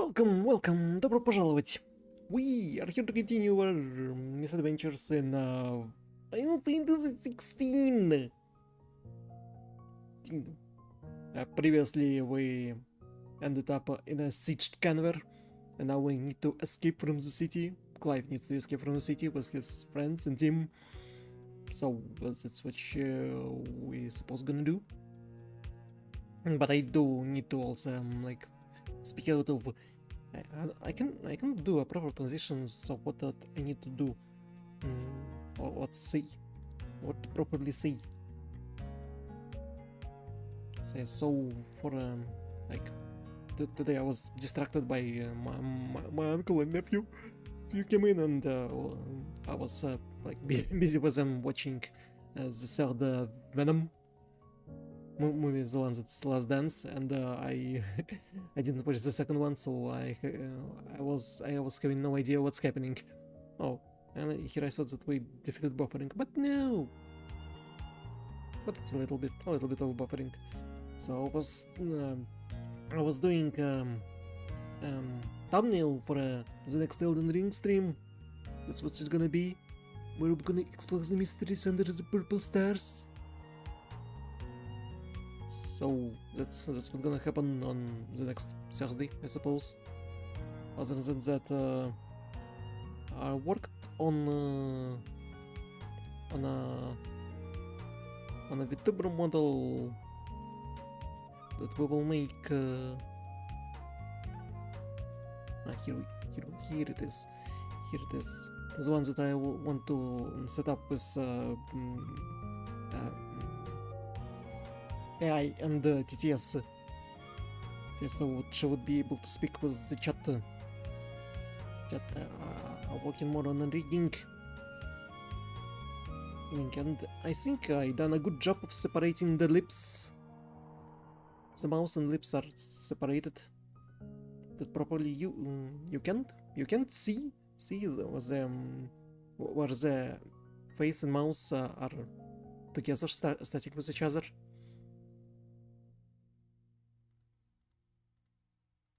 Welcome, добро пожаловать. We are here to continue our misadventures in Final Fantasy XVI. Previously, we ended up in a sieged Kanver, and now we need to escape from the city. Clive needs to escape from the city with his friends and team. So that's what we supposed gonna do. But I do need to also speak out of. I can do a proper transition. So what that I need to do? What say? What to properly say? So for today I was distracted by my uncle and nephew. You came in and I was busy with them watching the third Venom movie, the one that's Last Dance, and I I didn't watch the second one, so I was having no idea what's happening. Oh, and here I thought that we defeated buffering, but no. But it's a little bit of buffering. So I was doing thumbnail for the next Elden Ring stream. That's what it's gonna be. We're gonna explore the mysteries under the purple stars. So that's what's gonna happen on the next Thursday, I suppose. Other than that, I worked on a Vtuber model that we will make. Here it is. Here it is. The one that I want to set up with AI and TTS, so she would be able to speak with the chat. Working more on the rigging, and I think I done a good job of separating the lips. The mouse and lips are separated. That properly you can't see where the face and mouse are together, starting with each other.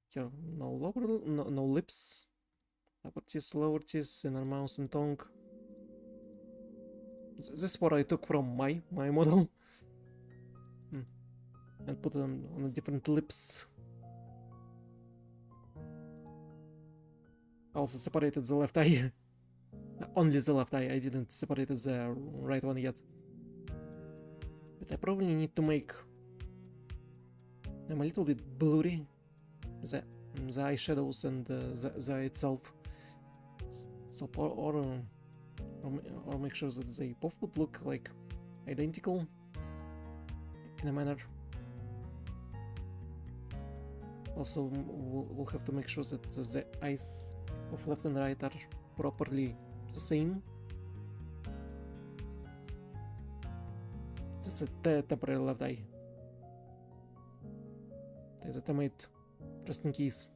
Here, no lips, upper teeth, lower teeth, inner mouse and tongue. This is what I took from my model and put them on different lips. I also separated the left eye. Only the left eye. I didn't separate the right one yet. But I probably need to make them a little bit blurry. The eyeshadows and the eye itself. So or make sure that they both would look like identical in a manner. Also, we'll have to make sure that the eyes of left and right are properly the same. That's a temporary left eye. There's a tomato, just in case.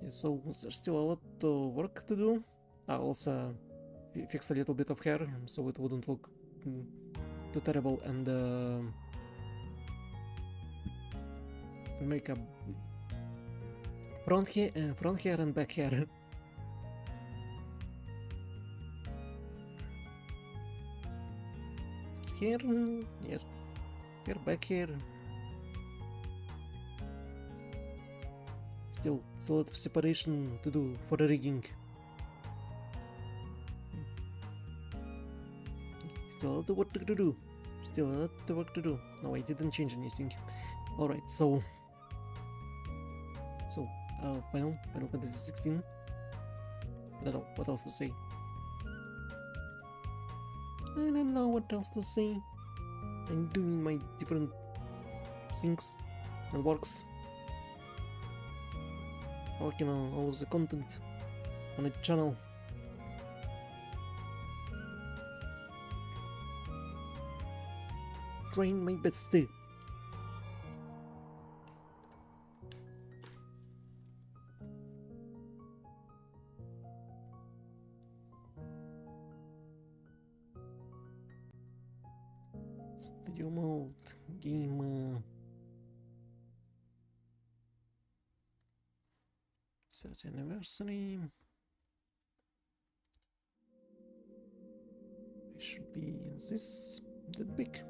Yeah, so there's still a lot of work to do. I also fixed a little bit of hair so it wouldn't look too terrible, and make a front hair and back hair. Here, back hair. Still a lot of separation to do for the rigging. Still a lot of work to do. No, I didn't change anything. Alright, so Final Fantasy XVI. I don't know what else to say. I'm doing my different things and works. Working on all of the content on the channel. Trying my best. Studio mode, game 30th anniversary. It should be this that big.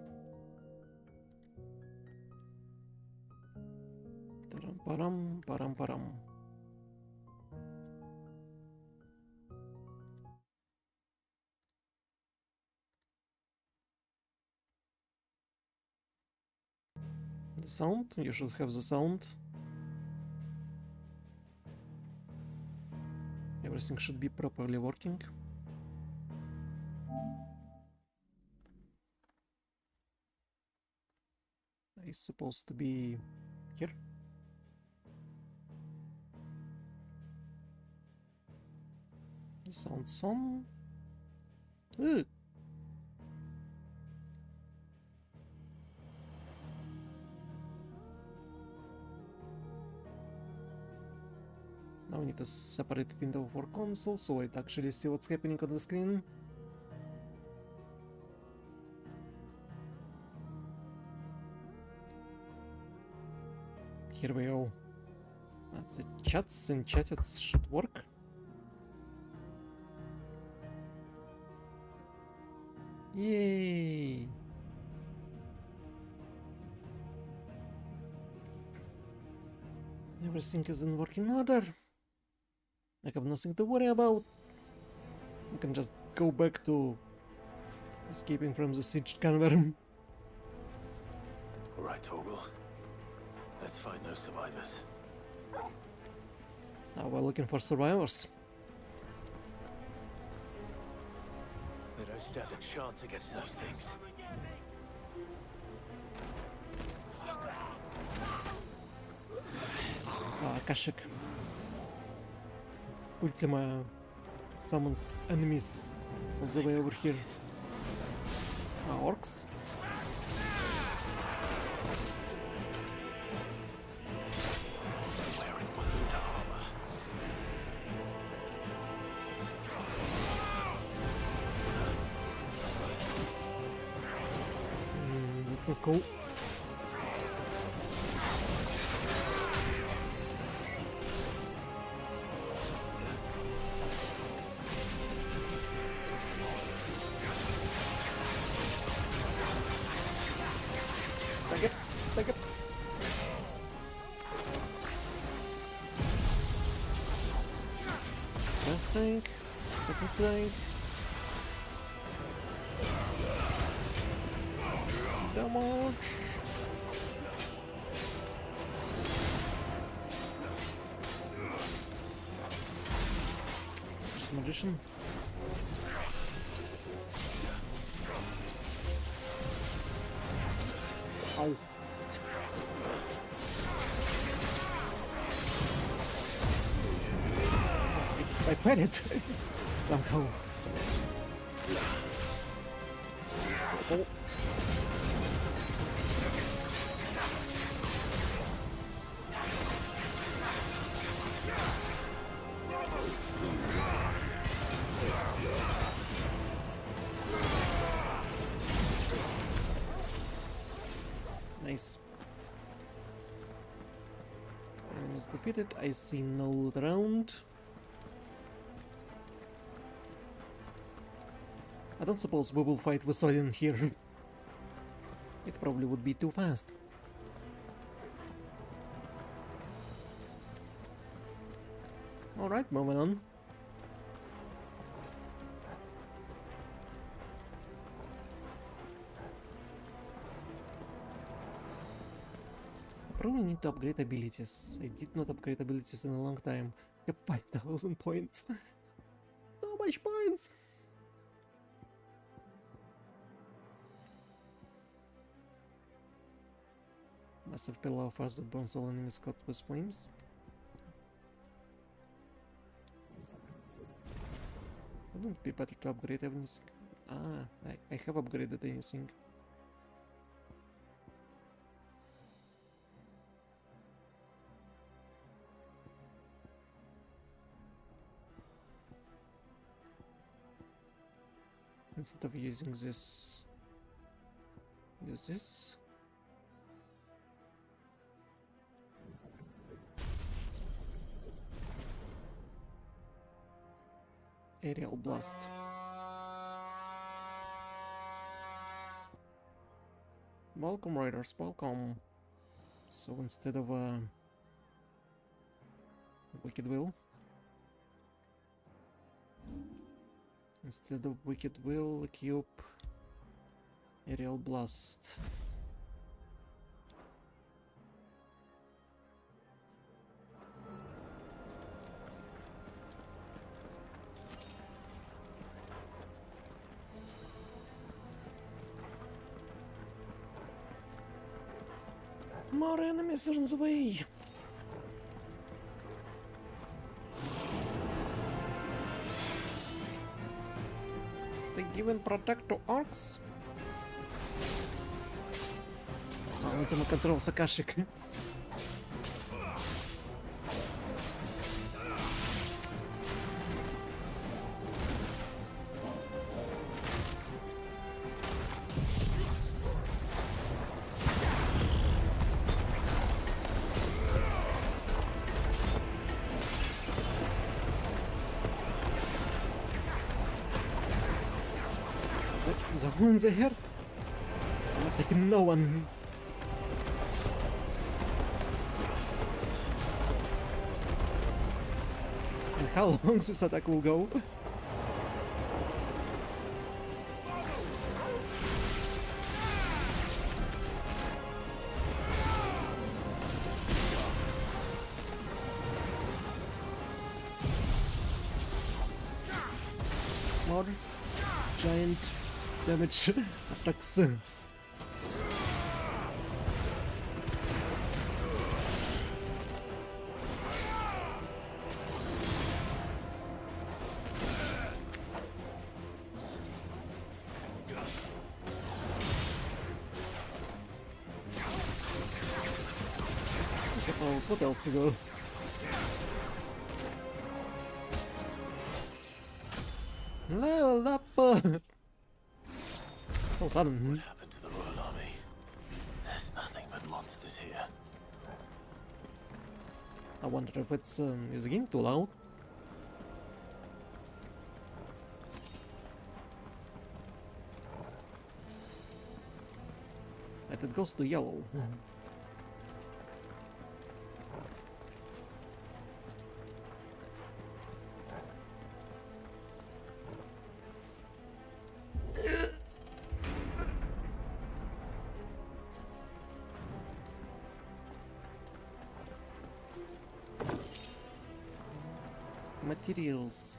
Param param param param. The sound, you should have the sound. Everything should be properly working. It's supposed to be here. The sound's on. Ugh. Now we need a separate window for console, so it actually see what's happening on the screen. Here we go. The chats and chats should work. Yay! Everything is in working order. I have nothing to worry about. We can just go back to escaping from the siege Kanver. All right, Torgal. Let's find those survivors. Now we're looking for survivors. They don't stand a chance against those things. Kashik. Ultima summons enemies all the way over here. Orcs. Wearing balloon armor. That's not cool. Stack it. First strike, second strike. Damage. There's a magician. Ow. I read it somehow. Oh. Nice. Enemy is defeated. I see no loot around. I don't suppose we will fight with Odin here. It probably would be too fast. Alright, moving on. Probably need to upgrade abilities. I did not upgrade abilities in a long time. I have 5,000 points. So much points! Massive pillar offers that burns all enemies caught with flames. Wouldn't be better to upgrade everything. I have upgraded anything. Instead of using this, use this. Aerial Blast. Welcome, Raiders, welcome. So instead of Wicked Will, cube Aerial Blast. More enemies are in the way. They even protect to orcs. Ultimate control Sakashik. The ones here? I'm not taking no one. And how long this attack will go? More giant damage attacks. What else to go? Level up! So sudden. What happened to the Royal Army? There's nothing but monsters here. I wonder if it's is the game too loud? And it goes to yellow. Materials.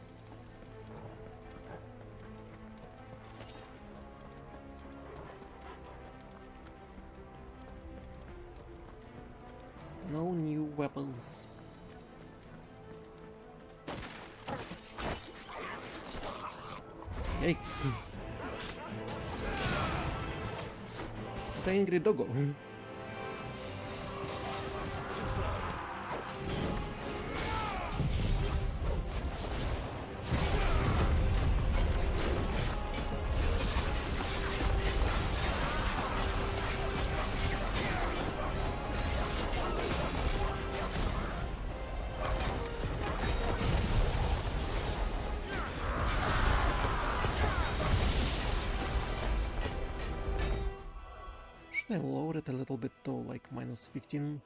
No new weapons. Yikes. The angry doggo. Should I lower it a little bit to like minus 15?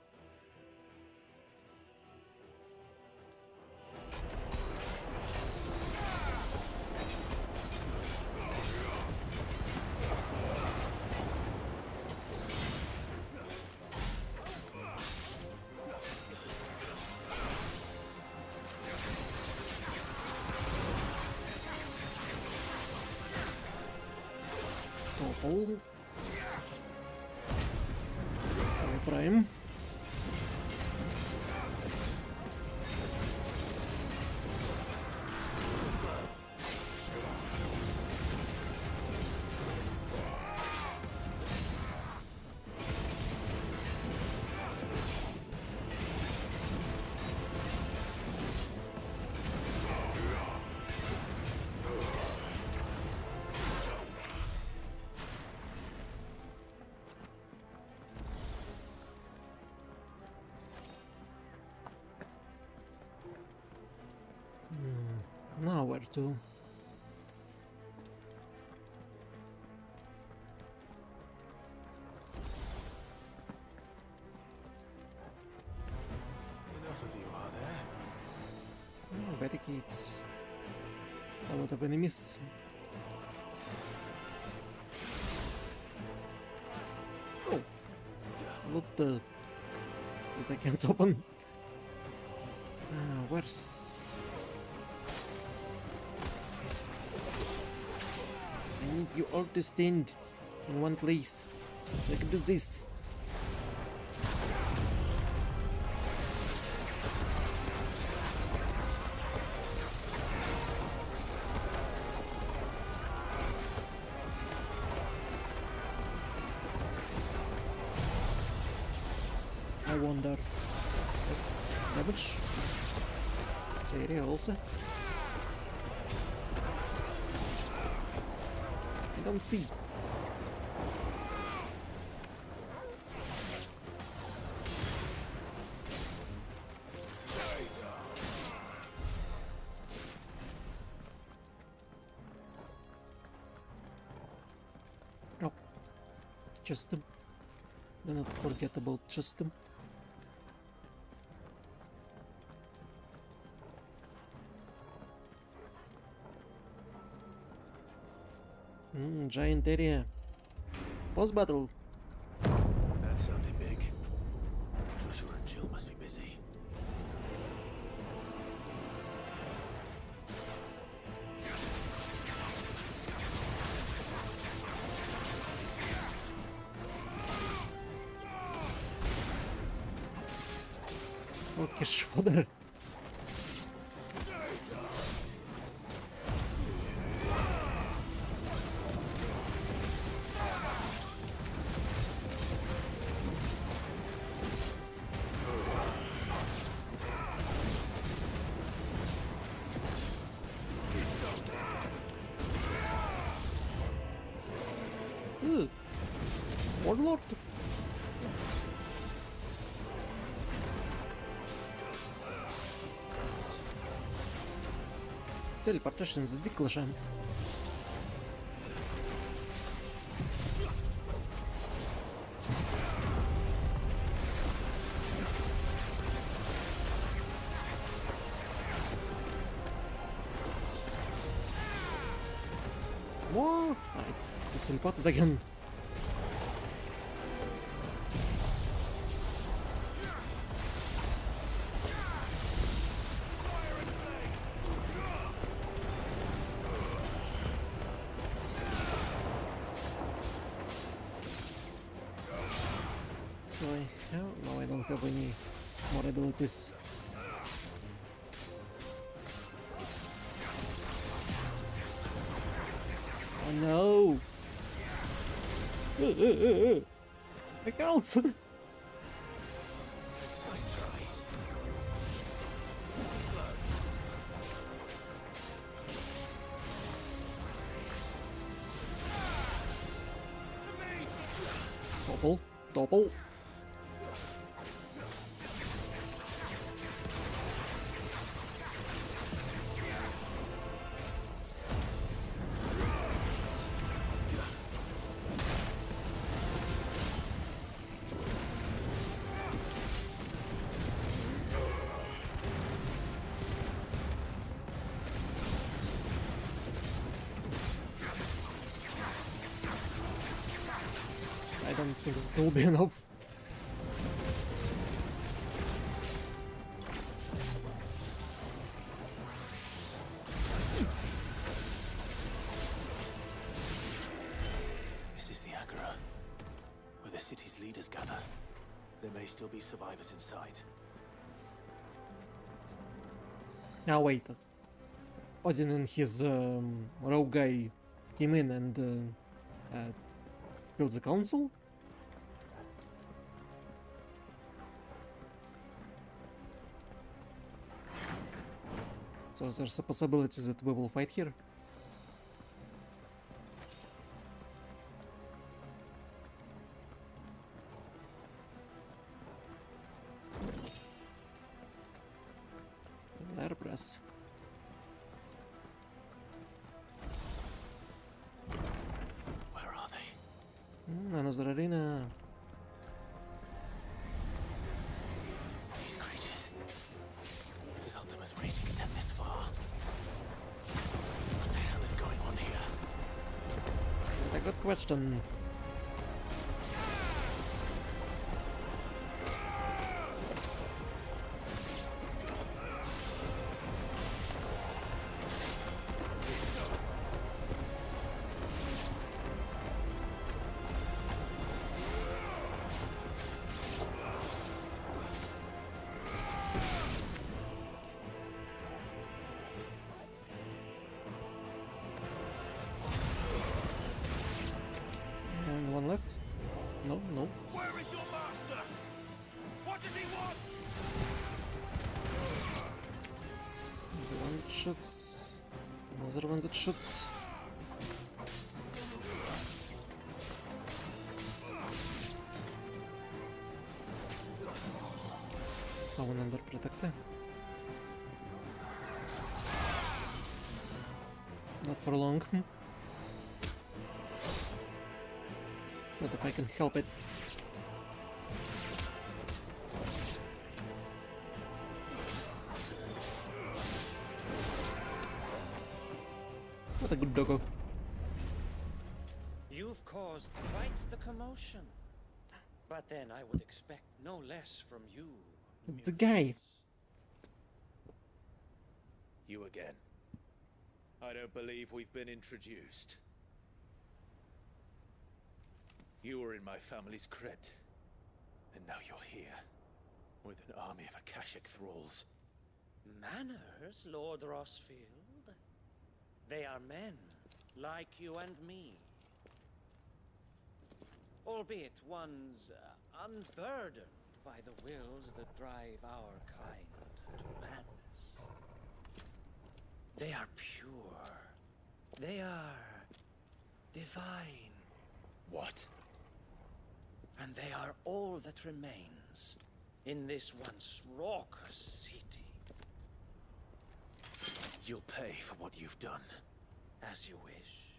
Awful. Sorry, Prime. Now where to? Enough of you, are there? Oh, barricades. A lot of enemies. Oh, look that I can't open. Where's? I need you all to stand in one place so I can do this. I wonder. Damage. This area also. I don't see. Oh, just them. Do not forget about just them. Giant area. Boss battle. That sounded big. Joshua and Jill must be busy. Okay, shoulder. Warlord. Teleportation is ridiculous. What? It's teleported again. No, I don't have any more abilities. Oh no! Look out! Nice try. Double, double. I don't think this will be enough. This is the Agora, where the city's leaders gather. There may still be survivors inside. Now wait. Odin and his rogue guy came in and killed the council? So there's a possibility that we will fight here? Air press. Another arena. These creatures. His Ultima's reach extend this far. What the hell is going on here? That's a good question. And one left. No, no. Where is your master? What does he want? The one that shoots. Another one that shoots. Someone under protector. Not for long. Not if I can help it. What a good doggo. You've caused quite the commotion. But then I would expect no less from you. The guy. You again. I don't believe we've been introduced. You were in my family's crypt. And now you're here. With an army of Akashic thralls. Manners, Lord Rossfield? They are men, like you and me. Albeit ones unburdened by the wills that drive our kind to madness. They are pure. They are divine. What? And they are all that remains in this once raucous city. You'll pay for what you've done. As you wish.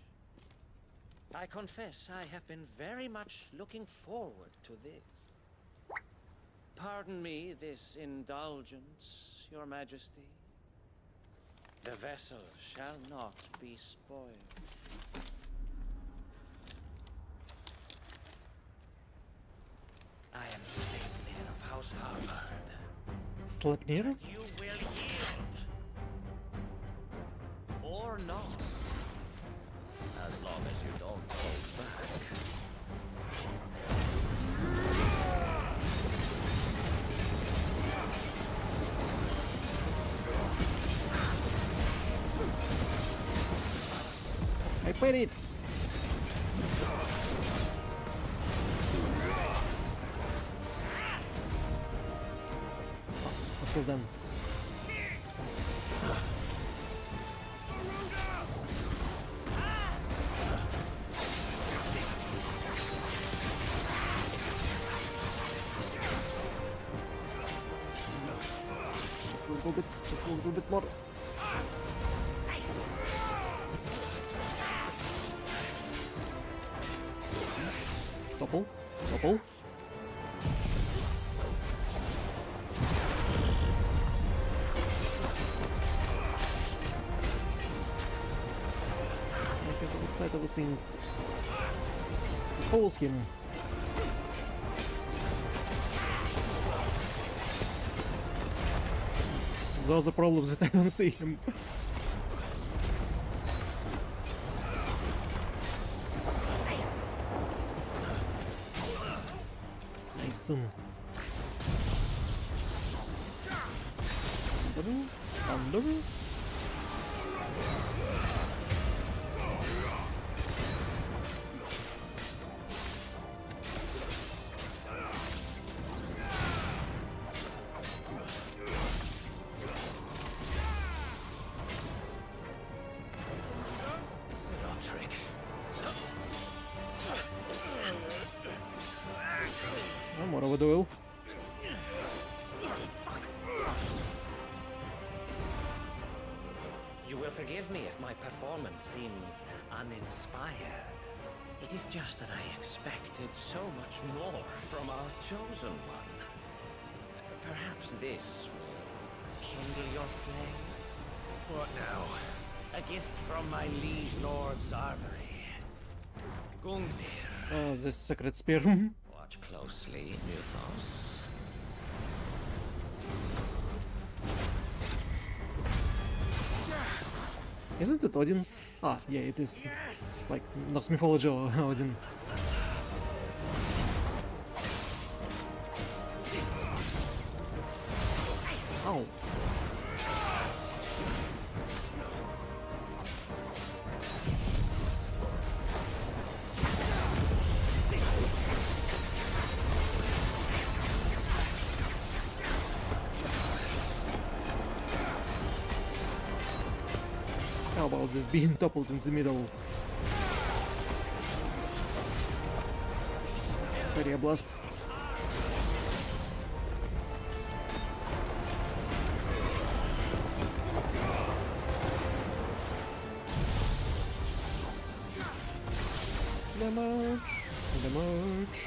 I confess I have been very much looking forward to this. Pardon me this indulgence, Your Majesty. The vessel shall not be spoiled. I am Sleipnir of House Harvard. Sleipnir? You will yield. Or not. As long as you don't hold back. I played it! What was done? Just a little bit more. Double, double. Here's the outside of the thing. Pulls him. Those are the problems that I don't see him. Nice. Under. I'm more of a duel. You will forgive me if my performance seems uninspired. It is just that I expected so much more from our chosen one. Perhaps this will kindle your flame? What now? A gift from my liege lord's armory. Gungnir. This secret spear. Watch closely, Mythos. Isn't it Odin's? Ah, yeah, it is. Like Norse mythology or Odin. Ow. How about this being toppled in the middle? Barrier blast. Damage. Damage.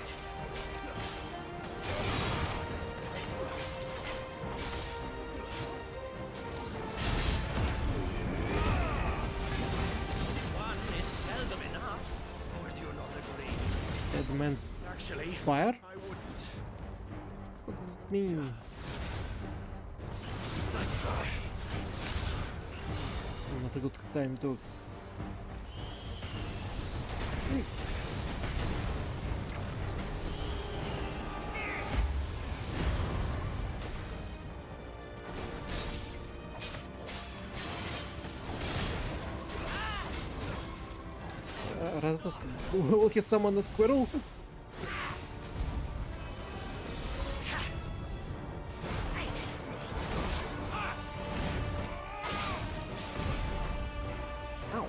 One is seldom enough. Or do you not agree? Dead man's Actually, fire? I wouldn't. What does it mean? Not a good time to. Ratos, will he summon a squirrel? Ow.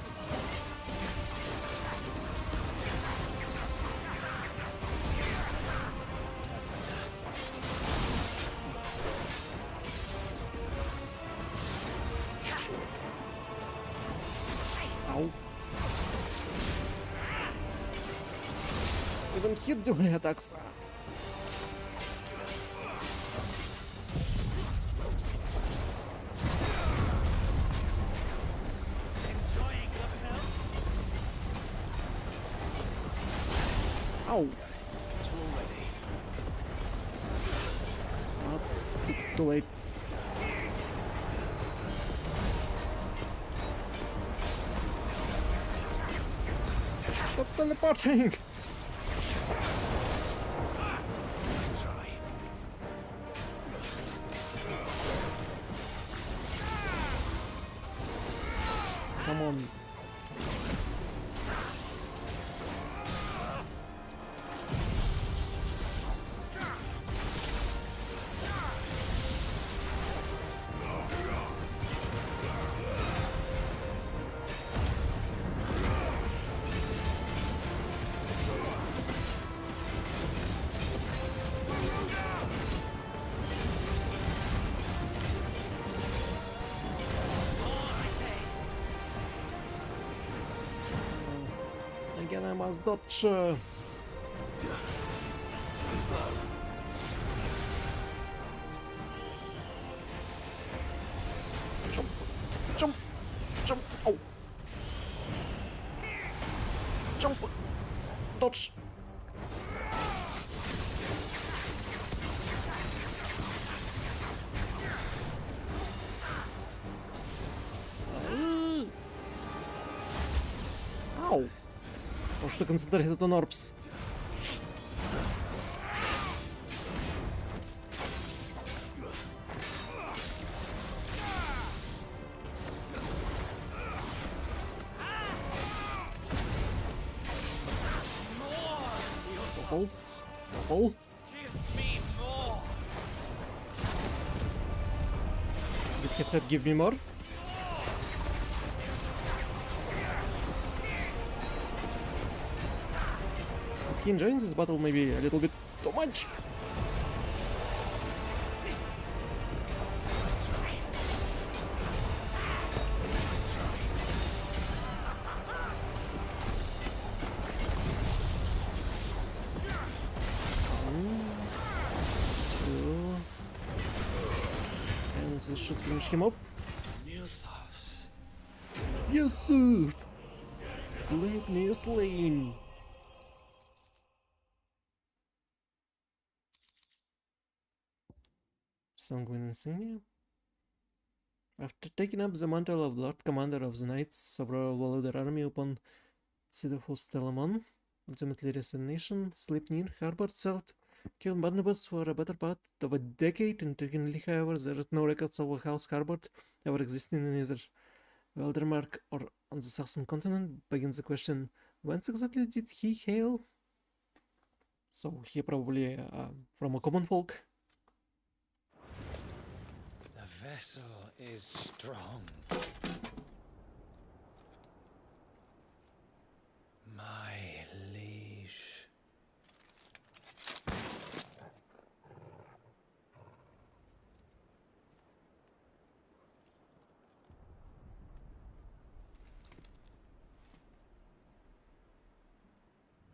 Ow. Even here delay attacks. Enjoying yourself? Ow. It's all ready. Too late. Stop teleporting! Let's try. Come on. Again, I must dodge. Jump, jump, jump. Oh, jump, dodge. Ow. Просто concentrated on orbs. Double. Double. Give me more. Did he said give me more? Is he enjoying this battle maybe a little bit too much? this should finish him up. Mythos. Yusuf! Sleipnir slain! Sanguine insignia. After taking up the mantle of Lord Commander of the Knights, Savra followed their army upon Sidofus Telamon, ultimately resignation. Sleipnir harbored south, killed Barnabas for a better part of a decade. Intriguingly, however, there is no records of a house harbored ever existing in either Weldermark or on the southern continent. Begins the question, whence exactly did he hail? So he probably from a common folk. The vessel is strong. My liege.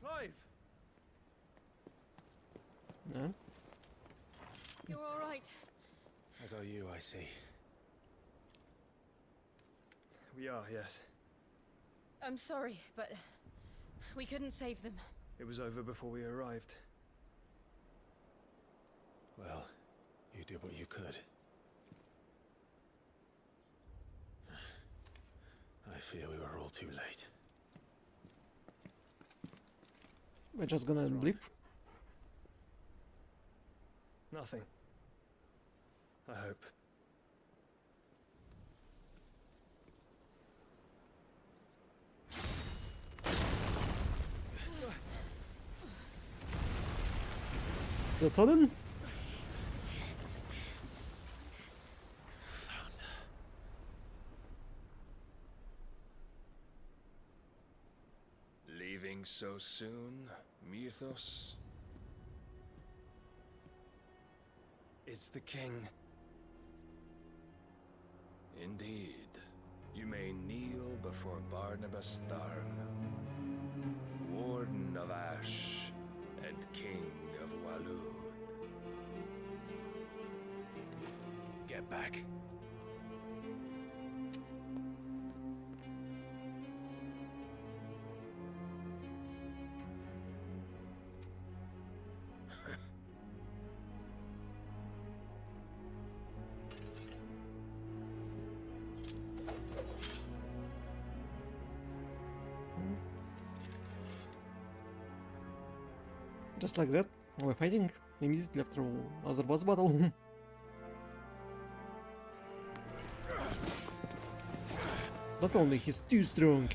Clive! No? You're all right. As are you, I see. We are, yes. I'm sorry, but we couldn't save them. It was over before we arrived. Well, you did what you could. I fear we were all too late. We're just gonna wrong? leave. Nothing. I hope. That sudden? Leaving so soon, Mythos? It's the king. Indeed. You may kneel before Barnabas Tharm, Warden of Ash and King of Walud. Get back. Just like that, we're fighting immediately after other boss battle. Not only he's too strong.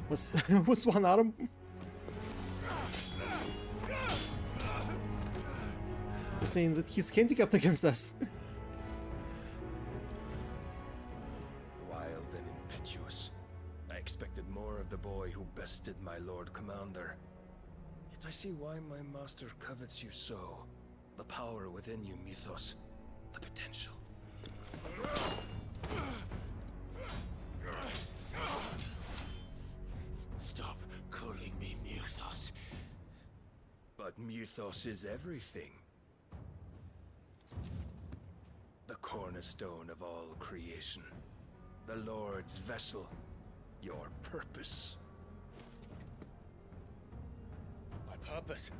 Was one arm. Saying that he's handicapped against us. Wild and impetuous. I expected more of the boy who bested my Lord Commander. Yet I see why my master covets you so. The power within you, Mythos. The potential. Stop calling me Mythos. But Mythos is everything. The cornerstone of all creation. The Lord's vessel. Your purpose. My purpose?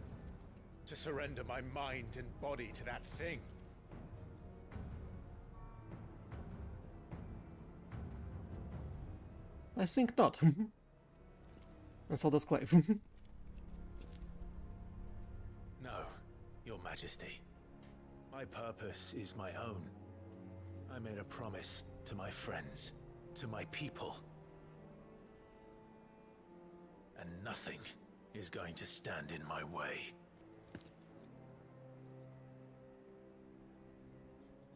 To surrender my mind and body to that thing. I think not. And so does Clive. No, Your Majesty. My purpose is my own. I made a promise to my friends, to my people. And nothing is going to stand in my way.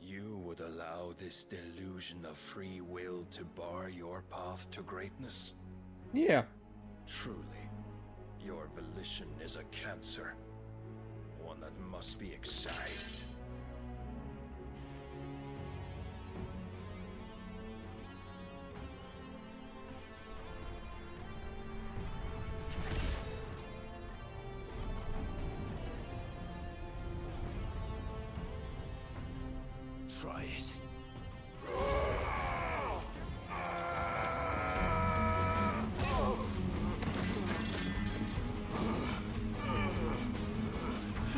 You would allow this delusion of free will to bar your path to greatness? Yeah. Truly, your volition is a cancer. One that must be excised. try it.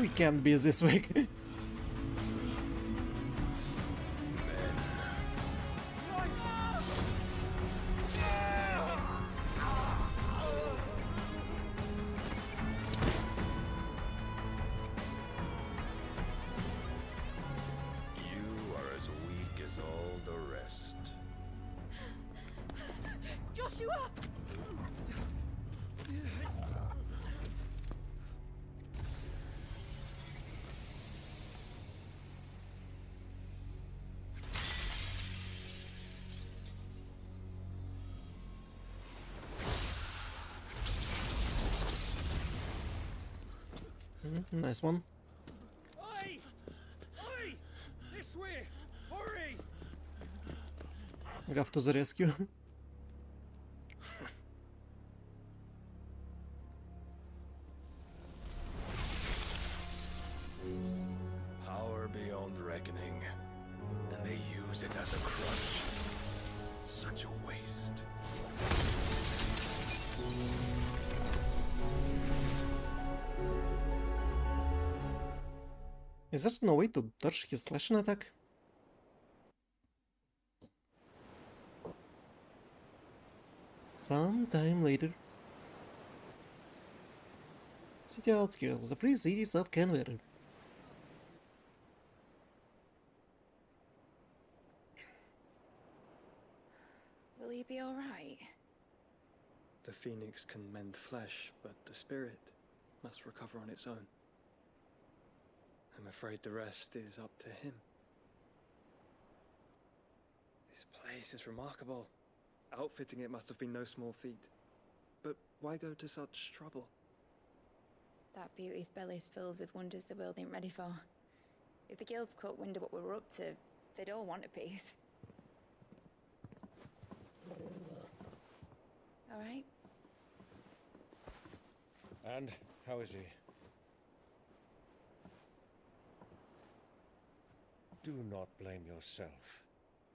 We can't be this weak. You are as weak as all the rest. Joshua! Nice one. Oi! Oi! This way! Hurry! Gav to the rescue. Power beyond reckoning, and they use it as a crutch. Such a waste. Is there no way to dodge his slashing attack? Sometime later. City outskirts, the free cities of Kanver. Will he be alright? The phoenix can mend flesh, but the spirit must recover on its own. I'm afraid the rest is up to him. This place is remarkable. Outfitting it must have been no small feat. But why go to such trouble? That beauty's belly's filled with wonders the world ain't ready for. If the guilds caught wind of what we were up to, they'd all want a piece. Alright? And how is he? Do not blame yourself.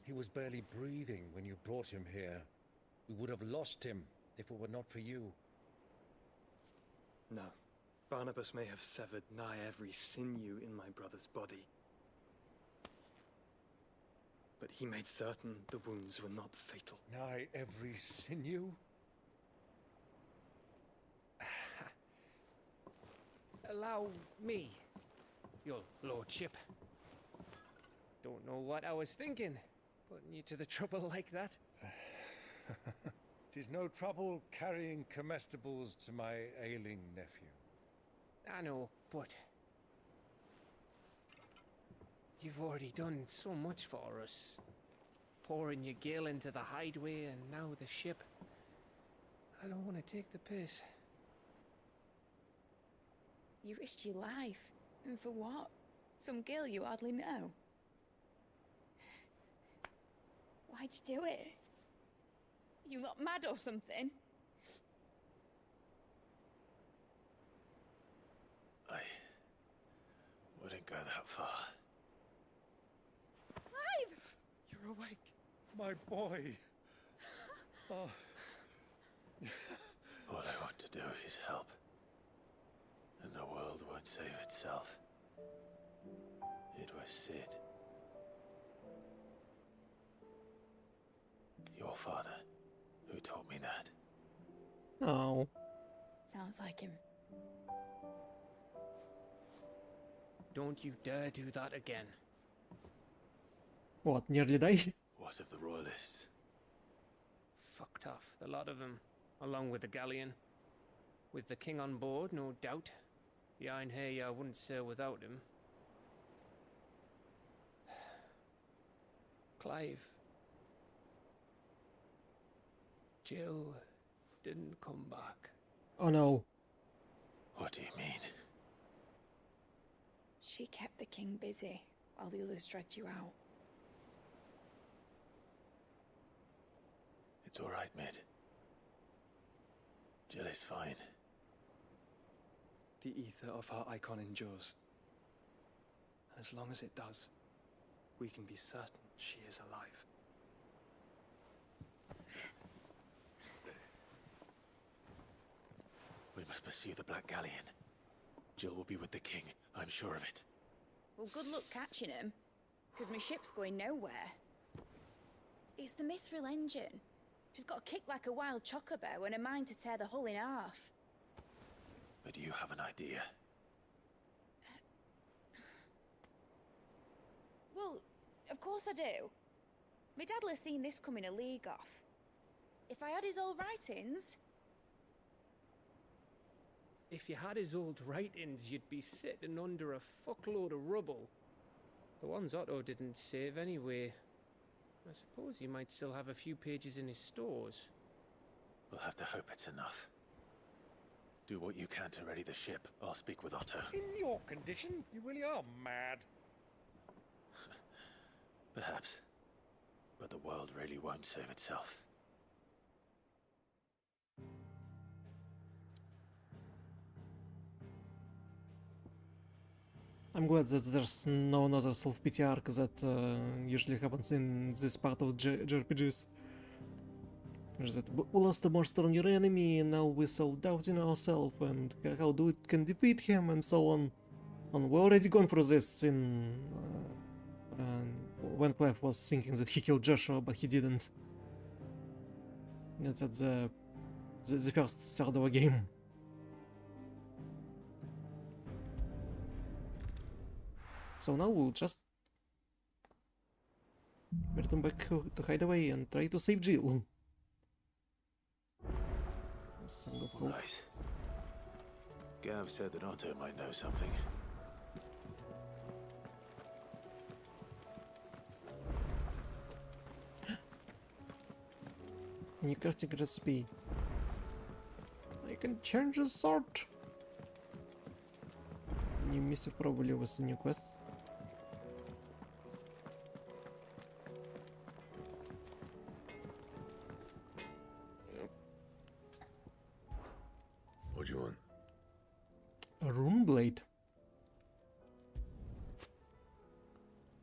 He was barely breathing when you brought him here. We would have lost him if it were not for you. No. Barnabas may have severed nigh every sinew in my brother's body. But he made certain the wounds were not fatal. Nigh every sinew? Allow me, your lordship. Don't know what I was thinking, putting you to the trouble like that. 'Tis no trouble carrying comestibles to my ailing nephew. I know, but you've already done so much for us. Pouring your gil into the hideaway and now the ship. I don't want to take the piss. You risked your life. And for what? Some girl you hardly know. Why'd you do it? You not mad or something? I wouldn't go that far. Clive! You're awake, my boy. Oh. All I want to do is help. And the world won't save itself. It was Sid. Your father, who taught me that. Oh. Sounds like him. Don't you dare do that again. What, nearly die? What of the royalists? Fucked off, the lot of them, along with the galleon. With the king on board, no doubt. Behind here, I wouldn't sail without him. Clive. Jill didn't come back. Oh no. What do you mean? She kept the king busy while the others dragged you out. It's all right, Mid. Jill is fine. The ether of her icon endures. And as long as it does, we can be certain she is alive. We must pursue the Black Galleon. Jill will be with the king, I'm sure of it. Well, good luck catching him, because my ship's going nowhere. It's the Mithril engine. She's got a kick like a wild chocobo and a mind to tear the hull in half. But do you have an idea? Well, of course I do. My dad'll have seen this coming a league off. If I had his old writings... If you had his old writings, you'd be sitting under a fuckload of rubble. The ones Otto didn't save anyway. I suppose he might still have a few pages in his stores. We'll have to hope it's enough. Do what you can to ready the ship. I'll speak with Otto. In your condition, you really are mad. Perhaps. But the world really won't save itself. I'm glad that there's no another self-pity arc that usually happens in this part of JRPGs. There's that we lost a more stronger enemy and now we're self-doubting ourselves and how do it can defeat him and so on. And we're already gone through this in when Clef was thinking that he killed Joshua, but he didn't. That's at the first third of a game. So now we'll just return back to Hideaway and try to save Jill. Song of Hope. Right. Gav said that Otto might know something. New crafting recipe. I can change the sword. New missive probably was the new quest. What do you want? A rune blade.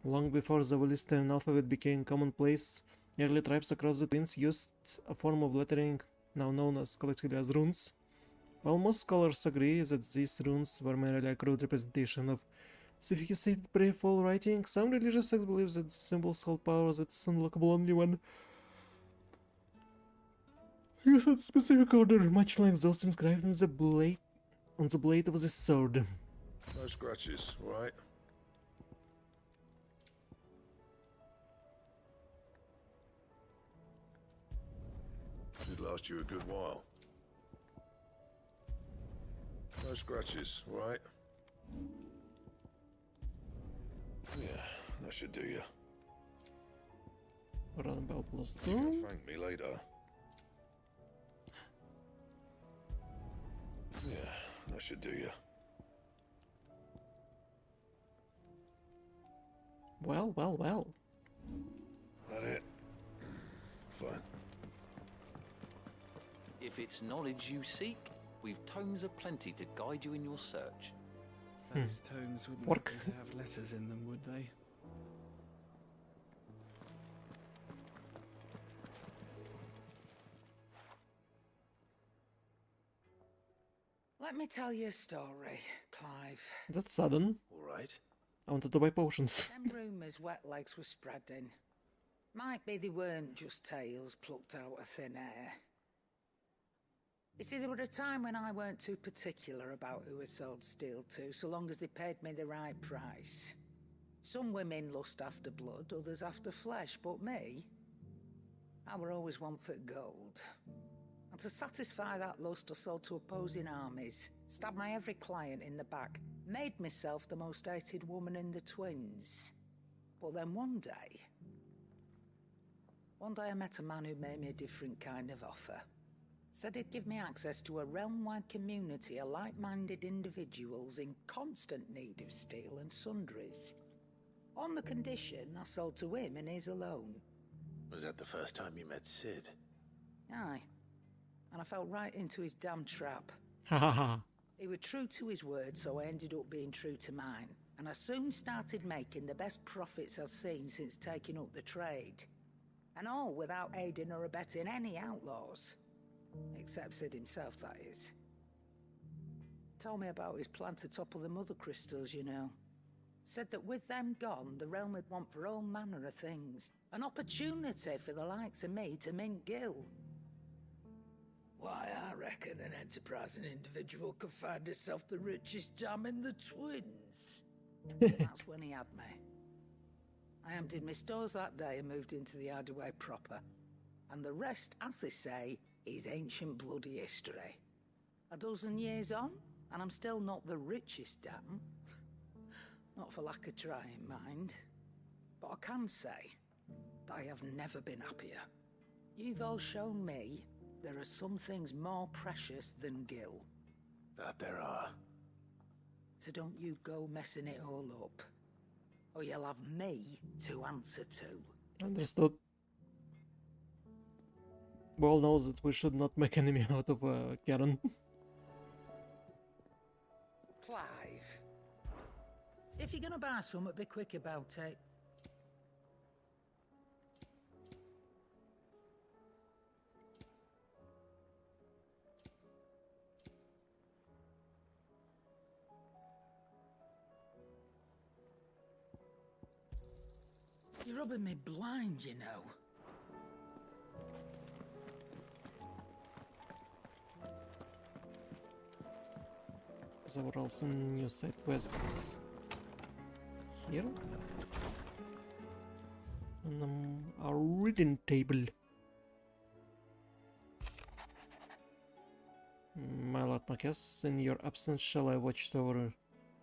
Long before the Western alphabet became commonplace, early tribes across the Twins used a form of lettering now known as collectively as runes. While most scholars agree that these runes were merely a crude representation of sophisticated prayerful writing, some religious sects believe that the symbols hold power that is unlockable only when used in a specific order, much like those inscribed on the blade of the sword. No scratches, right? Should last you a good while. No scratches, right? Yeah, that should do you. Run bell plus You can 2. thank me later. Yeah, that should do you. Well. That it? Fine. If it's knowledge you seek, we've tomes aplenty to guide you in your search. Those tomes wouldn't Fork. happen to have letters in them, would they? Let me tell you a story, Clive. That's sudden. All right. I wanted to buy potions. Them rumours wet legs were spreading. Might be they weren't just tales plucked out of thin air. You see, there were a time when I weren't too particular about who I sold steel to, so long as they paid me the right price. Some women lust after blood, others after flesh, but me, I were always one for gold. And to satisfy that lust, I sold to opposing armies, stabbed my every client in the back, made myself the most hated woman in the Twins. But then one day I met a man who made me a different kind of offer. Said he'd give me access to a realm-wide community of like-minded individuals in constant need of steel and sundries. On the condition I sold to him and his alone. Was that the first time you met Sid? Aye. And I fell right into his damn trap. Ha ha ha. He was true to his word, so I ended up being true to mine. and I soon started making the best profits I've seen since taking up the trade. And all without aiding or abetting any outlaws. Except Sid himself, that is. Told me about his plan to topple the mother crystals, you know. Said that with them gone, the realm would want for all manner of things. An opportunity for the likes of me to mint gil. Why, I reckon an enterprising individual could find himself the richest dam in the twins. That's when he had me. I emptied my stores that day and moved into the hideaway proper. And the rest, as they say, is ancient bloody history. A dozen years on, and I'm still not the richest dam. Not for lack of trying, mind. But I can say that I have never been happier. You've all shown me there are some things more precious than gil. That there are. So don't you go messing it all up. Or you'll have me to answer to. Understood. Well knows that we should not make enemy out of Karen. Clive. If you're gonna buy some, be quick about it. You're rubbing me blind, you know. Several some new side quests here. And our reading table. My lord Marquess, in your absence shall I watch over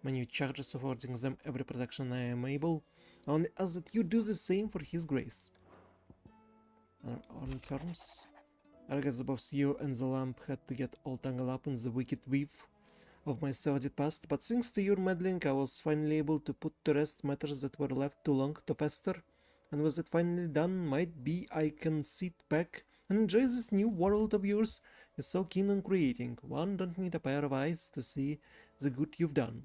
my new charges, affording them every protection I am able, only as that you do the same for his grace. On terms, I guess both you and the lamp had to get all tangled up in the wicked weave of my sordid past, but thanks to your meddling I was finally able to put to rest matters that were left too long to fester, and with it finally done, might be I can sit back and enjoy this new world of yours you're so keen on creating. One don't need a pair of eyes to see the good you've done.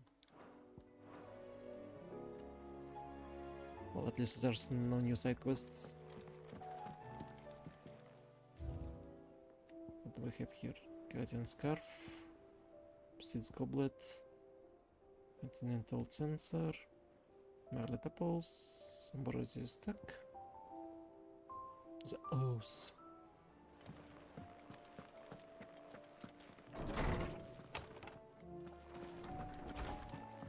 Well, at least there's no new side quests. What do we have here? Guardian Scarf, Seeds Goblet, Continental Sensor, Marlet Apples, Ambrosia Stack, the O's.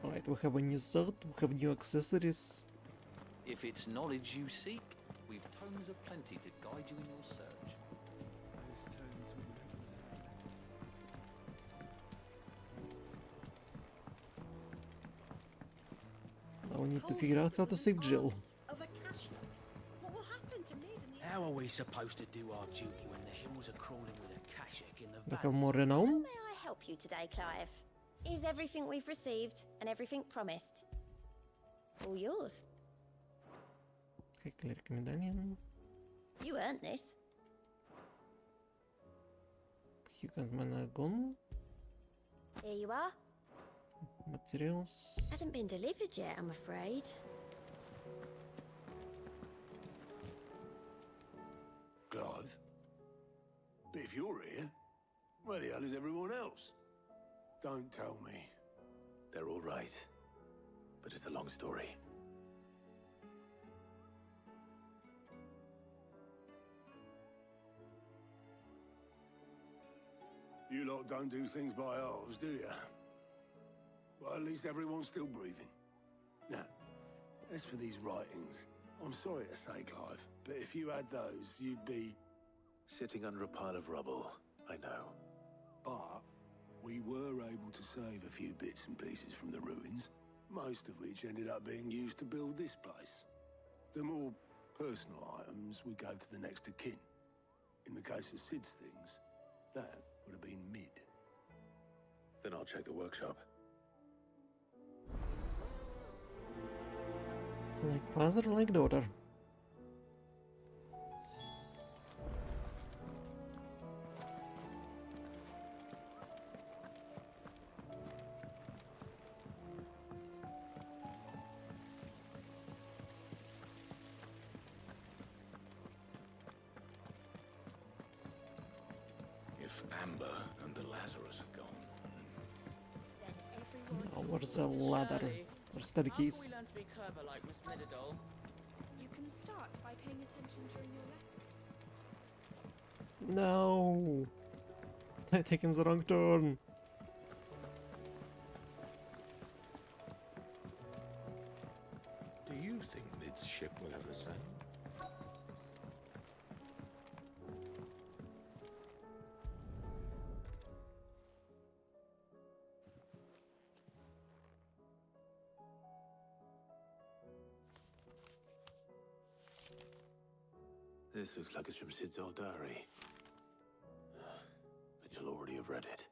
Alright, we have a new sword, we have new accessories. If it's knowledge you seek, we've tomes aplenty to guide you in your search. Those tomes wouldn't have Now we need to figure out how to save Jill. Of a Akashic. What will happen to Ned and the How are we supposed to do our duty when the hills are crawling with a Akashic in the We valley? have more renown. May I help you today, Clive? Is everything we've received and everything promised all yours? Okay, Cleric Medallion. You earned this. Hugant Mana Gun. Here you are. Materials. Hasn't been delivered yet, I'm afraid. Clive? But if you're here, where the hell is everyone else? Don't tell me. They're all right. But it's a long story. You lot don't do things by halves, do you? Well, at least everyone's still breathing. Now, as for these writings, I'm sorry to say, Clive, but if you had those, you'd be... Sitting under a pile of rubble, I know. But we were able to save a few bits and pieces from the ruins, most of which ended up being used to build this place. The more personal items we gave to the next of kin. In the case of Sid's things, that would have been mid. Then I'll check the workshop. Like father, like daughter. If Amber and the Lazarus are gone, Now, where's the ladder? Or staircase? After we learn to be clever like Miss Middledole. You can start by paying attention during your lessons. No! Taking the wrong turn. do you think Mid's ship will ever sail? This looks like it's from Sid's old diary. But you'll already have read it.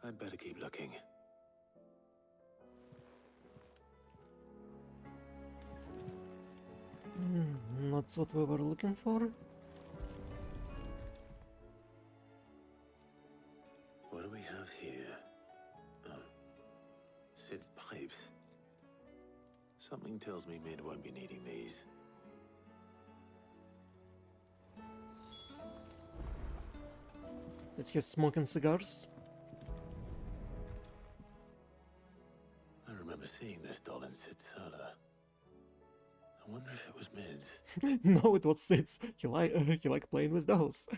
I'd better keep looking. Not what we were looking for. What do we have here? Oh. Sid's pipes. Something tells me Mid won't be needing these. That he's smoking cigars. I remember seeing this doll in Sid's cellar. I wonder if it was Mid's. No, it was Sid's. He liked playing with dolls.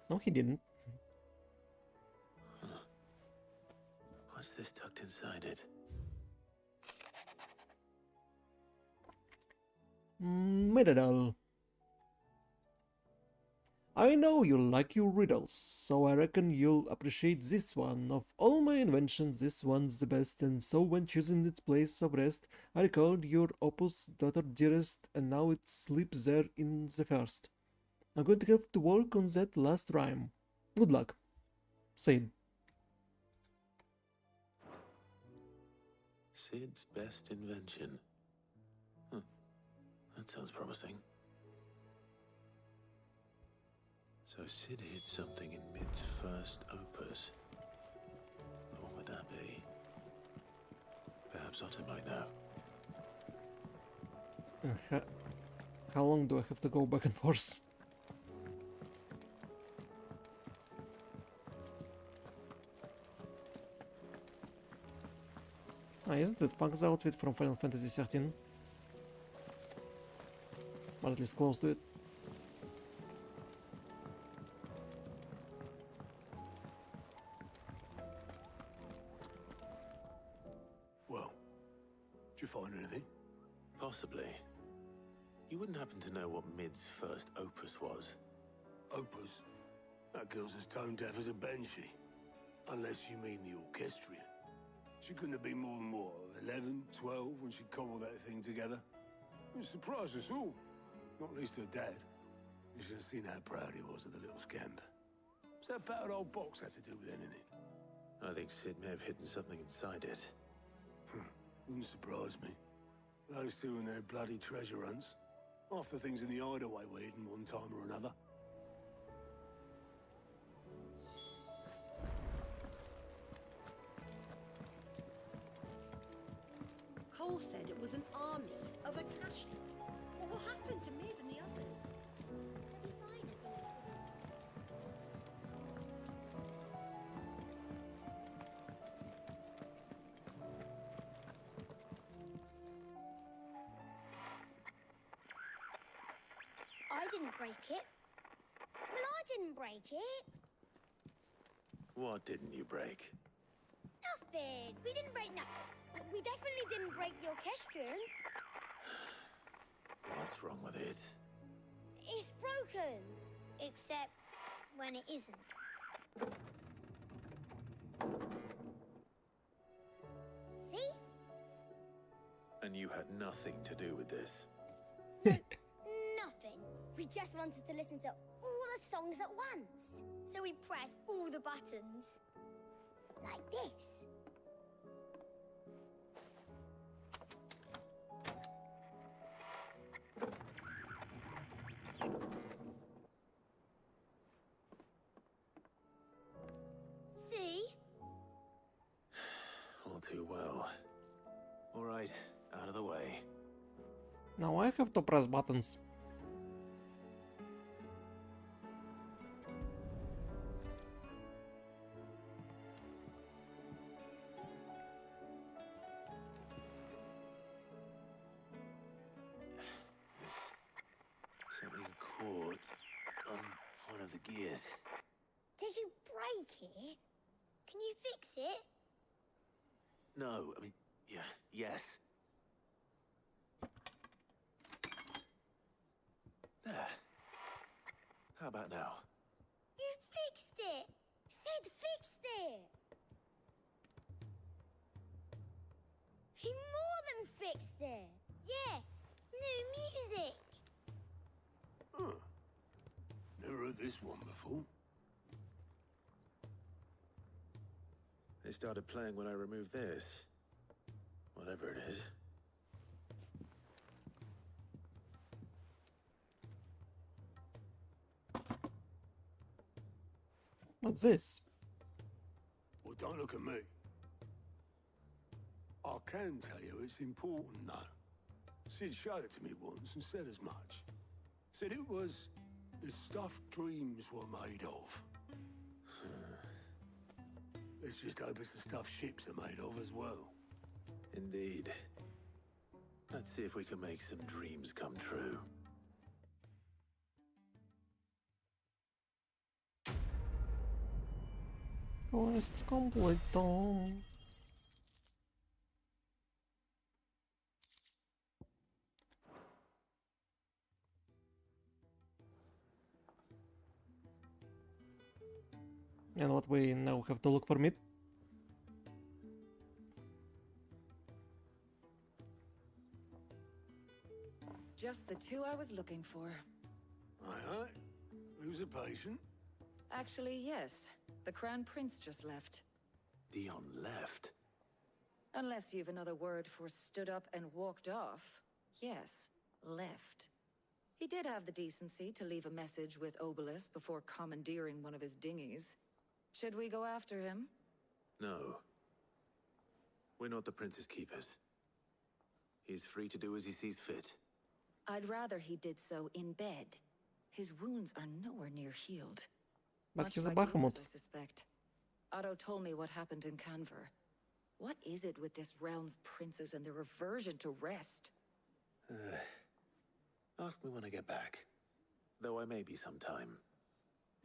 No, he didn't. Huh. What's this tucked inside it? Middle. I know you like your riddles, so I reckon you'll appreciate this one. Of all my inventions, this one's the best, and so when choosing its place of rest, I recalled your opus, daughter dearest, and now it sleeps there in the first. I'm going to have to work on that last rhyme. Good luck. Sid. Sid's best invention. That sounds promising. So Sid hid something in Mid's first opus. But what would that be? Perhaps Otto might know. How long do I have to go back and forth? Isn't it Funk's outfit from Final Fantasy XVI? Or at least close to it. Well, did you find anything? Possibly. You wouldn't happen to know what Mid's first opus was? Opus? That girl's as tone deaf as a banshee. Unless you mean the orchestrion. She couldn't have been more than, what, 11, 12 when she cobbled that thing together? It surprised us all. Not least her dad. You should have seen how proud he was of the little scamp. What's that battered old box have to do with anything? I think Sid may have hidden something inside it. Wouldn't surprise me. Those two and their bloody treasure hunts. Half the things in the hideaway were hidden one time or another. Cole said it was an army of Akashic. What will happen to Mid and the others? They'll be fine as long as Sid is. I didn't break it. Well, I didn't break it. What didn't you break? Nothing. We didn't break nothing. We definitely didn't break the orchestrion. What's wrong with it? It's broken. Except when it isn't. See? And you had nothing to do with this? Nothing. We just wanted to listen to all the songs at once. So we pressed all the buttons. Like this. See? All too well. All right, out of the way. Now I have to press buttons. of the gears. Did you break it? Can you fix it? No, I mean, yeah, yes. There. How about now? You fixed it! Sid fixed it! He more than fixed it! Yeah, new music! Huh. Never heard this one before. They started playing when I removed this. Whatever it is. What's this? Well, don't look at me. I can tell you it's important, though. Sid showed it to me once and said as much. Said it was the stuff dreams were made of. Let's just hope it's the stuff ships are made of as well. Indeed. Let's see if we can make some dreams come true. Quest completo. And what we now have to look for meat? Just the two I was looking for. Aye. Who's a patient? Actually, yes. The Crown Prince just left. Dion left? Unless you've another word for stood up and walked off. Yes, left. He did have the decency to leave a message with Obelisk before commandeering one of his dinghies. Should we go after him? No. We're not the Prince's keepers. He's free to do as he sees fit. I'd rather he did so in bed. His wounds are nowhere near healed. But Much he's a like yours, Bahamut. I suspect. Otto told me what happened in Kanver. What is it with this realm's princes and their aversion to rest? Ask me when I get back. Though I may be sometime.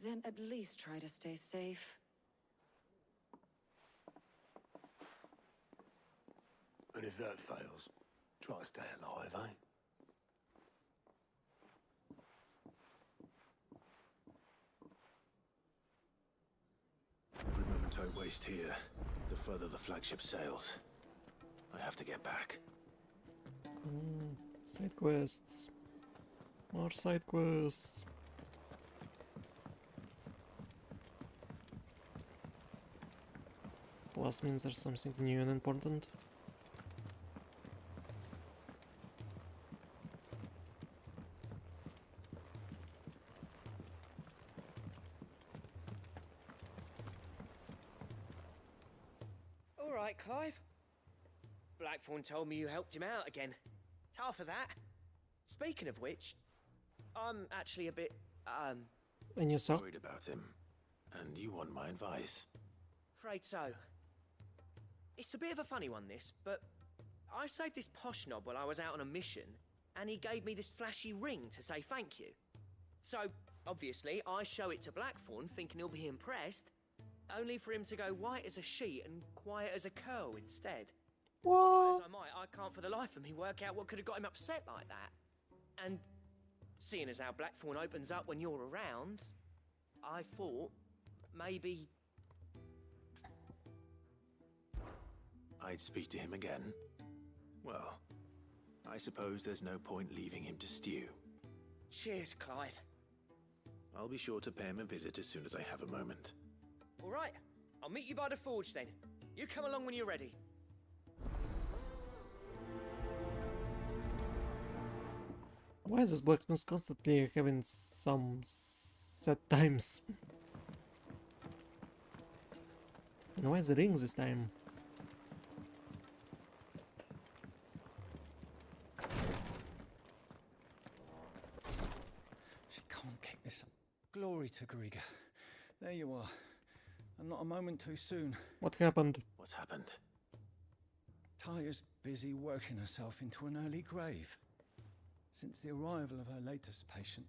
Then at least try to stay safe. And if that fails, try to stay alive, eh? Every moment I waste here, the further the flagship sails. I have to get back. Side quests. More side quests. Plus means there's something new and important. All right, Clive. Blackthorn told me you helped him out again. Tough for that. Speaking of which, I'm actually a bit, And yourself? Worried about him. And you want my advice? afraid so. It's a bit of a funny one, this, but I saved this posh knob while I was out on a mission, and he gave me this flashy ring to say thank you. So, obviously, I show it to Blackthorn, thinking he'll be impressed, only for him to go white as a sheet and quiet as a curl instead. What? As I might, I can't for the life of me work out what could have got him upset like that. And seeing as how Blackthorn opens up when you're around, I thought maybe I'd speak to him again. Well, I suppose there's no point leaving him to stew. Cheers, Clive. I'll be sure to pay him a visit as soon as I have a moment. All right, I'll meet you by the forge then. You come along when you're ready. Why is this Blackness constantly having some set times? And why is the ring this time? She can't kick this up. Glory to Griga. There you are. And not a moment too soon. What happened? What's happened? Taya's busy working herself into an early grave. Since the arrival of her latest patient,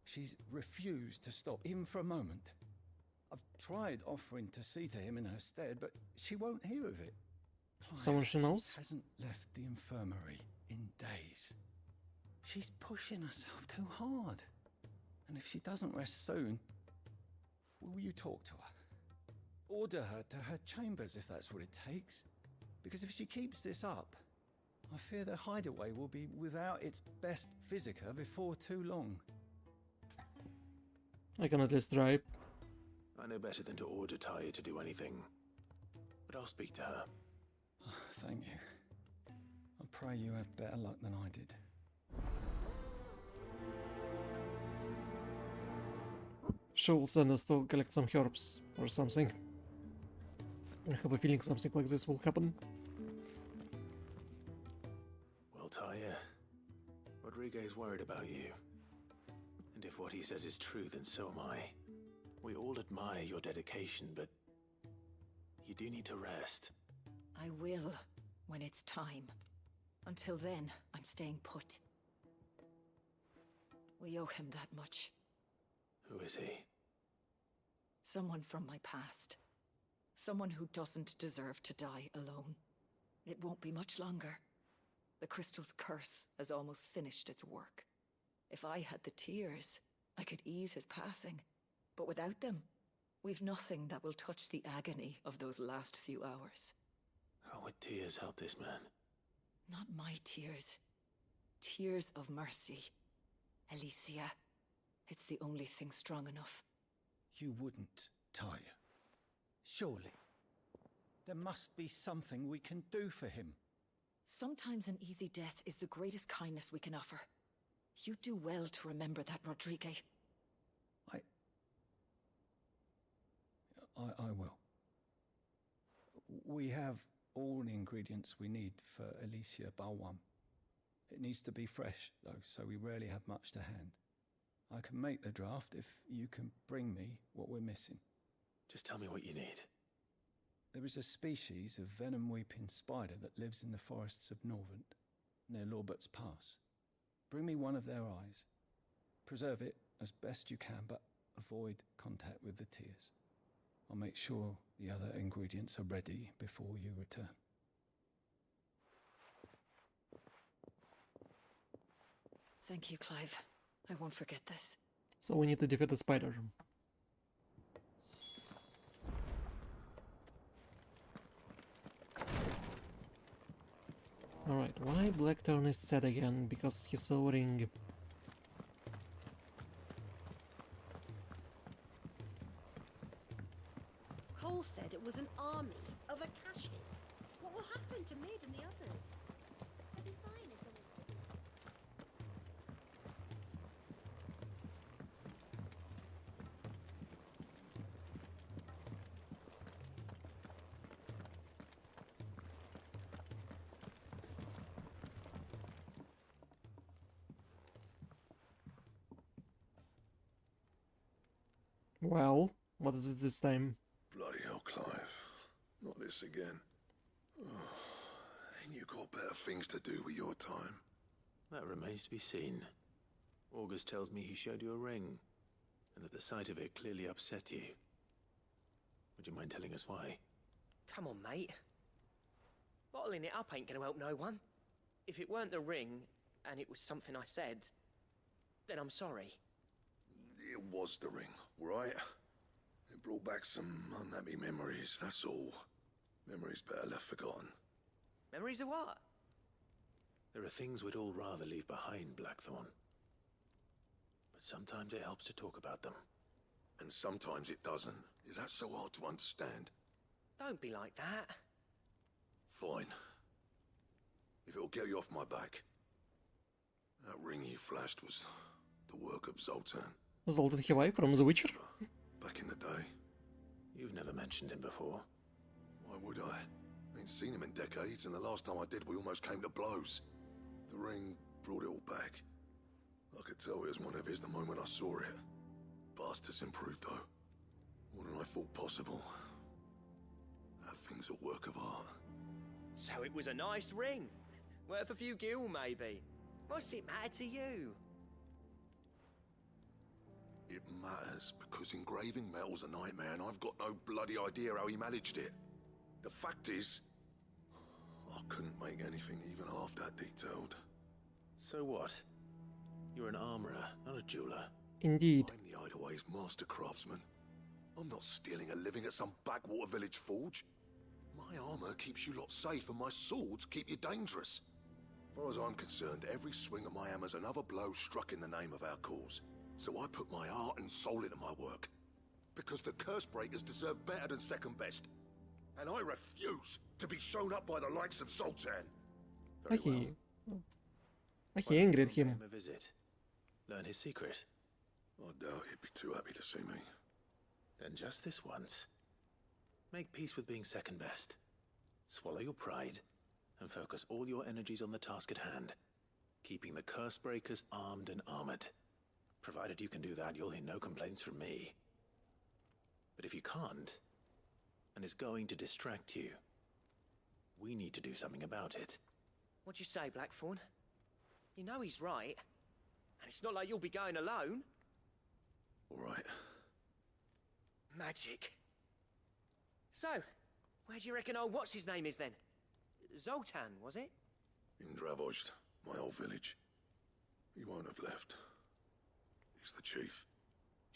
She's refused to stop, even for a moment. I've tried offering to see to him in her stead, but she won't hear of it. Clive, Someone she knows? She hasn't left the infirmary in days. She's pushing herself too hard. And if she doesn't rest soon, will you talk to her? Order her to her chambers if that's what it takes. Because if she keeps this up, I fear the hideaway will be without its best visitor before too long. I can at least try. I know better than to order Talia to do anything. But I'll speak to her. Thank you. I pray you have better luck than I did. She'll send us to collect some herbs or something. I have a feeling something like this will happen. Well, Talia, Rodriguez worried about you. And if what he says is true, then so am I. We all admire your dedication, but you do need to rest. I will, when it's time. Until then, I'm staying put. We owe him that much. Who is he? Someone from my past. Someone who doesn't deserve to die alone. It won't be much longer. The crystal's curse has almost finished its work. If I had the tears, I could ease his passing. But without them, we've nothing that will touch the agony of those last few hours. How would tears help this man? Not my tears. Tears of mercy. Alicia. It's the only thing strong enough. You wouldn't, Talia. Surely. There must be something we can do for him. Sometimes an easy death is the greatest kindness we can offer. You do well to remember that, Rodriguez. I will. We have all the ingredients we need for Alicia Balwam. It needs to be fresh, though, so we rarely have much to hand. I can make the draft if you can bring me what we're missing. Just tell me what you need. There is a species of venom-weeping spider that lives in the forests of Norvent, near Lorbert's Pass. Bring me one of their eyes. Preserve it as best you can, but avoid contact with the tears. I'll make sure the other ingredients are ready before you return. Thank you, Clive. I won't forget this. So we need to defeat the spider. Alright, why Blackthorn is sad again? Because he saw a ring. Cole said it was an army of Akashi. What will happen to Mid and the others? They'll be fine as long as Sidney's Well, what is it this time? Bloody hell, Clive. Not this again. Oh, ain't you got better things to do with your time? That remains to be seen. August tells me he showed you a ring, and that the sight of it clearly upset you. Would you mind telling us why? Come on, mate. Bottling it up ain't gonna help no one. If it weren't the ring, and it was something I said, then I'm sorry. It was the ring, right? It brought back some unhappy memories, that's all. Memories better left forgotten. Memories of what? There are things we'd all rather leave behind, Blackthorn. But sometimes it helps to talk about them. And sometimes it doesn't. Is that so hard to understand? Don't be like that. Fine. If it'll get you off my back. That ring you flashed was the work of Zoltan. Zoltan Hivai from The Witcher? Back in the day. You've never mentioned him before. Why would I? Ain't seen him in decades, and the last time I did, we almost came to blows. The ring brought it all back. I could tell it was one of his the moment I saw it. Bastard's improved, though. More than I thought possible. That thing's a work of art. So it was a nice ring. Worth a few gil, maybe. What's it matter to you? It matters, because engraving metal's a nightmare, and I've got no bloody idea how he managed it. The fact is, I couldn't make anything even half that detailed. So what? You're an armorer, not a jeweler. Indeed. I'm the Hideaway's master craftsman. I'm not stealing a living at some backwater village forge. My armor keeps you lot safe, and my swords keep you dangerous. As far as I'm concerned, every swing of my hammer's another blow struck in the name of our cause. So I put my heart and soul into my work. Because the curse breakers deserve better than second best. And I refuse to be shown up by the likes of Zoltan. He angry at him. Pay him a visit. Learn his secret. I doubt he'd be too happy to see me. Then just this once. Make peace with being second best. Swallow your pride, and focus all your energies on the task at hand. Keeping the curse breakers armed and armored. Provided you can do that, you'll hear no complaints from me. But if you can't, and it's going to distract you, we need to do something about it. What'd you say, Blackthorn? You know he's right. And it's not like you'll be going alone. All right. Magic. So, where do you reckon old what's-his-name is then? Zoltan, was it? In Dravozd, my old village. He won't have left. He's the chief.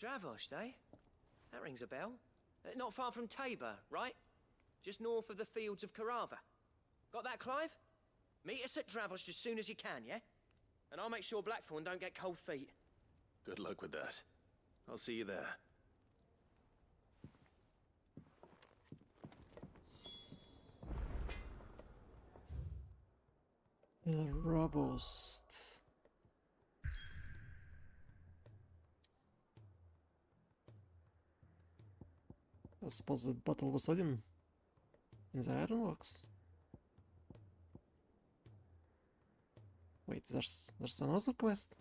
Dravozd, eh? That rings a bell. Not far from Tabor, right? Just north of the fields of Karava. Got that, Clive? Meet us at Dravozd as soon as you can, yeah? And I'll make sure Blackthorn don't get cold feet. Good luck with that. I'll see you there. Robust. I suppose the battle was sudden in the Ironworks. Wait, there's another quest?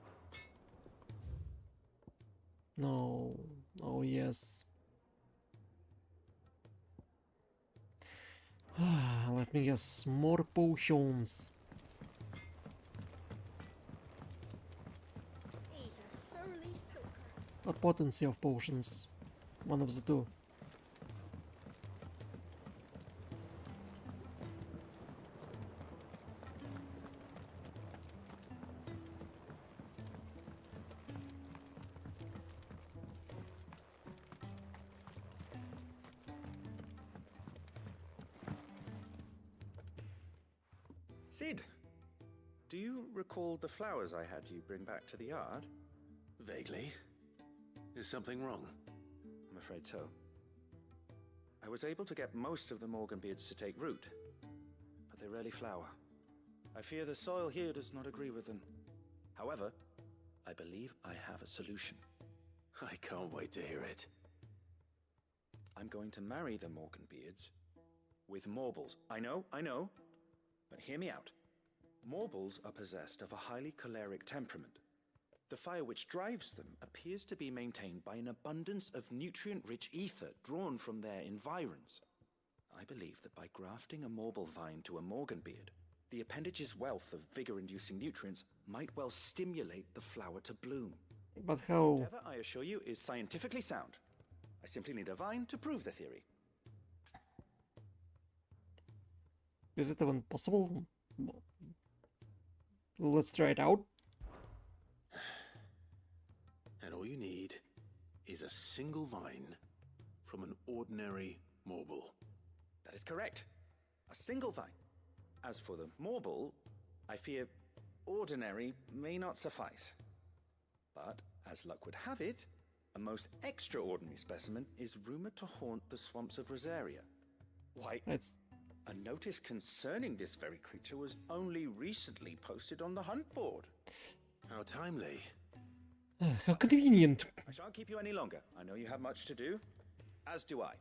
No. Oh yes. Let me guess. More potions. He's a surly soaker. Or potency of potions. One of the two. Sid, do you recall the flowers I had you bring back to the yard? Vaguely. Is something wrong? I'm afraid so. I was able to get most of the Morganbeards to take root, but they rarely flower. I fear the soil here does not agree with them. However, I believe I have a solution. I can't wait to hear it. I'm going to marry the Morganbeards with Morbles. I know, but hear me out. Morbles are possessed of a highly choleric temperament. The fire which drives them appears to be maintained by an abundance of nutrient-rich ether drawn from their environs. I believe that by grafting a Morble vine to a Morganbeard, the appendage's wealth of vigor-inducing nutrients might well stimulate the flower to bloom. But how? Whatever I assure you is scientifically sound. I simply need a vine to prove the theory. Is it even possible? Let's try it out. And all you need is a single vine from an ordinary Morble. That is correct. A single vine. As for the Morble, I fear ordinary may not suffice. But, as luck would have it, a most extraordinary specimen is rumored to haunt the swamps of Rosaria. Why, a notice concerning this very creature was only recently posted on the hunt board. How timely. How convenient. I shan't keep you any longer. I know you have much to do, as do I.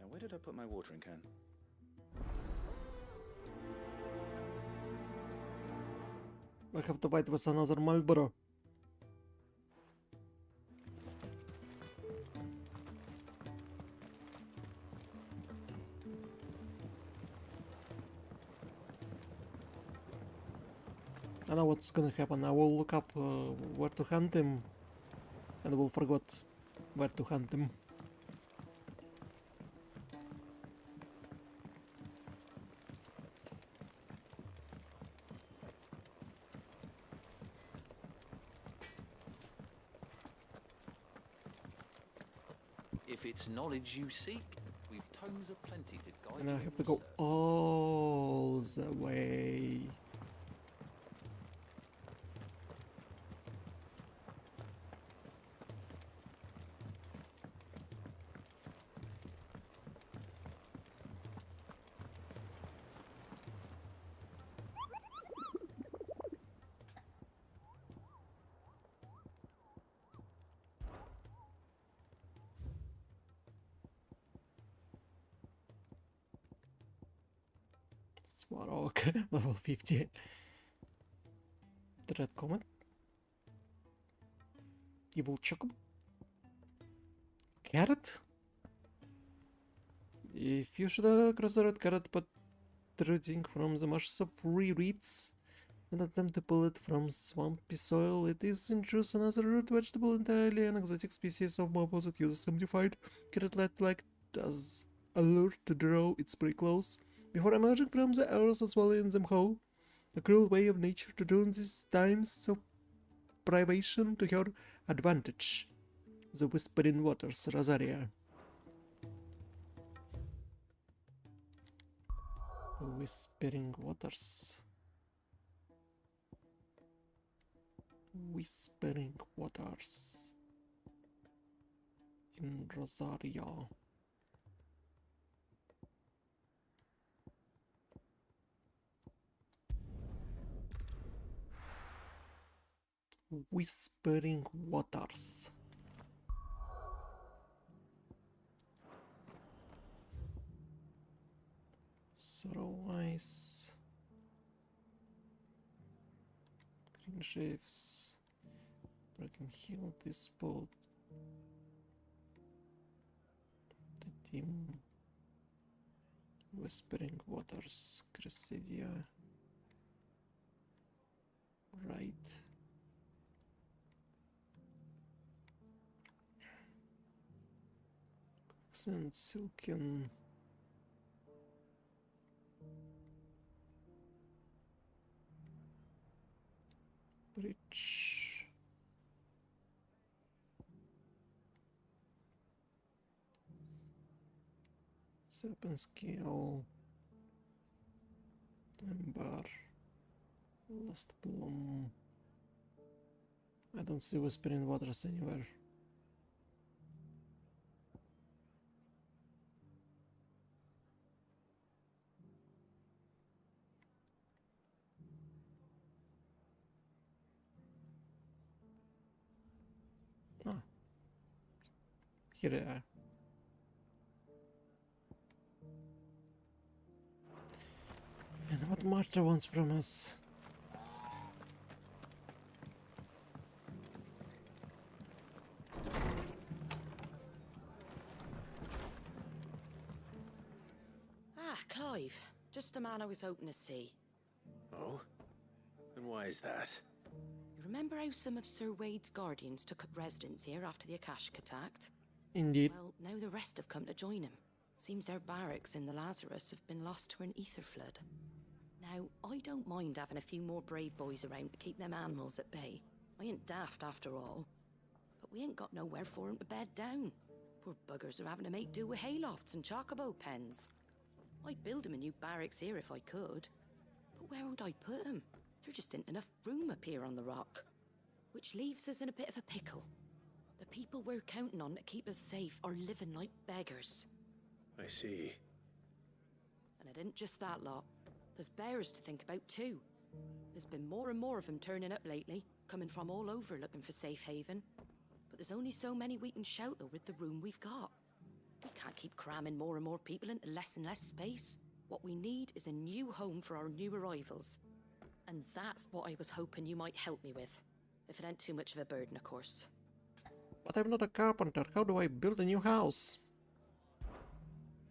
Now, where did I put my watering can? I have to fight with another Marlboro. I know what's gonna happen. I will look up where to hunt him and we'll forgot where to hunt them. If it's knowledge you seek, we've tomes aplenty to guide And you I in have to your go search. all the way. Swarok, level 50. The Red Comet. Evil Chocobo. Carrot? If you should cross the red carrot protruding from the marshes of reeds and attempt to pull it from swampy soil, it is in truth another root vegetable, entirely an exotic species of mobiles that uses simplified carrot like as a lure to draw its prey close before emerging from the earth and swallowing them whole. A cruel way of nature to turn these times of privation to her advantage. The Whispering Waters, Rosaria. Whispering Waters. Whispering Waters. In Rosaria. Whispering Waters. Sorrow-wise, green shifts, Broken Hill, this boat, the dim, Whispering Waters, Cressidia, right. Quicksand, Silken. Bridge. Serpent Scale. Ember. Last Bloom. I don't see Whispering Waters anywhere. Ah. Here they are. And what Martha wants from us? Ah, Clive. Just the man I was hoping to see. Oh? And why is that? You remember how some of Sir Wade's guardians took up residence here after the Akashic attacked? Indeed. Well, now the rest have come to join him. Seems their barracks in the Lazarus have been lost to an ether flood. Now, I don't mind having a few more brave boys around to keep them animals at bay. I ain't daft after all. But we ain't got nowhere for 'em to bed down. Poor buggers are having to make do with haylofts and chocobo pens. I'd build 'em a new barracks here if I could. But where would I put 'em? There just ain't enough room up here on the rock. Which leaves us in a bit of a pickle. The people we're counting on to keep us safe are living like beggars. I see. And it ain't just that lot. There's bears to think about too. There's been more and more of them turning up lately, coming from all over looking for safe haven. But there's only so many we can shelter with the room we've got. We can't keep cramming more and more people into less and less space. What we need is a new home for our new arrivals. And that's what I was hoping you might help me with. If it ain't too much of a burden, of course. But I'm not a carpenter. How do I build a new house?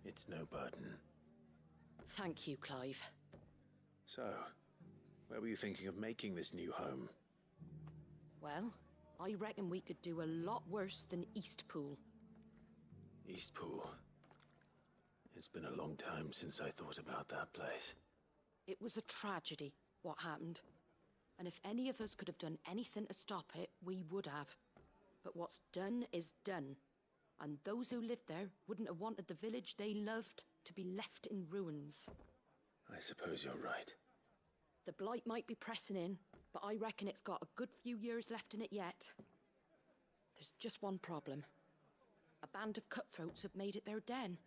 It's no burden. Thank you, Clive. So, where were you thinking of making this new home? Well, I reckon we could do a lot worse than Eastpool. Eastpool. It's been a long time since I thought about that place. It was a tragedy, what happened. And if any of us could have done anything to stop it, we would have. But what's done is done. And those who lived there wouldn't have wanted the village they loved to be left in ruins. I suppose you're right. The blight might be pressing in, but I reckon it's got a good few years left in it yet. There's just one problem. A band of cutthroats have made it their den,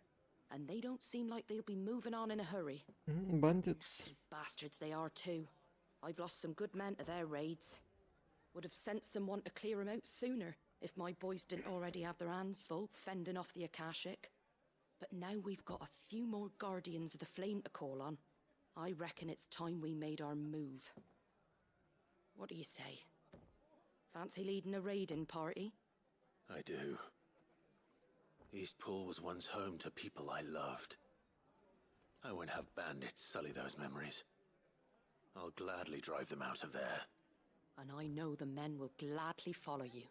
and they don't seem like they'll be moving on in a hurry. Bandits. Bastards they are too. I've lost some good men to their raids. Would have sent someone to clear 'em out sooner, if my boys didn't already have their hands full fending off the Akashic. But now we've got a few more Guardians of the Flame to call on. I reckon it's time we made our move. What do you say? Fancy leading a raiding party? I do. Eastpool was once home to people I loved. I won't have bandits sully those memories. I'll gladly drive them out of there. And I know the men will gladly follow you.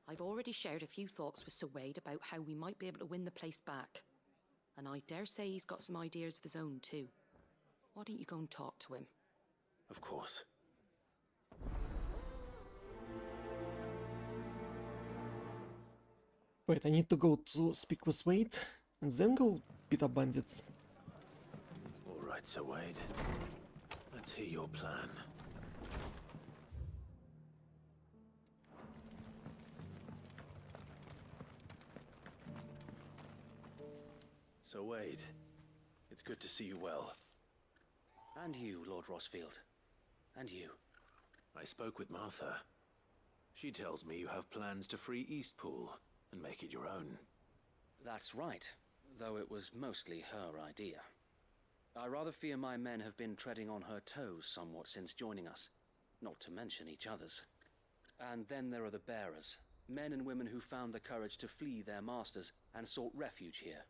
I've already shared a few thoughts with Sir Wade about how we might be able to win the place back. And I dare say he's got some ideas of his own too. Why don't you go and talk to him? Of course. Wait, I need to go to speak with Wade and then go beat up bandits. All right, Sir Wade. Let's hear your plan. So Wade, it's good to see you well. And you, Lord Rossfield. And you. I spoke with Martha. She tells me you have plans to free Eastpool and make it your own. That's right, though it was mostly her idea. I rather fear my men have been treading on her toes somewhat since joining us, not to mention each other's. And then there are the bearers, men and women who found the courage to flee their masters and sought refuge here.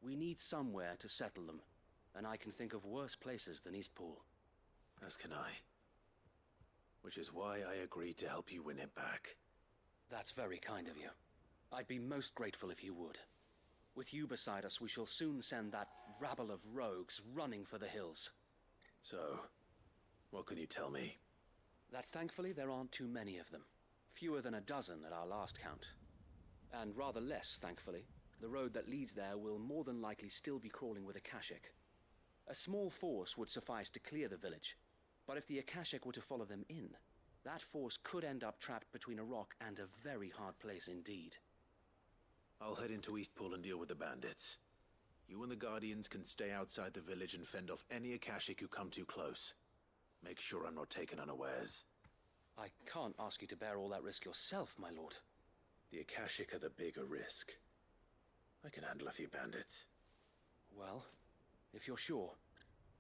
We need somewhere to settle them, and I can think of worse places than Eastpool. As can I. Which is why I agreed to help you win it back. That's very kind of you. I'd be most grateful if you would. With you beside us, we shall soon send that rabble of rogues running for the hills. So, what can you tell me? That thankfully there aren't too many of them. Fewer than a dozen at our last count. And rather less, thankfully. The road that leads there will more than likely still be crawling with Akashic. A small force would suffice to clear the village, but if the Akashic were to follow them in, that force could end up trapped between a rock and a very hard place indeed. I'll head into Eastpool and deal with the bandits. You and the Guardians can stay outside the village and fend off any Akashic who come too close. Make sure I'm not taken unawares. I can't ask you to bear all that risk yourself, my lord. The Akashic are the bigger risk. I can handle a few bandits. Well, if you're sure,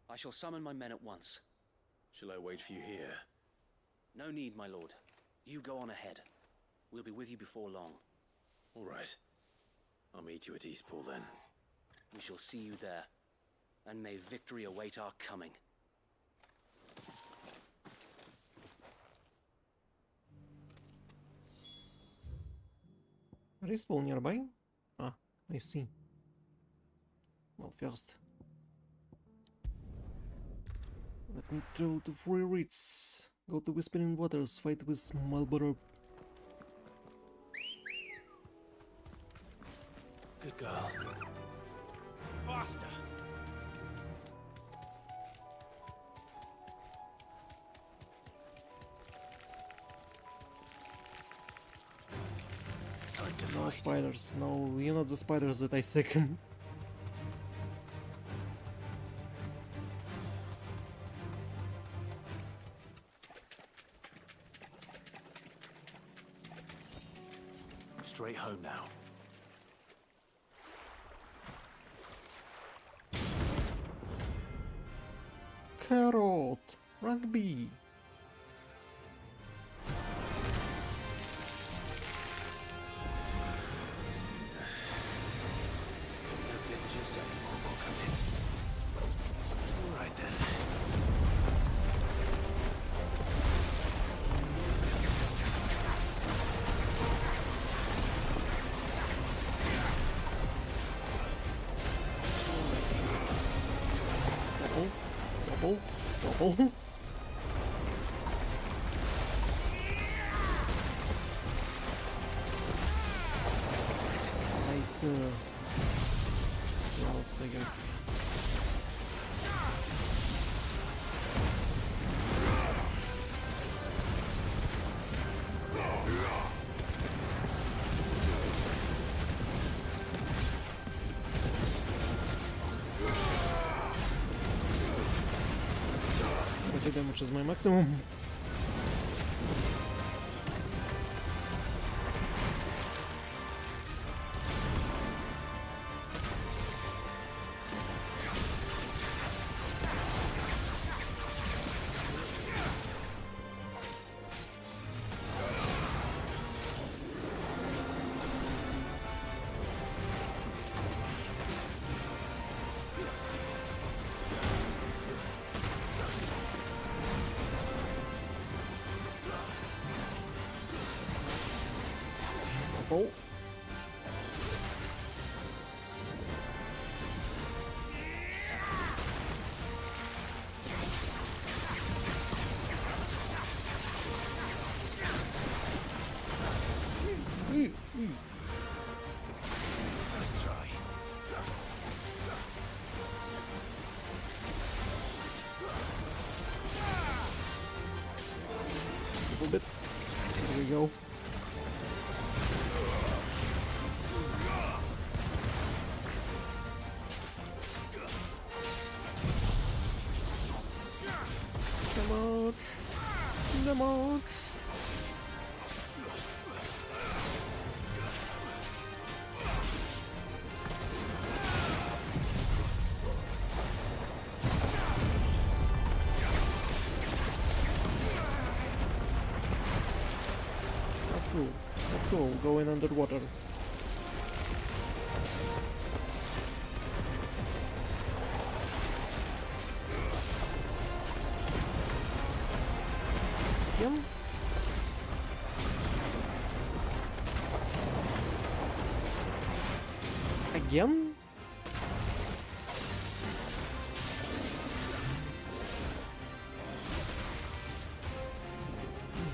I shall summon my men at once. Shall I wait for you here? No need, my lord. You go on ahead. We'll be with you before long. All right. I'll meet you at Eastpool then. We shall see you there. And may victory await our coming. Eastpool nearby? Ah, I see. Well, first, let me travel to Free Reeds, go to Whispering Waters, fight with Marlborough. Good girl. Faster! No spiders, no, you're not the spiders that I seek. Straight home now. Carrot! Rugby! Alright then. Double. Double. Nice. Yeah, let's take it. Damage is my maximum. Oh. Nice try. A little bit. There we go. Damage. Not cool. Not cool. Going underwater. Again? Again?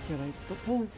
Here I topple.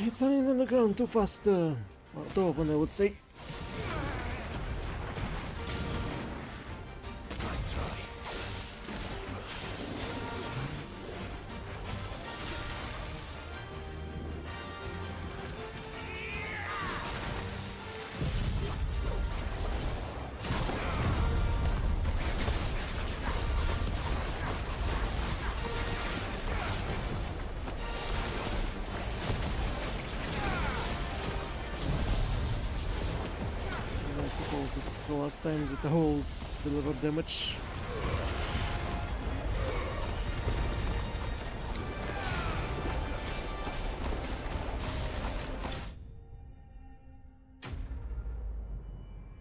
It's running on the ground too fast, too often, I would say. Nice try. It's the last time that the whole deliver damage.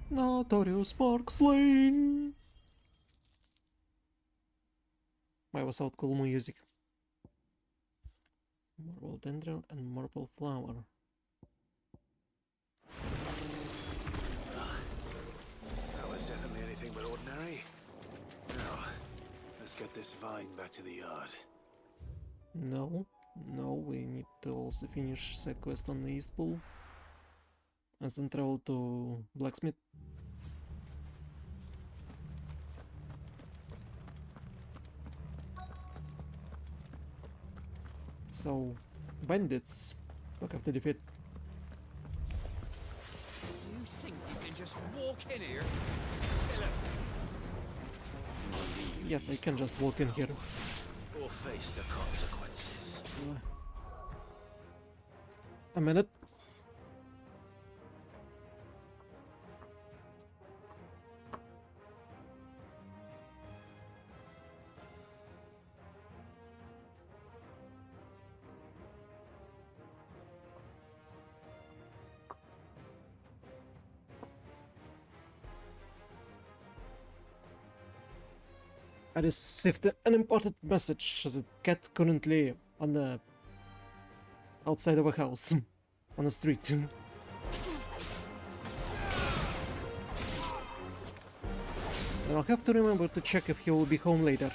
Notorious Mark Slain. Why was out cool music? Marble dendron and marble flower. That was definitely anything but ordinary. Now, let's get this vine back to the yard. No, we need to also finish side quest on the East Pool. And then travel to Blacksmith. So, bandits. Look after defeat. You think you can just walk in here? Yes, I can just walk in here. Or face the consequences. A minute. I received an important message. The cat currently on the outside of a house on the street. And I'll have to remember to check if he will be home later.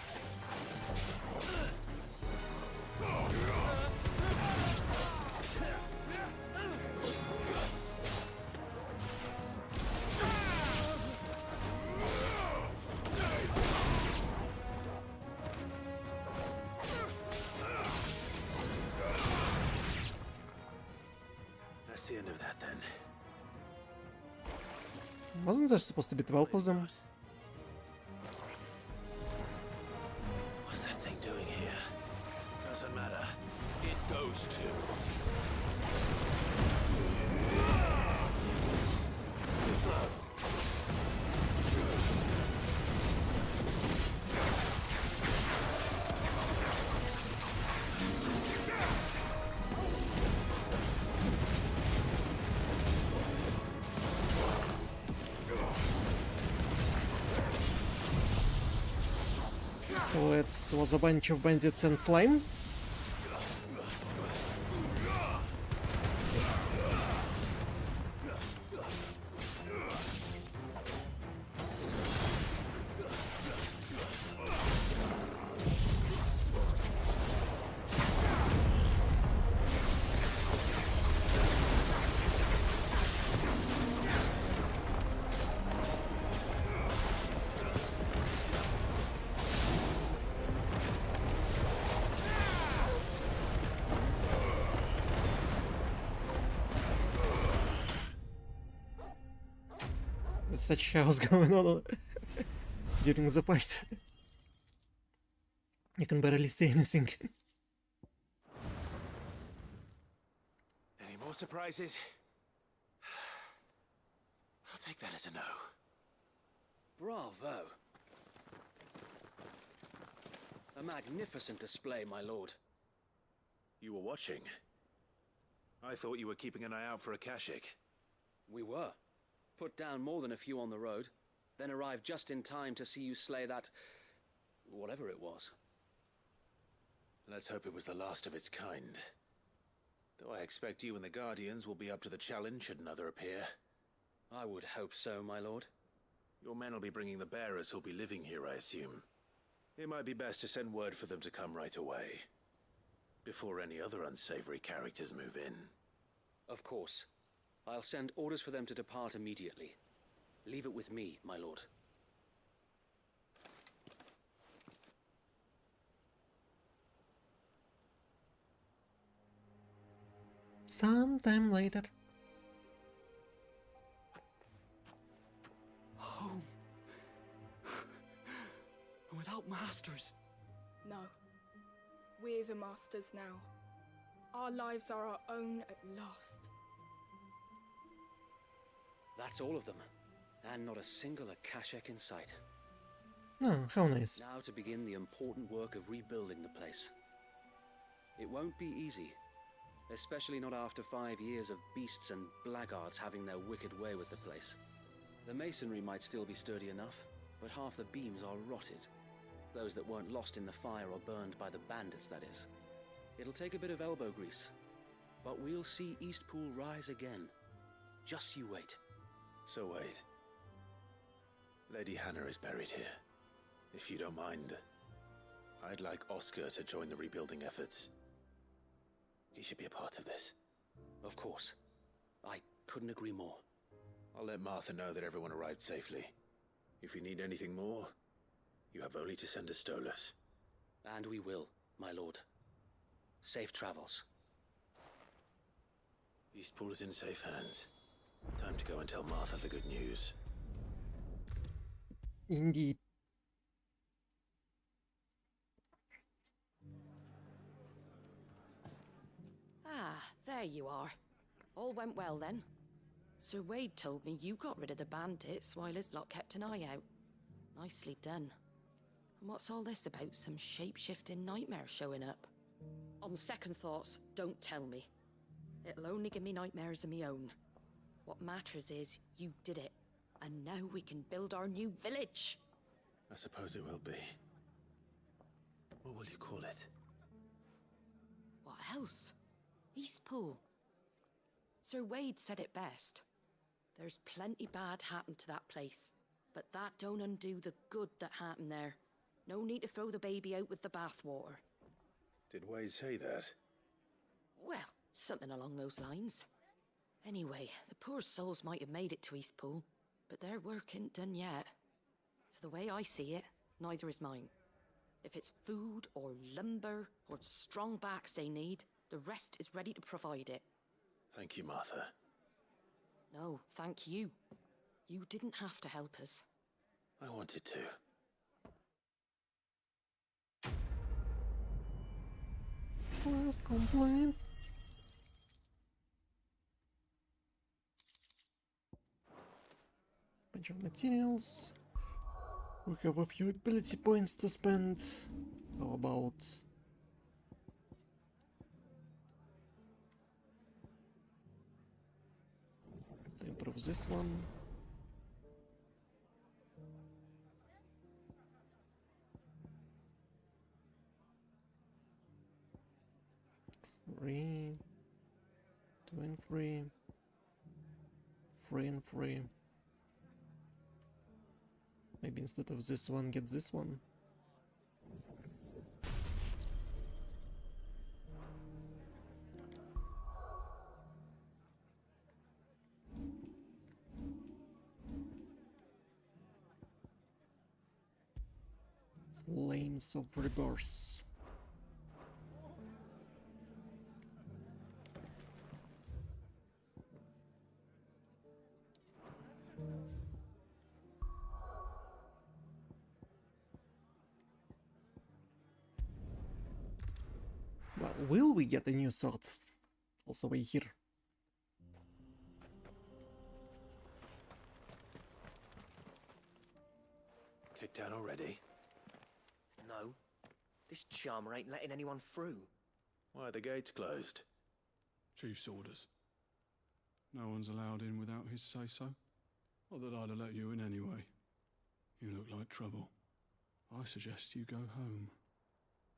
That's the end of that then. Wasn't there supposed to be 12 of them? What's that thing doing here? Doesn't matter. It goes to. So it was a bunch of bandits and slime? There's such chaos going on during the fight. You can barely see anything. Any more surprises? I'll take that as a no. Bravo! A magnificent display, my lord. You were watching. I thought you were keeping an eye out for a Kashik. We were. Put down more than a few on the road, then arrived just in time to see you slay that... whatever it was. Let's hope it was the last of its kind. Though I expect you and the Guardians will be up to the challenge should another appear. I would hope so, my lord. Your men will be bringing the bearers who'll be living here, I assume. It might be best to send word for them to come right away, before any other unsavory characters move in. Of course. I'll send orders for them to depart immediately. Leave it with me, my lord. Sometime later. Home. Without masters. No. We're the masters now. Our lives are our own at last. That's all of them. And not a single Akashek in sight. Oh, how nice. Now to begin the important work of rebuilding the place. It won't be easy. Especially not after 5 years of beasts and blackguards having their wicked way with the place. The masonry might still be sturdy enough, but half the beams are rotted. Those that weren't lost in the fire or burned by the bandits, that is. It'll take a bit of elbow grease. But we'll see Eastpool rise again. Just you wait. So wait. Lady Hannah is buried here. If you don't mind, I'd like Oscar to join the rebuilding efforts. He should be a part of this. Of course. I couldn't agree more. I'll let Martha know that everyone arrived safely. If you need anything more, you have only to send a Stolas. And we will, my lord. Safe travels. Eastpool is in safe hands. Time to go and tell Martha the good news. Indeed. Ah, there you are. All went well then. Sir Wade told me you got rid of the bandits while his lot kept an eye out. Nicely done. And what's all this about some shape-shifting nightmare showing up? On second thoughts, don't tell me. It'll only give me nightmares of me own. What matters is you did it. And now we can build our new village. I suppose it will be. What will you call it? What else? Eastpool. Sir Wade said it best. There's plenty bad happened to that place, but that don't undo the good that happened there. No need to throw the baby out with the bathwater. Did Wade say that? Well, something along those lines. Anyway, the poor souls might have made it to Eastpool, but their work ain't done yet. So the way I see it, neither is mine. If it's food or lumber or strong backs they need, the rest is ready to provide it. Thank you, Martha. No, thank you. You didn't have to help us. I wanted to. Quest complete. Bunch of materials. We have a few ability points to spend. How about to improve this one? Three, 2 and 3, 3 and 3. Maybe instead of this one, get this one. Flames of Rebirth. Well, will we get a new sword? Also way here. Kicked out already? No. This charmer ain't letting anyone through. Why are the gates closed? Chief's orders. No one's allowed in without his say-so. Not that I'd have let you in anyway. You look like trouble. I suggest you go home.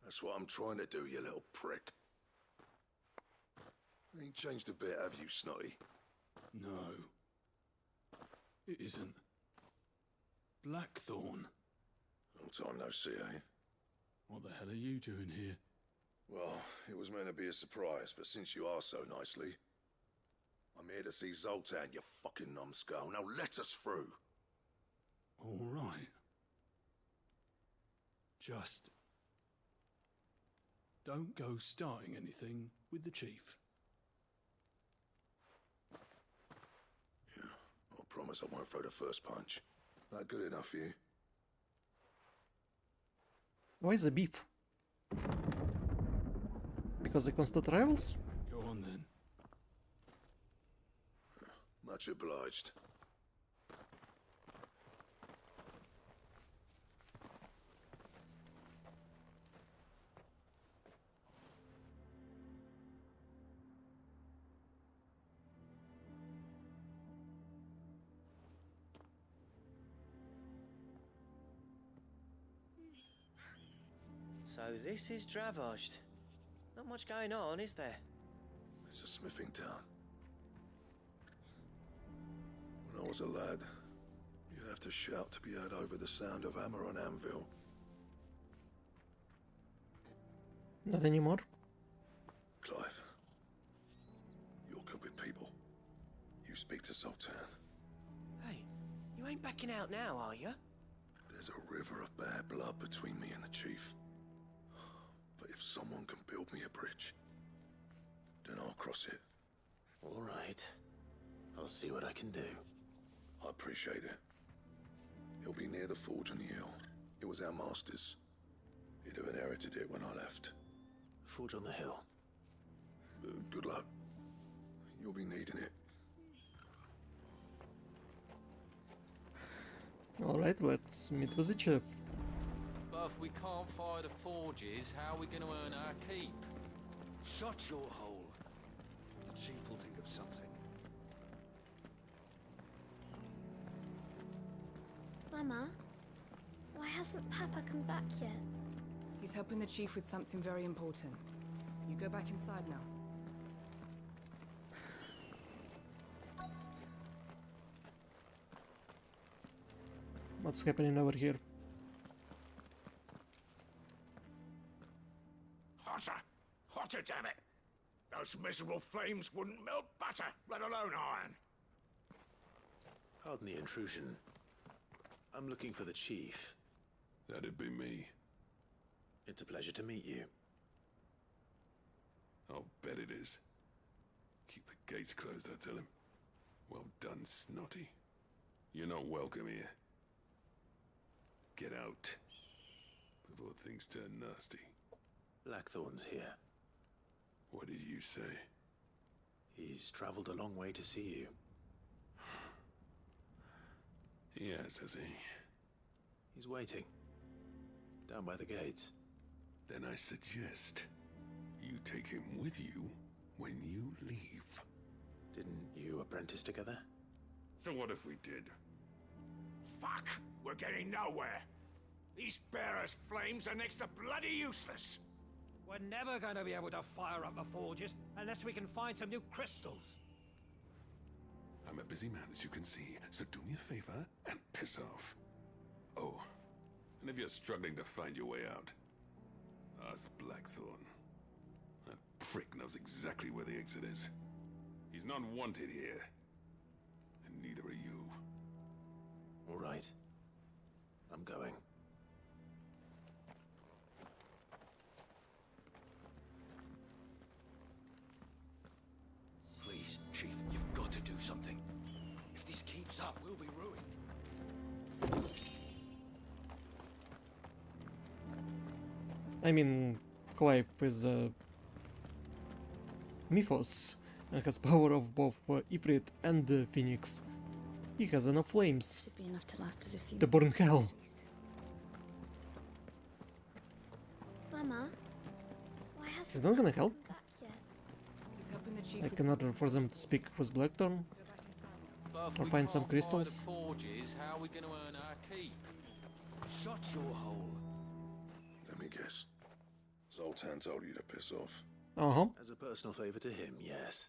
That's what I'm trying to do, you little prick. Ain't changed a bit, have you, Snotty? No. It isn't. Blackthorn. Long time no see, eh? What the hell are you doing here? Well, it was meant to be a surprise, but since you are so nicely, I'm here to see Zoltan, you fucking numbskull. Now let us through. All right. Just don't go starting anything with the chief. Yeah, I promise I won't throw the first punch. That good enough for you? Why is the beef? Because they constant rivals? Go on then. Much obliged. So this is Dravaged. Not much going on, is there? It's a smithing town. When I was a lad, you'd have to shout to be heard over the sound of hammer on anvil. Not anymore. Clive, you're good with people. You speak to Zoltan. Hey, you ain't backing out now, are you? There's a river of bad blood between me and the chief. But if someone can build me a bridge, across it. All right. I'll see what I can do. I appreciate it. It'll be near the forge on the hill. It was our master's. He'd have inherited it when I left. Forge on the hill. Good luck. You'll be needing it. Alright, let's meet with the chief. But if we can't fire the forges, how are we going to earn our keep? Shut your hole. The chief will think of something. Mama, why hasn't Papa come back yet? He's helping the chief with something very important. You go back inside now. What's happening over here? Hotter! Hotter, damn it! Those miserable flames wouldn't melt butter, let alone iron. Pardon the intrusion. I'm looking for the chief. That'd be me. It's a pleasure to meet you. I'll bet it is. Keep the gates closed, I tell him. Well done, Snotty. You're not welcome here. Get out. Before things turn nasty. Blackthorn's here. What did you say? He's traveled a long way to see you. Yes, has he? He's waiting. Down by the gates. Then I suggest you take him with you when you leave. Didn't you apprentice together? So what if we did? Fuck! We're getting nowhere! These bearers' flames are next to bloody useless! We're never going to be able to fire up the forges unless we can find some new crystals. I'm a busy man, as you can see, so do me a favor and piss off. Oh, and if you're struggling to find your way out, ask Blackthorn. That prick knows exactly where the exit is. He's not wanted here, and neither are you. All right. I'm going. Please, Chief, you've got to do something. If this keeps up, we'll be ruined. I mean, Clive is a Mythos and has power of both Ifrit and Phoenix. He has enough flames Should be enough to last us a few to burn hell. Mama, why hasn't He's not gonna help. Papa come back yet? He's helping the chief Like with in order for them to speak with Blackthorn But if or we find some can't fire the crystals. forges, how are we going to earn our keep? Shut your hole. Let me guess. Zoltan told you to piss off. Uh-huh. As a personal favor to him, yes.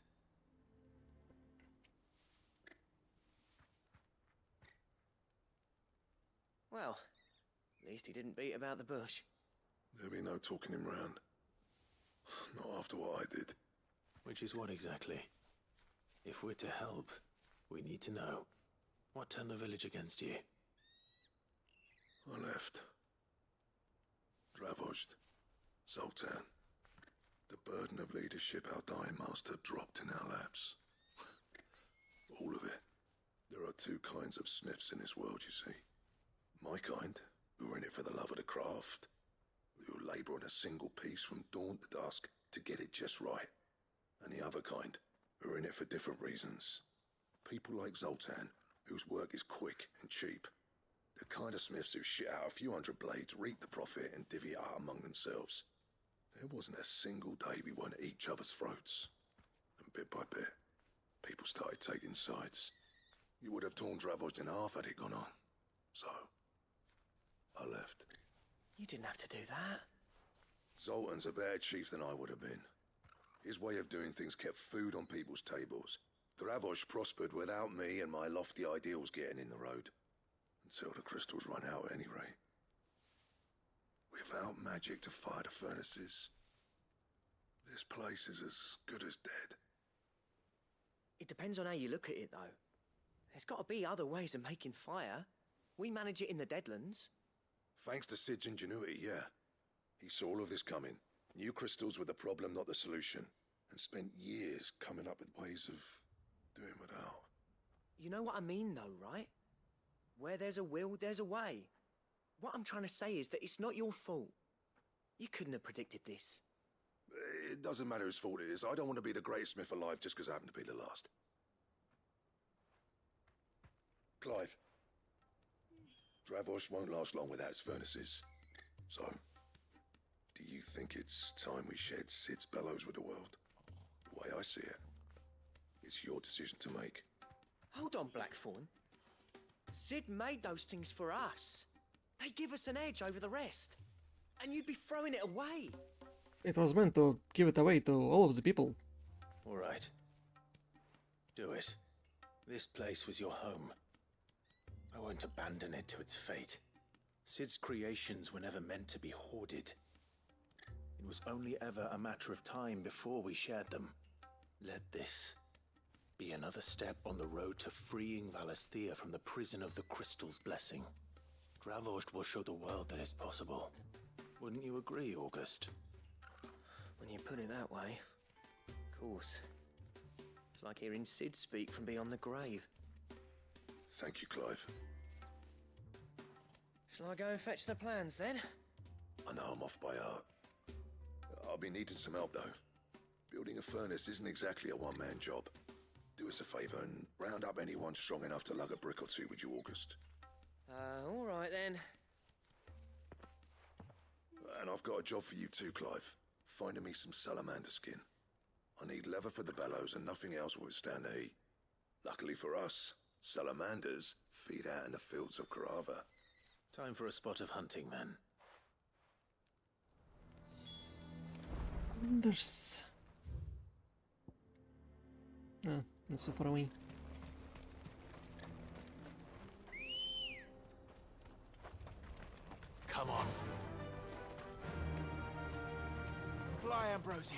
Well, at least he didn't beat about the bush. There'll be no talking him round. Not after what I did. Which is what exactly? If we're to help, we need to know. What turned the village against you? I left. Dravozd. Zoltan. The burden of leadership our dying master dropped in our laps. All of it. There are two kinds of smiths in this world, you see. My kind, who are in it for the love of the craft, who labour on a single piece from dawn to dusk to get it just right. And the other kind, who are in it for different reasons. People like Zoltan, whose work is quick and cheap. The kind of smiths who shit out a few hundred blades, reap the profit, and divvy it out among themselves. There wasn't a single day we weren't at each other's throats. And bit by bit, people started taking sides. You would have torn Dravozd in half had it gone on. So, I left. You didn't have to do that. Zoltan's a better chief than I would have been. His way of doing things kept food on people's tables. Dravozd prospered without me and my lofty ideals getting in the road. Until the crystals run out at any rate. Without magic to fire the furnaces, this place is as good as dead. It depends on how you look at it, though. There's got to be other ways of making fire. We manage it in the Deadlands. Thanks to Sid's ingenuity, yeah. He saw all of this coming. New crystals were the problem, not the solution. and spent years coming up with ways of doing without. You know what I mean, though, right? Where there's a will, there's a way. What I'm trying to say is that it's not your fault. You couldn't have predicted this. It doesn't matter whose fault it is. I don't want to be the greatest smith alive just because I happen to be the last. Clive. Dravosh won't last long without its furnaces. So, do you think it's time we shared Sid's bellows with the world? The way I see it, it's your decision to make. Hold on, Blackthorn. Sid made those things for us. They give us an edge over the rest. And you'd be throwing it away. It was meant to give it away to all of the people. All right. Do it. This place was your home. I won't abandon it to its fate. Sid's creations were never meant to be hoarded. It was only ever a matter of time before we shared them. Let this be another step on the road to freeing Valisthea from the prison of the Crystal's blessing. Dravost will show the world that it's possible. Wouldn't you agree, August? When you put it that way, of course. It's like hearing Sid speak from beyond the grave. Thank you, Clive. Shall I go and fetch the plans, then? I know I'm off by heart. I'll be needing some help, though. Building a furnace isn't exactly a one-man job. Do us a favour and round up anyone strong enough to lug a brick or two, would you, August? All right, then. And I've got a job for you too, Clive. Finding me some salamander skin. I need leather for the bellows and nothing else will withstand the heat. Luckily for us, salamanders feed out in the fields of Karava. Time for a spot of hunting, then. There's... No, not so far away. Come on. Fly, Ambrosia.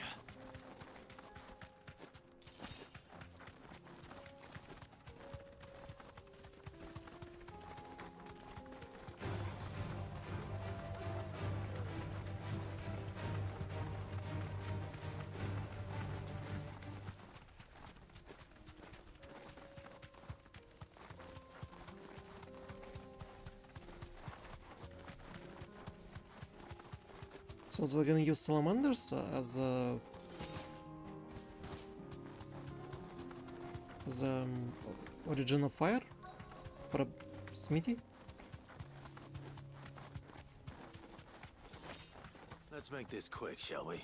So they're gonna use salamanders as origin of fire for a smithy? Let's make this quick, shall we?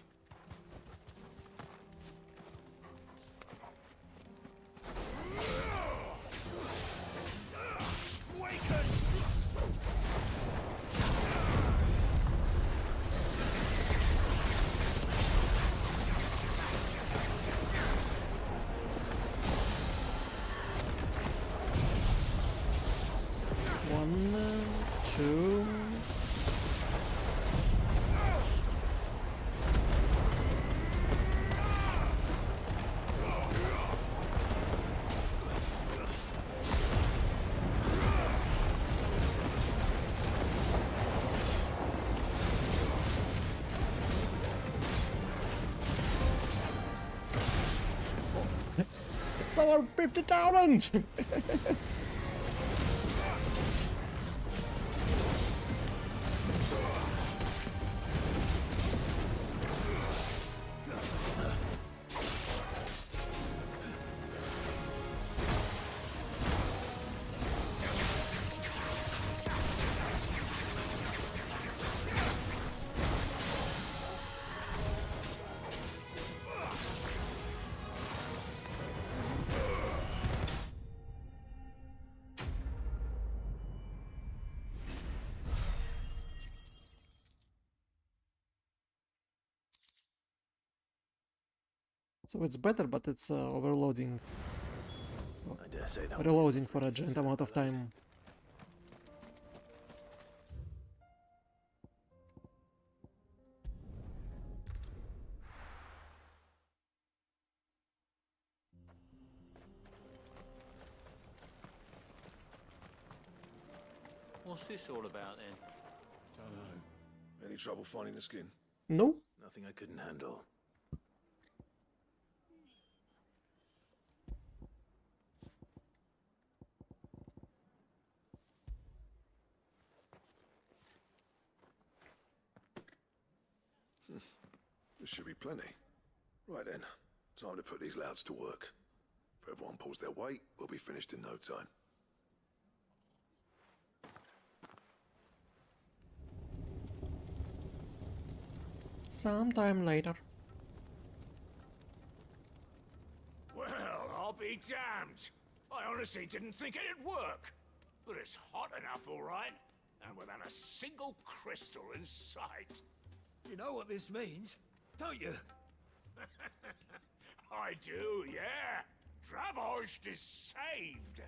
Our 50,000! So it's better, but it's overloading. I dare say that Reloading for a giant amount of time. What's this all about then? Don't know. Any trouble finding the skin? No. Nothing I couldn't handle. There should be plenty. Right then, time to put these louds to work. If everyone pulls their weight, we'll be finished in no time. Sometime later. Well, I'll be damned. I honestly didn't think it'd work. But it's hot enough, all right. And without a single crystal in sight. You know what this means, don't you? I do, yeah. Dravost is saved.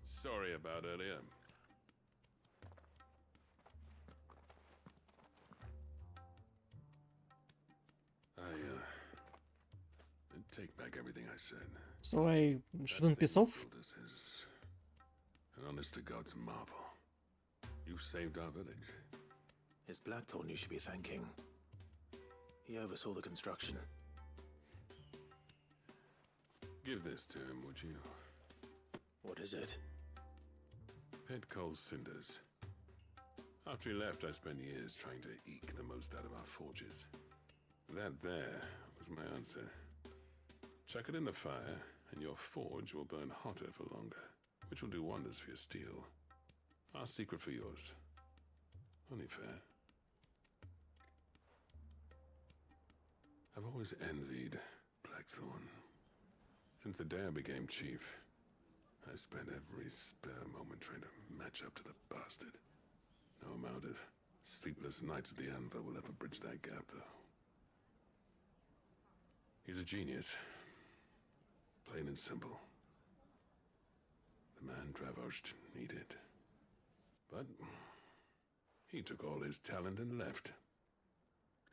Sorry about earlier. I take back everything I said. So I shouldn't piss off? This is an honest to God's marvel. You saved our village. It's Blackthorn you should be thanking. He oversaw the construction. Give this to him, would you? What is it? Pit Coal's cinders. After he left, I spent years trying to eke the most out of our forges. That there was my answer. Chuck it in the fire, and your forge will burn hotter for longer, which will do wonders for your steel. Our secret for yours. Only fair. I've always envied Blackthorn. Since the day I became chief, I spent every spare moment trying to match up to the bastard. No amount of sleepless nights at the Anvil will ever bridge that gap, though. He's a genius. Plain and simple. The man Dravost needed. But he took all his talent and left.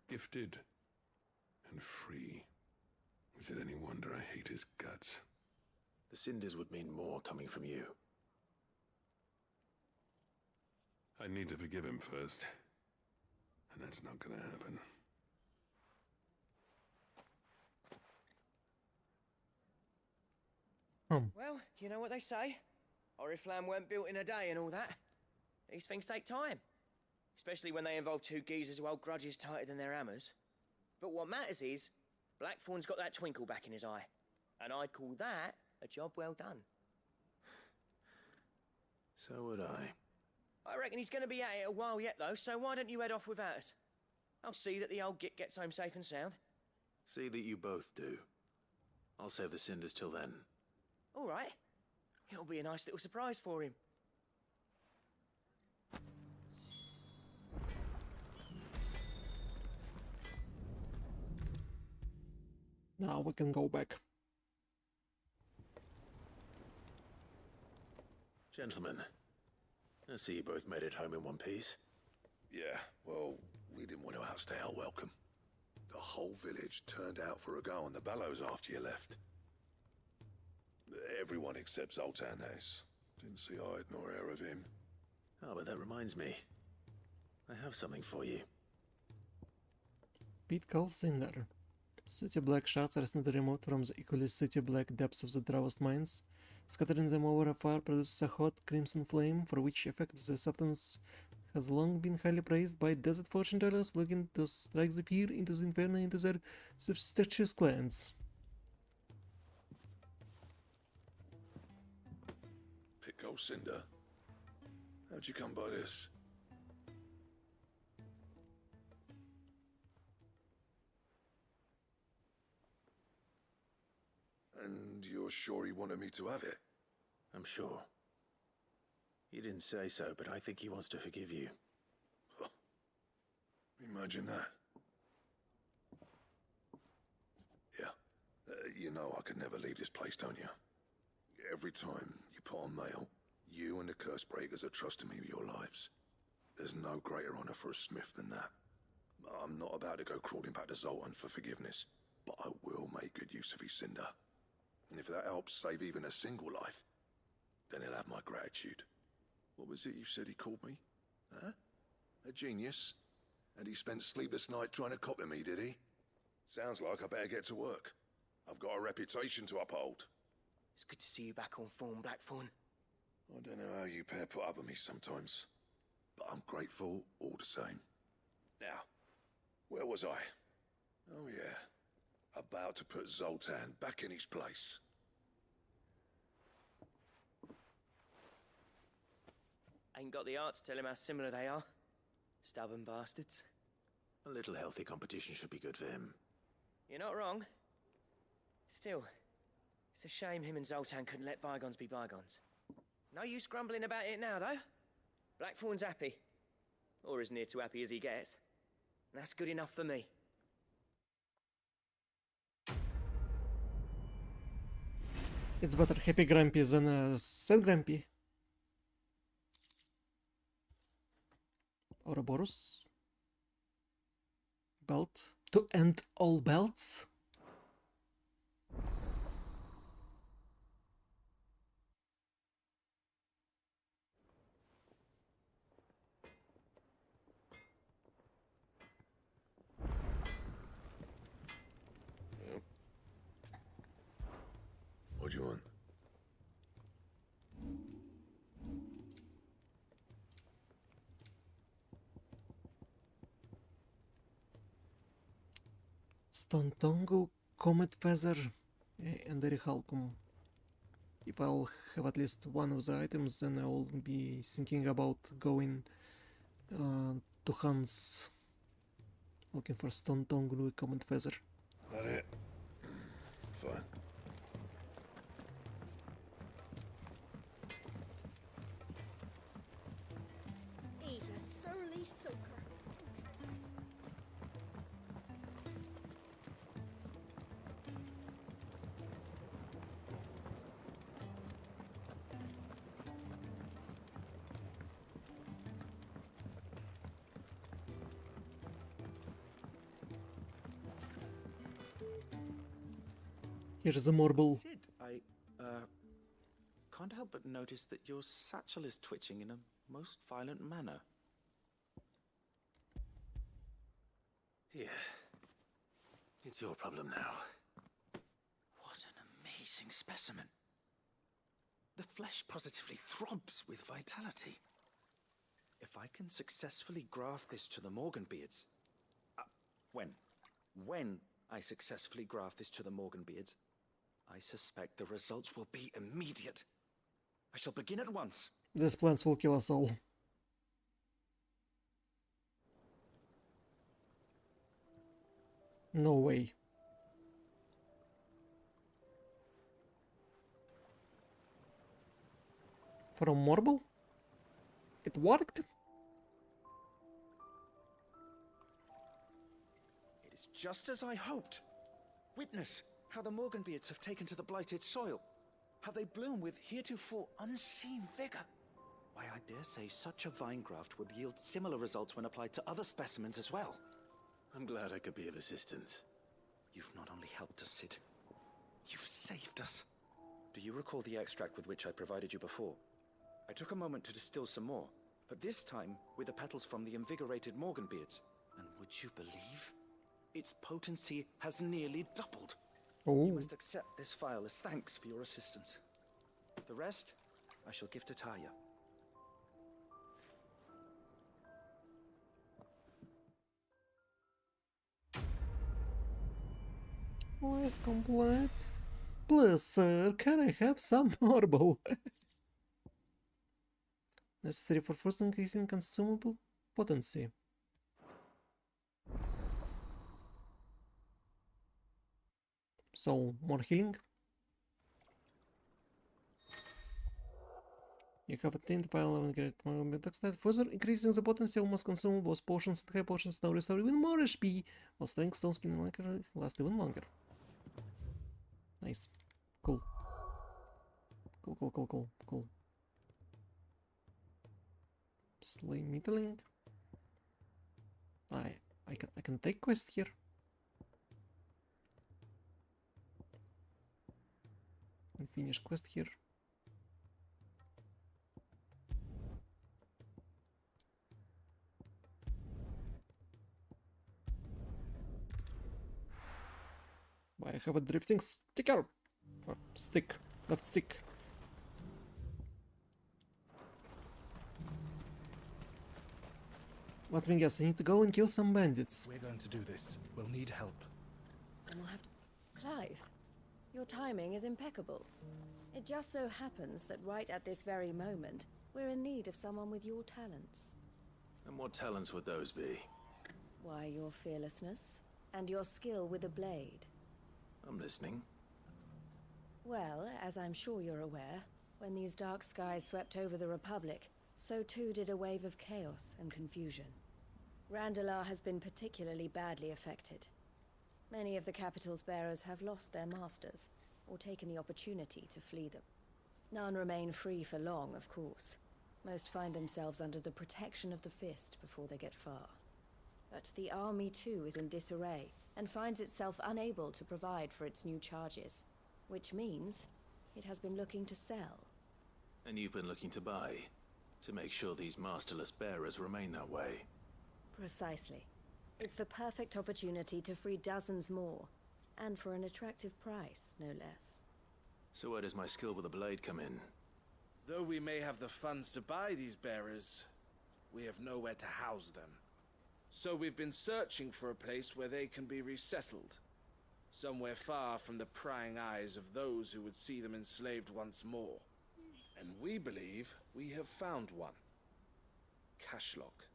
Gifted and free. Is it any wonder I hate his guts? The cinders would mean more coming from you. I need to forgive him first. And that's not gonna happen. Well, you know what they say. Oriflamme weren't built in a day and all that. These things take time. Especially when they involve two geezers who hold grudges tighter than their hammers. But what matters is, Blackthorn's got that twinkle back in his eye. And I'd call that a job well done. So would I. I reckon he's going to be at it a while yet, though, so why don't you head off without us? I'll see that the old git gets home safe and sound. See that you both do. I'll save the cinders till then. All right. It'll be a nice little surprise for him. Now we can go back. Gentlemen, I see you both made it home in one piece. Yeah, well, we didn't want to outstay our welcome. The whole village turned out for a go on the bellows after you left. Everyone except Zoltanes. Didn't see hide nor hair of him. Oh, but that reminds me. I have something for you. Pit Coal Cinder. City black shards are recently removed from the equally city black depths of the Dravost mines. Scattering them over a fire produces a hot crimson flame, for which effect the substance has long been highly praised by desert fortune tellers looking to strike the fear into the inferno into their superstitious clans. Pit Coal Cinder? How'd you come by this? And you're sure he wanted me to have it? I'm sure. You didn't say so, but I think he wants to forgive you. Huh. Imagine that. Yeah. You know I could never leave this place, don't you? Every time you put on mail, you and the curse breakers are trusting me with your lives. There's no greater honor for a smith than that. I'm not about to go crawling back to Zoltan for forgiveness, but I will make good use of his cinder. And if that helps save even a single life, then he'll have my gratitude. What was it you said he called me? Huh? A genius? And he spent sleepless night trying to copy me, did he? Sounds like I better get to work. I've got a reputation to uphold. It's good to see you back on form, Blackthorn. I don't know how you pair put up with me sometimes, but I'm grateful all the same. Now, where was I? Oh yeah, about to put Zoltan back in his place. Ain't got the art to tell him how similar they are. Stubborn bastards. A little healthy competition should be good for him. You're not wrong. Still, it's a shame him and Zoltan couldn't let bygones be bygones. No use grumbling about it now, though. Blackthorn's happy. Or as near to happy as he gets. And that's good enough for me. It's better happy Grumpy than a sad Grumpy. Ouroboros. Belt. To end all belts. What do you want? Stontongo, Comet Feather, and Halcum. If I'll have at least one of the items, then I will be thinking about going to Hans, looking for Stontongo, Comet Feather. That it? Fine. He's a surly soaker. Here's a marble. Sid, I can't help but notice that your satchel is twitching in a most violent manner. Here. It's your problem now. What an amazing specimen. The flesh positively throbs with vitality. If I can successfully graft this to the Morganbeards... When I successfully graft this to the Morganbeards, I suspect the results will be immediate. I shall begin at once. These plants will kill us all. No way. For a marble? It worked? It is just as I hoped. Witness how the Morganbeards have taken to the blighted soil. How they bloom with heretofore unseen vigor. Why, I dare say such a vine graft would yield similar results when applied to other specimens as well. I'm glad I could be of assistance. You've not only helped us, Sid, you've saved us. Do you recall the extract with which I provided you before? I took a moment to distill some more, but this time with the petals from the invigorated Morganbeards. And would you believe? Its potency has nearly doubled. Oh. You must accept this vial as thanks for your assistance. The rest, I shall give to Talia. Quest complete. Please, sir, can I have some marble? Necessary for first increasing consumable potency. So, more healing. You have attained the pile of great attacks that further increasing the potency of most consumables, potions and high potions now restore even more HP, while strength, stone skin and liquor last even longer. Nice. Cool. Cool. Slay Meetling. I can take quest here. And finish quest here. I have a drifting sticker. Or stick. Left stick. Let me guess, I need to go and kill some bandits. We're going to do this. We'll need help. Then we'll have to... Clive, your timing is impeccable. It just so happens that right at this very moment, we're in need of someone with your talents. And what talents would those be? Why, your fearlessness, and your skill with a blade. I'm listening. Well, as I'm sure you're aware, when these dark skies swept over the Republic, so too did a wave of chaos and confusion. Randalar has been particularly badly affected. Many of the capital's bearers have lost their masters, or taken the opportunity to flee them. None remain free for long, of course. Most find themselves under the protection of the Fist before they get far. But the army too is in disarray, and finds itself unable to provide for its new charges. Which means it has been looking to sell. And you've been looking to buy, to make sure these masterless bearers remain that way. Precisely. It's the perfect opportunity to free dozens more, and for an attractive price, no less. So where does my skill with a blade come in? Though we may have the funds to buy these bearers, we have nowhere to house them. So we've been searching for a place where they can be resettled. Somewhere far from the prying eyes of those who would see them enslaved once more. And we believe we have found one. Cashlock.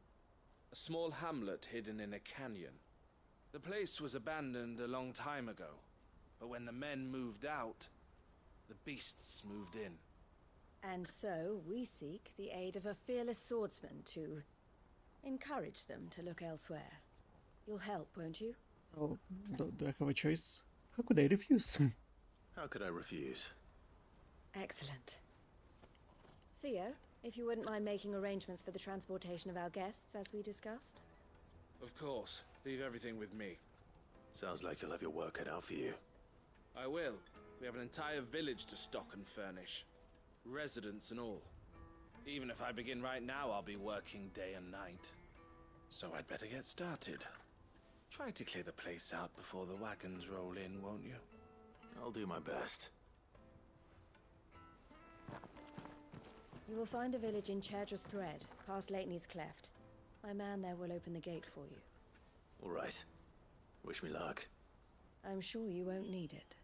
A small hamlet hidden in a canyon. The place was abandoned a long time ago, but when the men moved out, the beasts moved in. And so we seek the aid of a fearless swordsman to encourage them to look elsewhere. You'll help, won't you? Oh, do I have a choice? How could I refuse? How could I refuse? Excellent. Theo, if you wouldn't mind making arrangements for the transportation of our guests, as we discussed. Of course. Leave everything with me. Sounds like you'll have your work cut out for you. I will. We have an entire village to stock and furnish. Residents and all. Even if I begin right now, I'll be working day and night. So I'd better get started. Try to clear the place out before the wagons roll in, won't you? I'll do my best. You will find a village in Chadra's Thread, past Leitney's Cleft. My man there will open the gate for you. All right. Wish me luck. I'm sure you won't need it.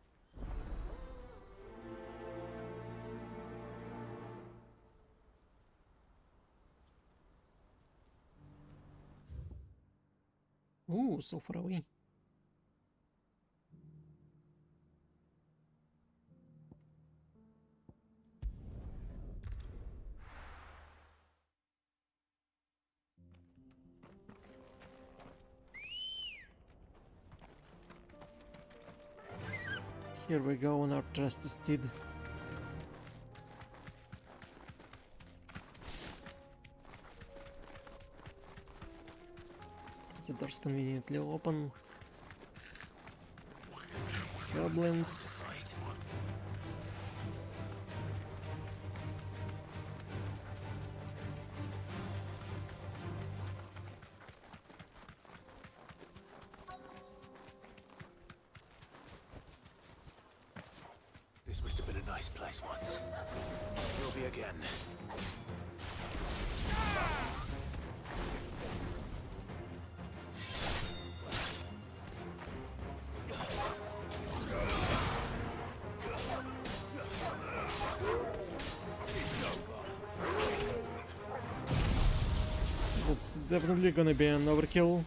Ooh, so far away. Here we go on our trusty steed. The door's conveniently open. Goblins. This must have been a nice place once. Will be again. That's definitely gonna be an overkill.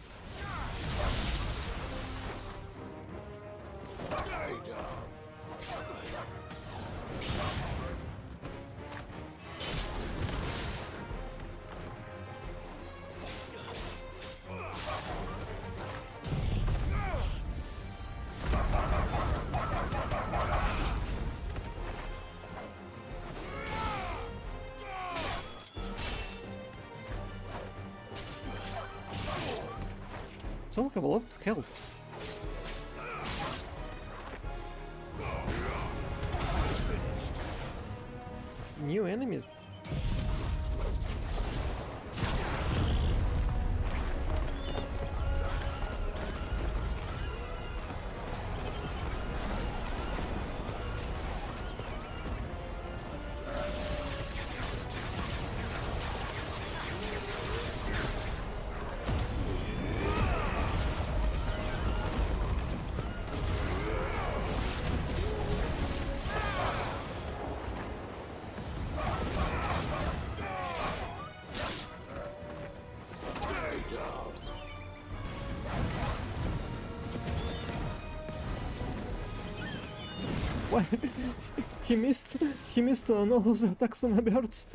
Still have a lot of health. New enemies. Why? He missed on all those attacks on the birds.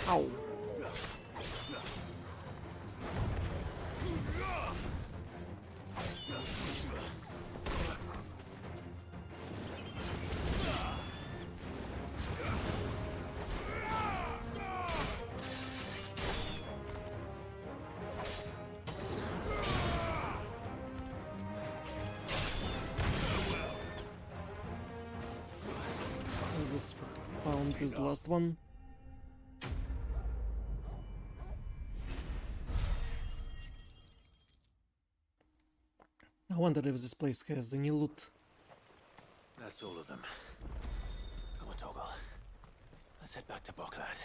Ow. I just found this last one. I wonder if this place has any loot. That's all of them. Come on, Toggle. Let's head back to Boklad.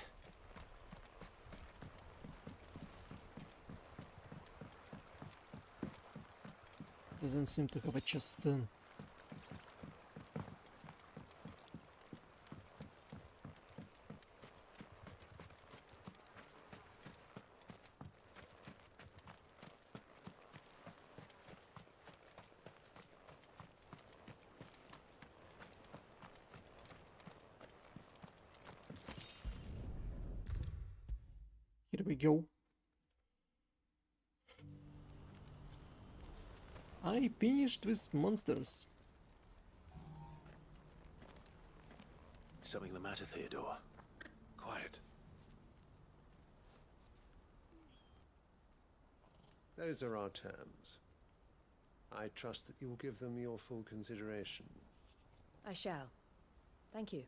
Doesn't seem to have a chest. Here we go. I finished with monsters. Something the matter, Theodore? Quiet. Those are our terms. I trust that you will give them your full consideration. I shall. Thank you.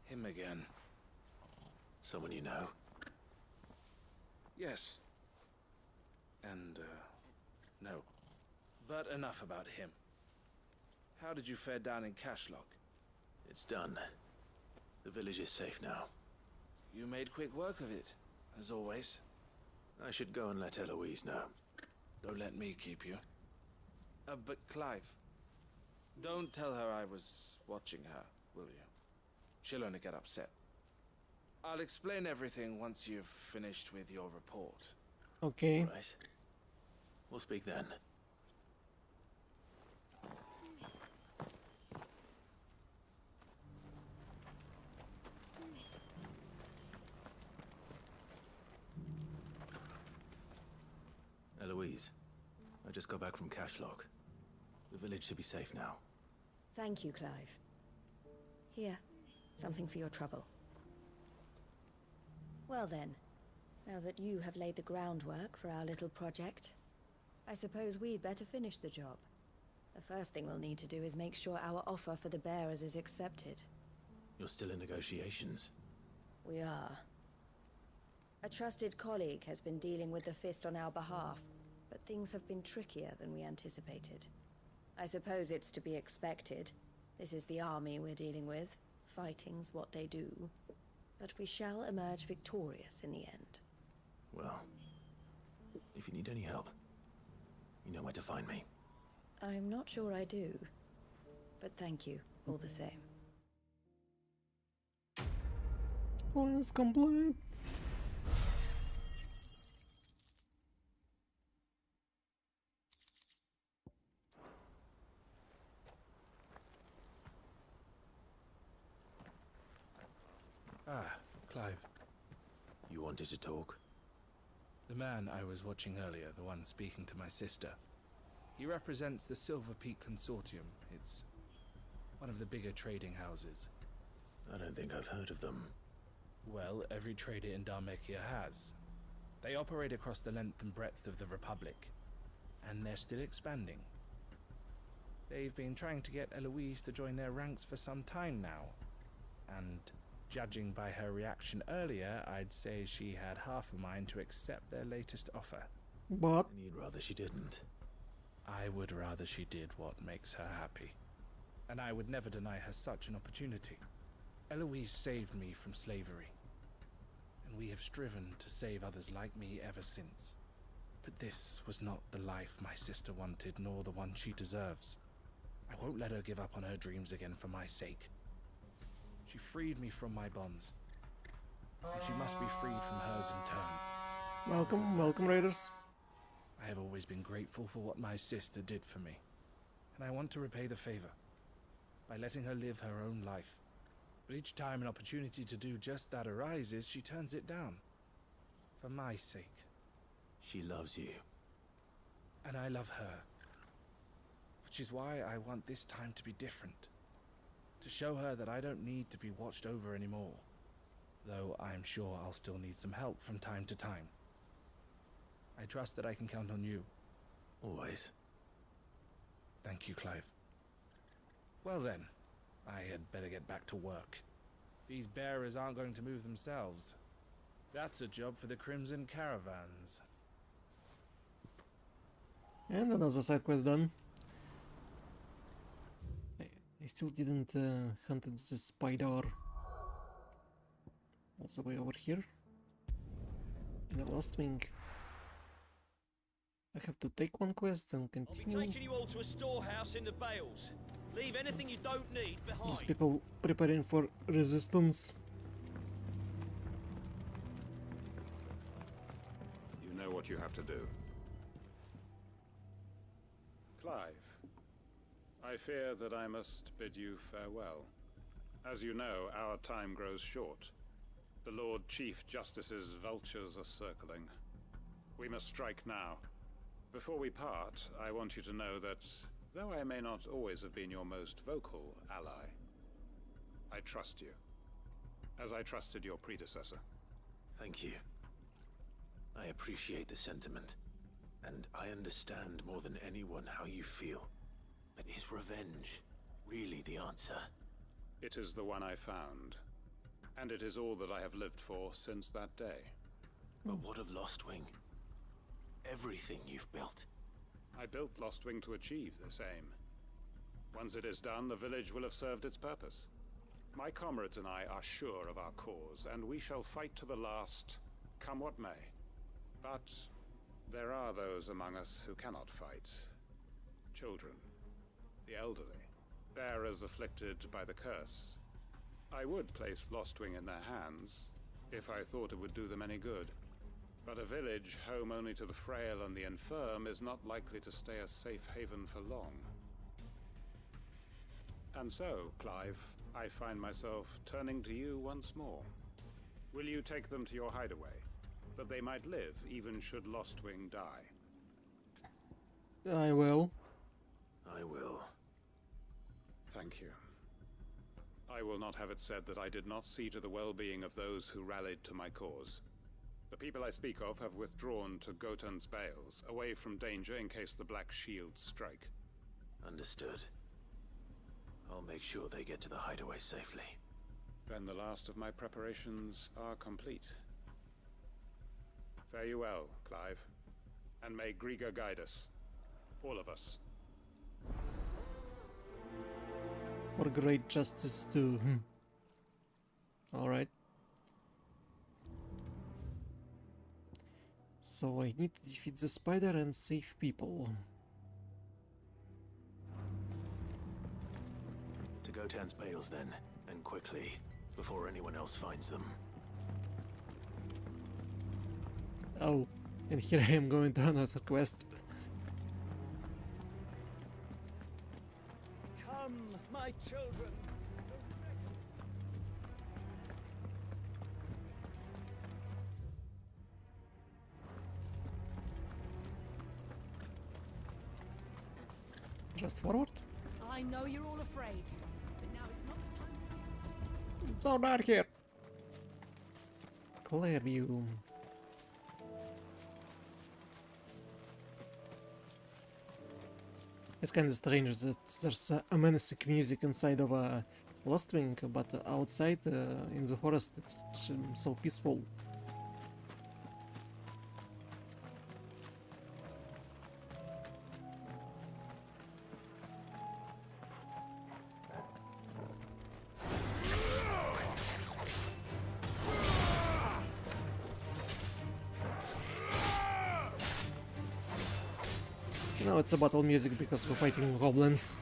Him again. Someone you know? Yes. And, no. But enough about him. How did you fare down in Cashlock? It's done. The village is safe now. You made quick work of it, as always. I should go and let Eloise know. Don't let me keep you. But Clive, don't tell her I was watching her, will you? She'll only get upset. I'll explain everything once you've finished with your report. Okay. Right. We'll speak then. Eloise, I just got back from Cashlock. The village should be safe now. Thank you, Clive. Here, something for your trouble. Well then, now that you have laid the groundwork for our little project, I suppose we'd better finish the job. The first thing we'll need to do is make sure our offer for the bearers is accepted. You're still in negotiations? We are. A trusted colleague has been dealing with the Fist on our behalf, but things have been trickier than we anticipated. I suppose it's to be expected. This is the army we're dealing with. Fighting's what they do. But we shall emerge victorious in the end. Well, if you need any help, you know where to find me. I'm not sure I do. But thank you, all the same. Quest complete. Ah, Clive. You wanted to talk? The man I was watching earlier, the one speaking to my sister. He represents the Silver Peak Consortium. It's one of the bigger trading houses. I don't think I've heard of them. Well, every trader in Dharmekia has. They operate across the length and breadth of the Republic, and they're still expanding. They've been trying to get Eloise to join their ranks for some time now, and judging by her reaction earlier, I'd say she had half a mind to accept their latest offer. But and you'd rather she didn't. I would rather she did what makes her happy, and I would never deny her such an opportunity. Eloise saved me from slavery, and we have striven to save others like me ever since. But this was not the life my sister wanted, nor the one she deserves. I won't let her give up on her dreams again for my sake. She freed me from my bonds, and she must be freed from hers in turn. Welcome, Raiders. I have always been grateful for what my sister did for me, and I want to repay the favor by letting her live her own life. But each time an opportunity to do just that arises, she turns it down. For my sake. She loves you. And I love her. Which is why I want this time to be different. To show her that I don't need to be watched over anymore. Though I'm sure I'll still need some help from time to time. I trust that I can count on you. Always. Thank you, Clive. Well then, I had better get back to work. These bearers aren't going to move themselves. That's a job for the Crimson Caravans. And another side quest done. I still didn't hunt the spider. Also way over here. In the last wing. I have to take one quest and continue. I'll be taking you all to a storehouse in the Bales. Leave anything you don't need behind. These people preparing for resistance. You know what you have to do. Clive, I fear that I must bid you farewell. As you know, our time grows short. The Lord Chief Justice's vultures are circling. We must strike now. Before we part, I want you to know that, though I may not always have been your most vocal ally, I trust you, as I trusted your predecessor. Thank you. I appreciate the sentiment, and I understand more than anyone how you feel. But is revenge really the answer? It is the one I found, and it is all that I have lived for since that day. But what of Lostwing? Everything you've built. I built Lostwing to achieve this aim. Once it is done, the village will have served its purpose. My comrades and I are sure of our cause, and we shall fight to the last, come what may. But there are those among us who cannot fight. Children, the elderly, bearers afflicted by the curse. I would place Lostwing in their hands, if I thought it would do them any good. But a village home only to the frail and the infirm is not likely to stay a safe haven for long. And so, Clive, I find myself turning to you once more. Will you take them to your hideaway, that they might live even should Lostwing die? I will. I will. Thank you. I will not have it said that I did not see to the well-being of those who rallied to my cause. The people I speak of have withdrawn to Gotan's Bales, away from danger in case the Black Shields strike. Understood. I'll make sure they get to the hideaway safely. Then the last of my preparations are complete. Fare you well, Clive. And may Griga guide us. All of us. For great justice too. Alright. So I need to defeat the spider and save people. To Gotan's Bales then, and quickly, before anyone else finds them. Oh, and here I am going to another quest. Come, my children. Just forward. I know you're all afraid, but now it's not the time. It's so dark here. Clear view. It's kind of strange that there's a menacing music inside of a Lostwing, but outside in the forest it's so peaceful. Now it's a battle music because we're fighting goblins.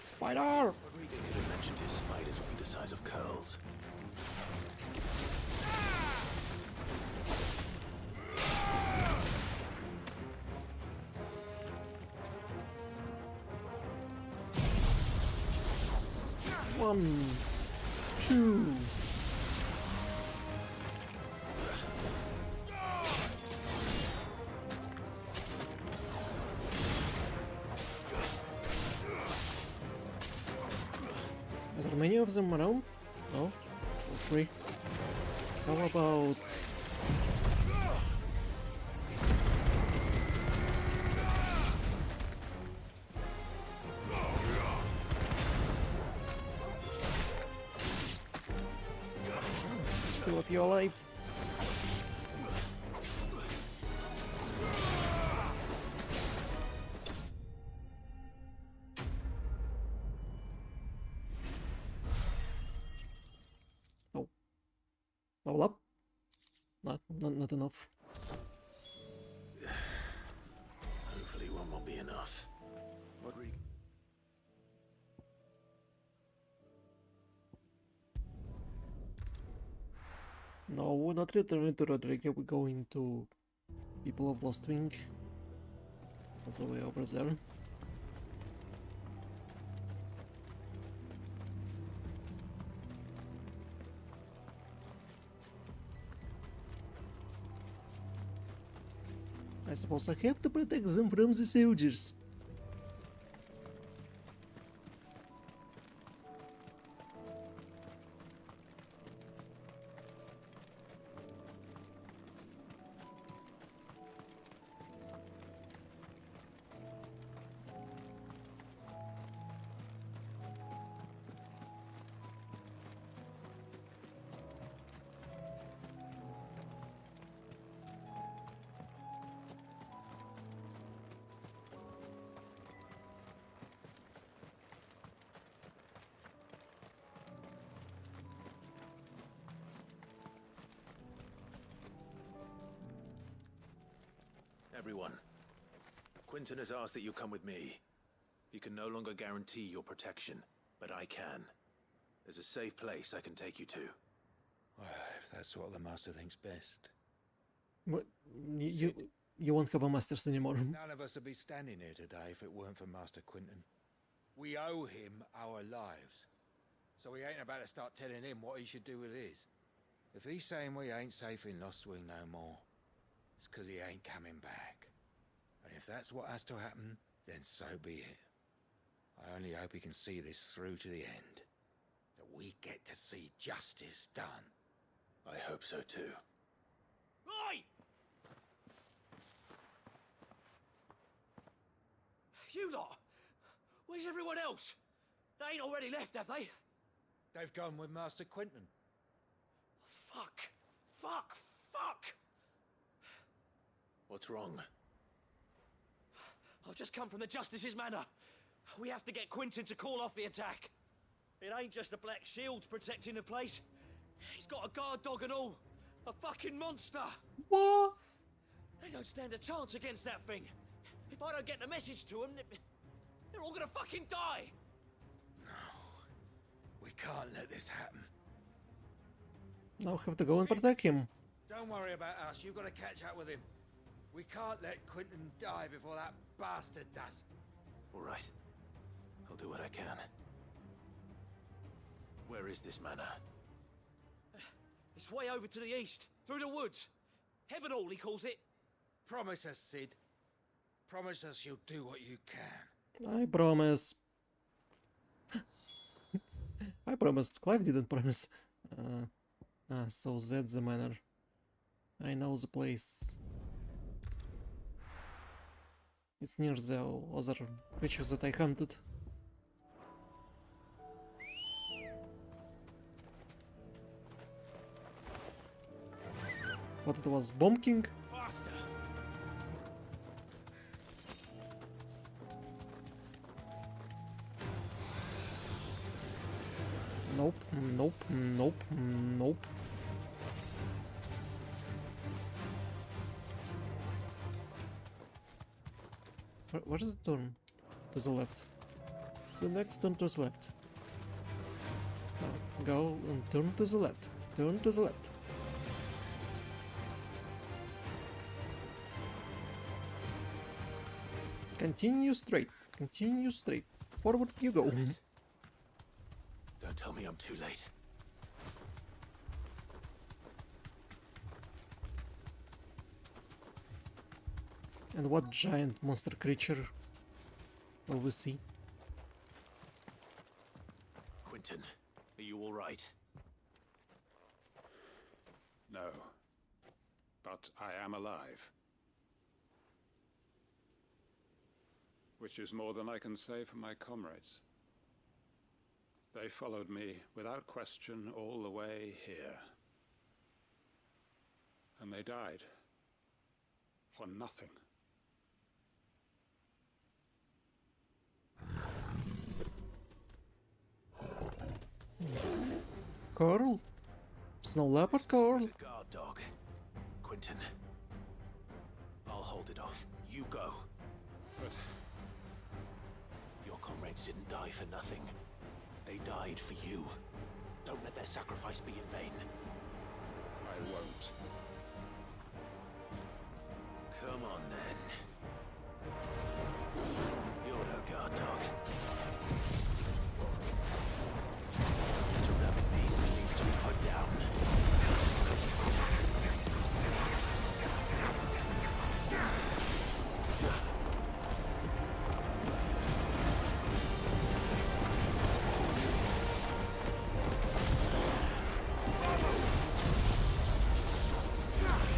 Spider! Rodrigo could have mentioned his spiders would be the size of curls. One, two. Are there many of them around? No? Or three? How about... Still a few alive. Oh. Level up? Not enough. Hopefully one will be enough. Rodrigo. No, we're not returning to Rodrigo, we're going to People of Lost Wing. That's the way over there. I suppose I have to protect them from the soldiers. Everyone, Quentin has asked that you come with me. He can no longer guarantee your protection, but I can. There's a safe place I can take you to. Well, if that's what the Master thinks best. What? You won't have a Masters anymore. None of us would be standing here today if it weren't for Master Quentin. We owe him our lives. So we ain't about to start telling him what he should do with his. If he's saying we ain't safe in Lost Wing no more, it's 'cause he ain't coming back. And if that's what has to happen, then so be it. I only hope he can see this through to the end. That we get to see justice done. I hope so too. Oi! You lot! Where's everyone else? They ain't already left, have they? They've gone with Master Quentin. Fuck! Fuck! Fuck! What's wrong? I've just come from the Justice's manor. We have to get Quentin to call off the attack. It ain't just a black shield protecting the place. He's got a guard dog and all. A fucking monster. What? They don't stand a chance against that thing. If I don't get the message to them, they're all gonna fucking die. We can't let this happen. Now have to go and protect him. Don't worry about us. You've got to catch up with him. We can't let Quentin die before that bastard does. All right. I'll do what I can. Where is this manor? It's way over to the east, through the woods. Heaven Hall, he calls it. Promise us, Sid. Promise us you'll do what you can. I promise. I promised. Clive didn't promise. So that's the manor. I know the place. It's near the other creatures that I hunted. What it was? Bomb King? Faster. nope, nope, nope. What is the turn? To the left. The next turn to the left. Now, go and turn to the left. Turn to the left. Continue straight. Continue straight. Forward you go. Don't tell me I'm too late. And what giant monster creature will we see? Quentin, are you all right? No. But I am alive. Which is more than I can say for my comrades. They followed me without question all the way here. And they died. For nothing. Carl? Snow leopard Carl? Guard dog. Quentin. I'll hold it off. You go. But your comrades didn't die for nothing. They died for you. Don't let their sacrifice be in vain. I won't. Come on then. You're no guard dog. It's a rabid beast that needs to be put down.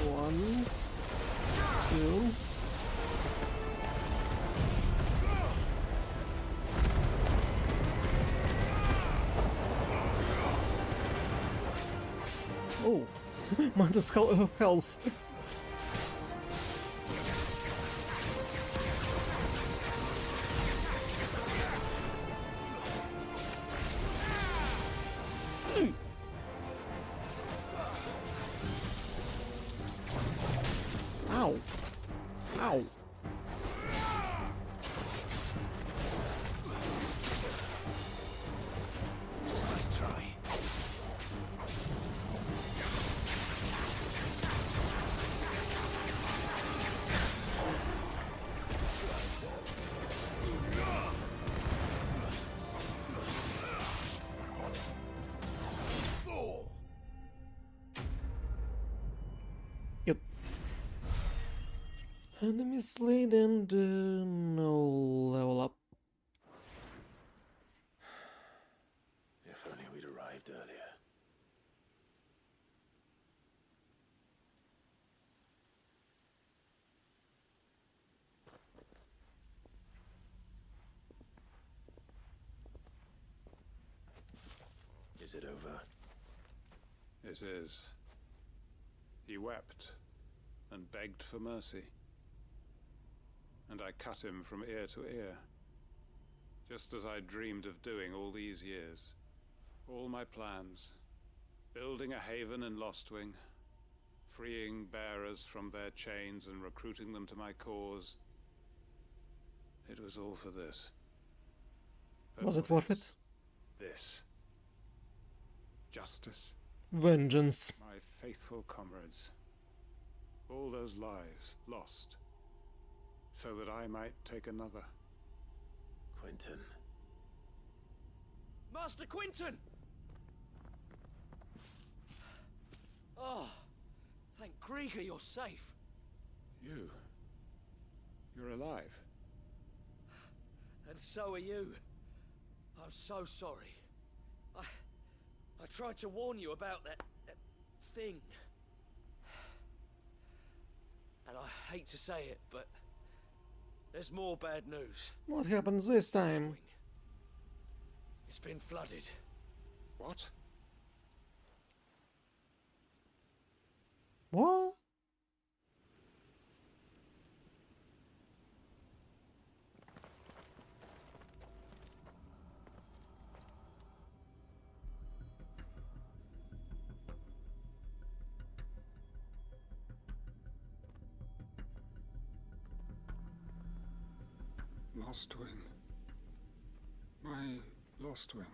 One, two. Oh, minus health. Ow. Ow. Nice try. Yep. Enemy slain and no level up. If only we'd arrived earlier. Is it over? it is. He wept and begged for mercy. And I cut him from ear to ear, just as I dreamed of doing all these years. All my plans, building a haven in Lostwing, freeing bearers from their chains and recruiting them to my cause. It was all for this. But was it worth it? This. Justice. Vengeance. My faithful comrades. All those lives lost, so that I might take another. Quentin. Master Quentin! Oh, thank Grieger you're safe. You're alive. And so are you. I'm so sorry. I tried to warn you about that thing. And I hate to say it, but there's more bad news. What happens this time? It's been flooded. What? What? lost wing. My lost wing.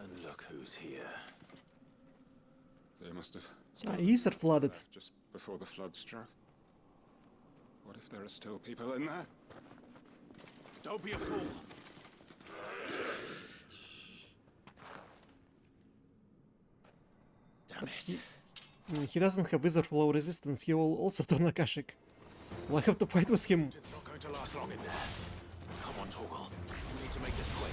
And look who's here. They must have Easter flooded. just before the flood struck. What if there are still people in there? Don't be a fool. Damn it. He doesn't have wizard flow resistance, he will also turn Akashic. Will I have to fight with him? It's not going to last long in there. Come on, Torgal. We need to make this quick.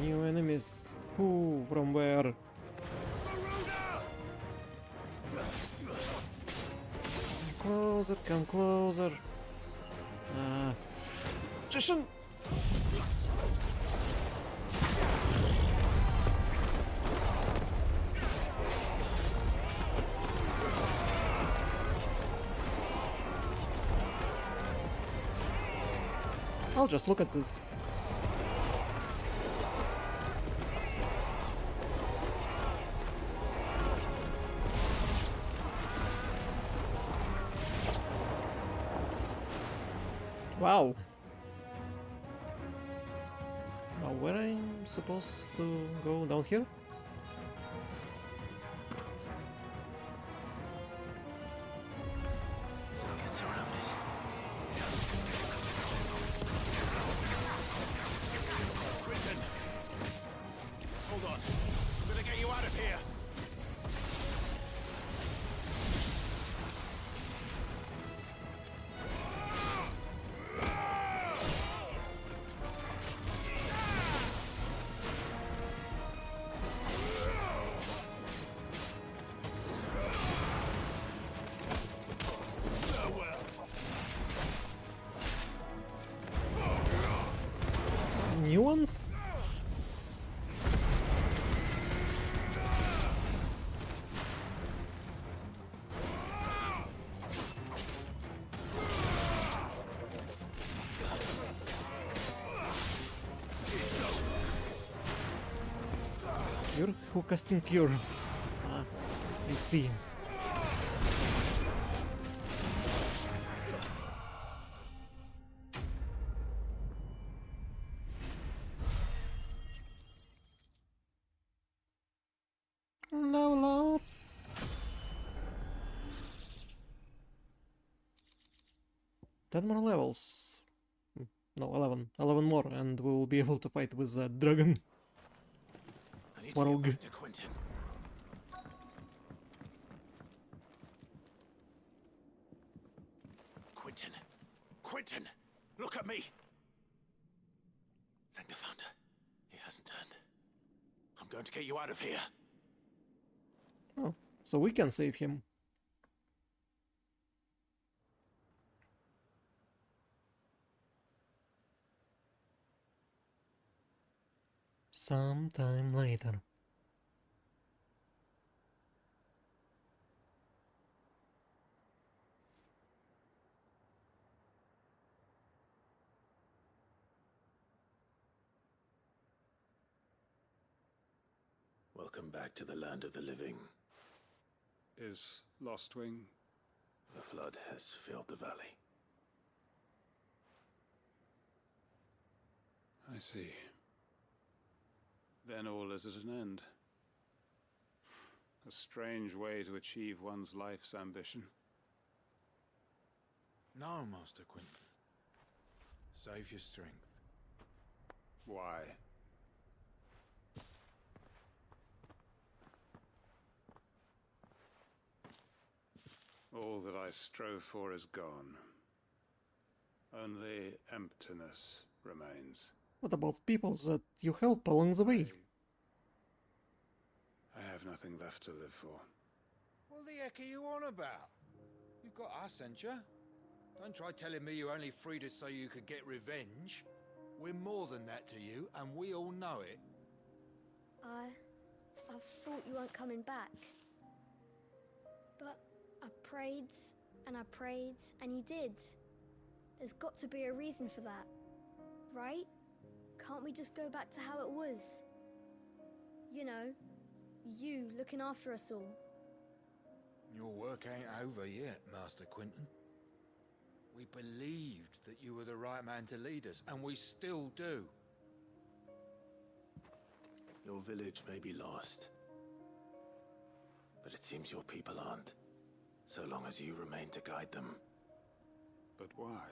New enemies. Who? From where? Closer, come closer. Jishin! I'll just look at this. Wow. Now where I'm supposed to go? Down here? Get surrounded. Quinton! Hold on. I'm gonna get you out of here. New ones? You're who casting cure. Ah, I see. Level up. Ten more levels. No, 11. 11 more, and we will be able to fight with the dragon. Swarog. To Quinton. Quinton! Quinton! Look at me! Thank the Founder. He hasn't turned. I'm going to get you out of here. Oh, so we can save him. Sometime later. Welcome back to the land of the living. Is Lost Wing? The flood has filled the valley. I see. Then all is at an end. A strange way to achieve one's life's ambition. No, Master Quinton. Save your strength. Why? All that I strove for is gone. Only emptiness remains. What about people that you help along the way? I have nothing left to live for. What the heck are you on about? You've got us, ain't you? Don't try telling me you only freed us so you could get revenge. We're more than that to you, and we all know it. I thought you weren't coming back. But I prayed and I prayed, and you did. There's got to be a reason for that, right? Can't we just go back to how it was? You know, you looking after us all. Your work ain't over yet, Master Quinton. We believed that you were the right man to lead us, and we still do. Your village may be lost, but it seems your people aren't, so long as you remain to guide them. But why?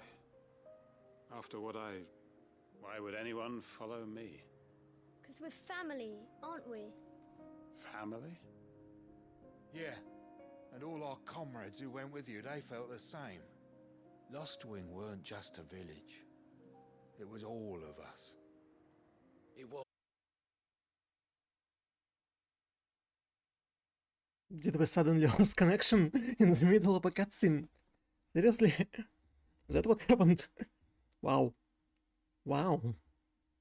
After what why would anyone follow me? 'Cause we're family, aren't we? Family? Yeah, and all our comrades who went with you, they felt the same. Lostwing weren't just a village. It was all of us. It was. Did we suddenly lose connection in the middle of a cutscene? Seriously? Is that what happened? Wow. Wow.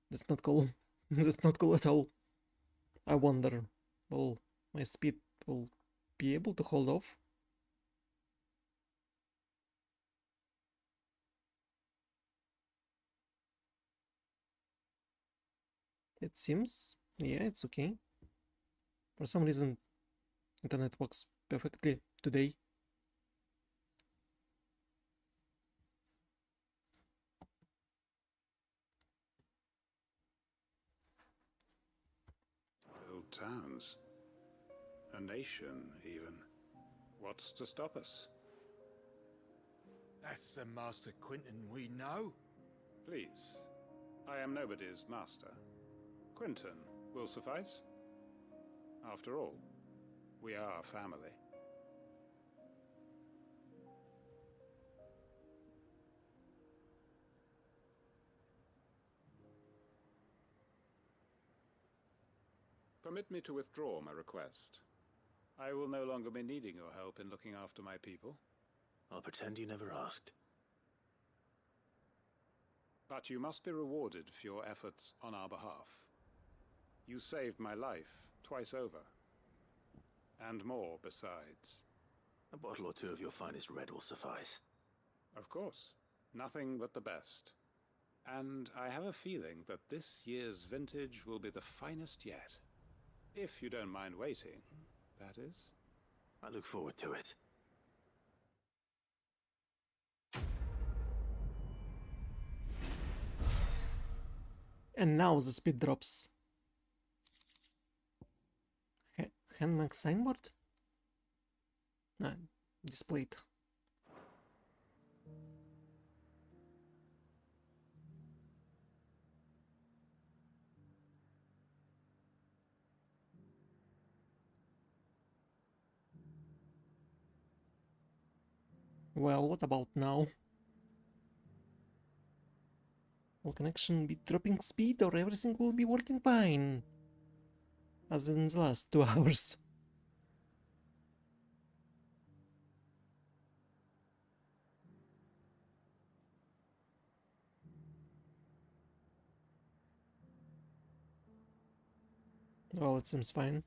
That's not cool. That's not cool at all. I wonder, will my speed will be able to hold off? It seems, yeah, it's okay. For some reason, internet works perfectly today. Build towns. A nation, even. What's to stop us? That's the Master Quinton we know. Please. I am nobody's master. Quinton will suffice. After all, we are family. Permit me to withdraw my request. I will no longer be needing your help in looking after my people. I'll pretend you never asked. But you must be rewarded for your efforts on our behalf. You saved my life twice over. And more besides. A bottle or two of your finest red will suffice. Of course. Nothing but the best. And I have a feeling that this year's vintage will be the finest yet. If you don't mind waiting, that is. I look forward to it. And now the speed drops. Handmark signboard? No, displayed. Well, what about now? Will connection be dropping speed or everything will be working fine? As in the last 2 hours. Well, it seems fine.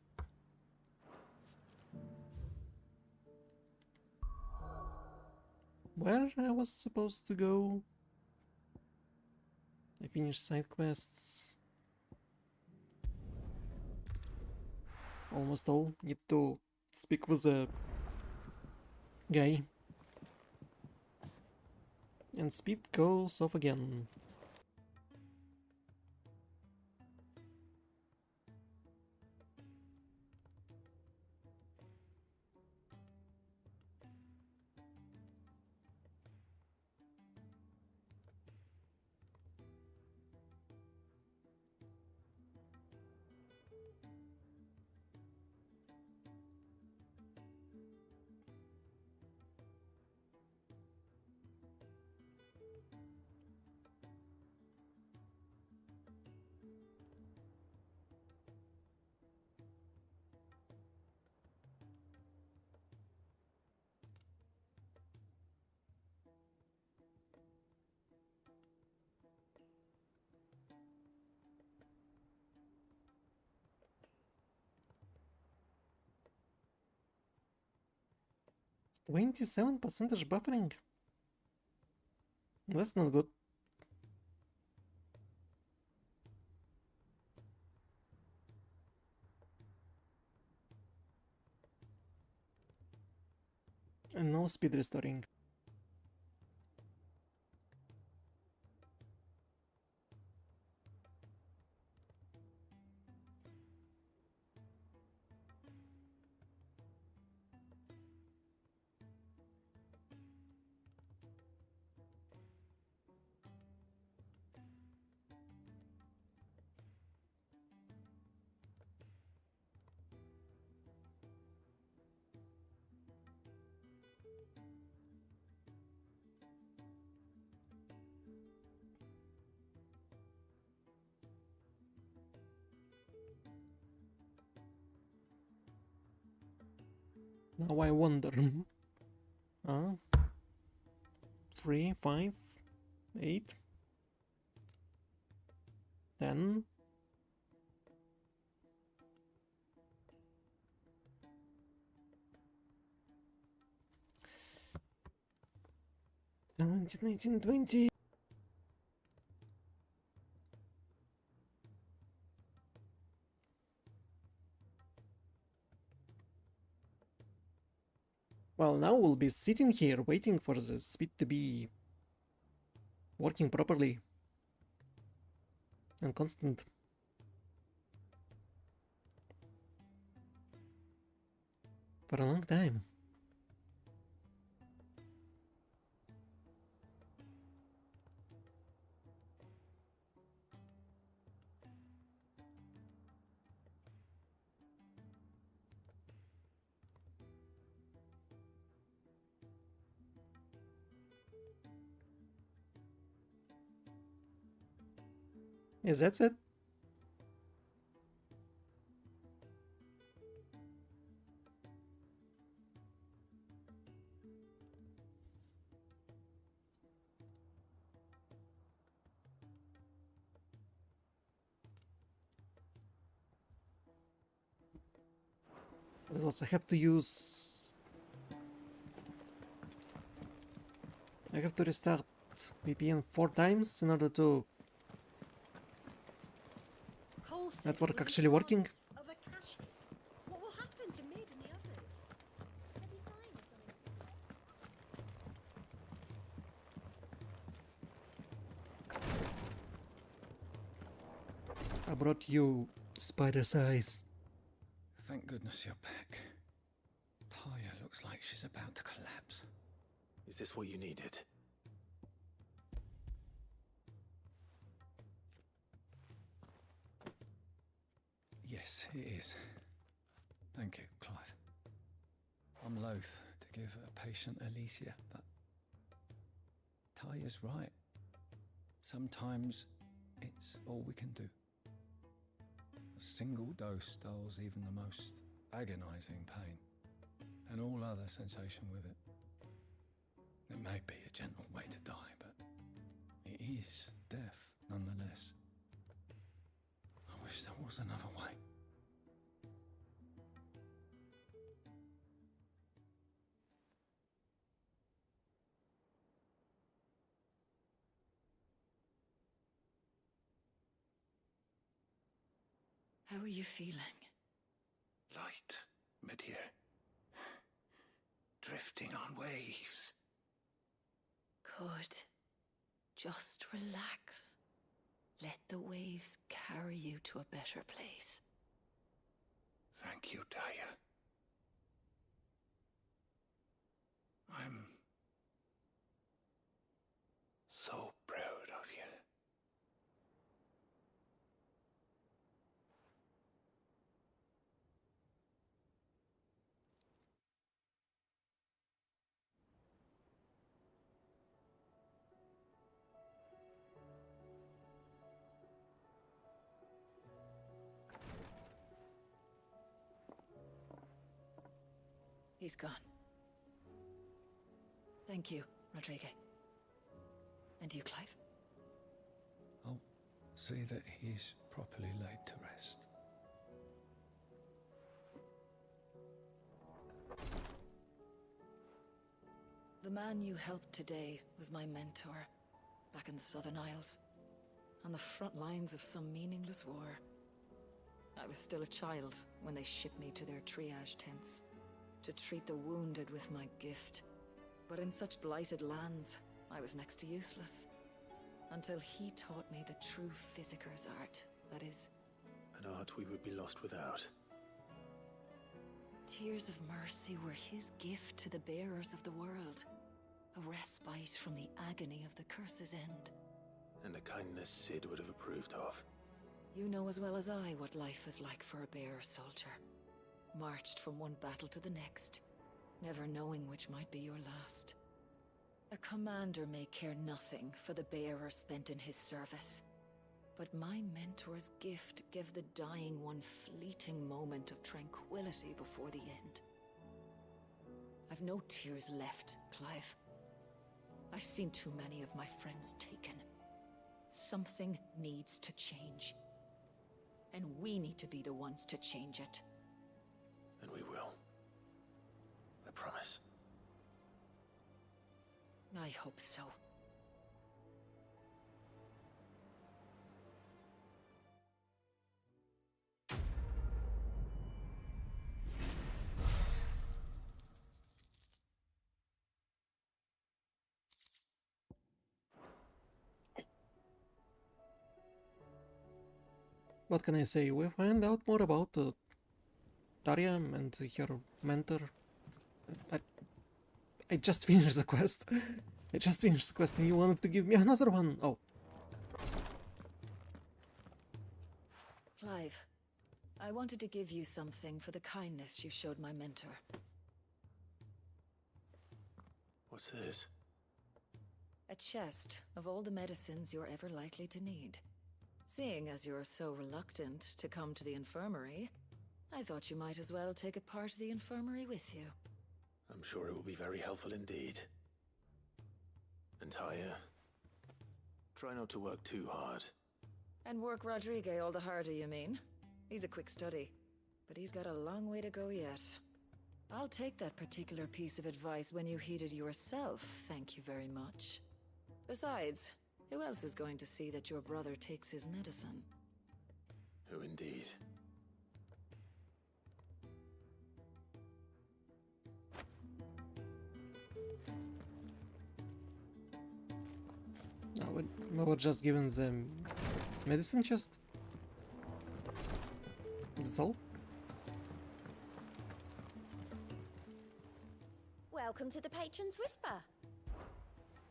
Where I was supposed to go? I finished side quests. Almost all. Need to speak with a guy. And speed goes off again. 27% buffering. That's not good. And no speed restoring. Now I wonder. 3, 5, 8, 10. Seventeen, 19, 20. Well, now we'll be sitting here waiting for the speed to be working properly and constant. For a long time. Is that it? I have to use... I have to restart VPN 4 times in order to network actually working. What will happen to Mid and the others? They'll be fine as long as... I brought you spider size. Thank goodness you're back. Taya looks like she's about to collapse. Is this what you needed? Yes, it is. Thank you, Clive. I'm loath to give a patient Alicia, but Taya's right. Sometimes it's all we can do. A single dose dulls even the most agonizing pain, and all other sensation with it. It may be a gentle way to die, but it is death nonetheless. I wish there was another way. How are you feeling? Light, mid-here. Drifting on waves. Good. Just relax. Let the waves carry you to a better place. Thank you, Taya. I'm so proud of you. He's gone. Thank you, Rodrigue. And you, Clive? I'll see that he's properly laid to rest. The man you helped today was my mentor, back in the Southern Isles, on the front lines of some meaningless war. I was still a child when they shipped me to their triage tents, to treat the wounded with my gift. But in such blighted lands, I was next to useless. Until he taught me the true physicker's art, that is. An art we would be lost without. Tears of mercy were his gift to the bearers of the world. A respite from the agony of the curse's end. And a kindness Sid would have approved of. You know as well as I what life is like for a bearer soldier. Marched from one battle to the next, never knowing which might be your last. A commander may care nothing for the bearer spent in his service. But my mentor's gift gave the dying one fleeting moment of tranquility before the end. I've no tears left, Clive. I've seen too many of my friends taken. Something needs to change. And we need to be the ones to change it. And we will. I promise. I hope so. What can I say? We find out more about Daria and her mentor. I just finished the quest. I just finished the quest and you wanted to give me another one. Oh. Clive, I wanted to give you something for the kindness you showed my mentor. What's this? A chest of all the medicines you're ever likely to need. Seeing as you're so reluctant to come to the infirmary, I thought you might as well take a part of the infirmary with you. I'm sure it will be very helpful indeed. And Taya, try not to work too hard. And work Rodrigue all the harder, you mean? He's a quick study, but he's got a long way to go yet. I'll take that particular piece of advice when you heed it yourself, thank you very much. Besides, who else is going to see that your brother takes his medicine? Who indeed? We were just given the medicine chest. That's all. Welcome to the Patron's Whisper.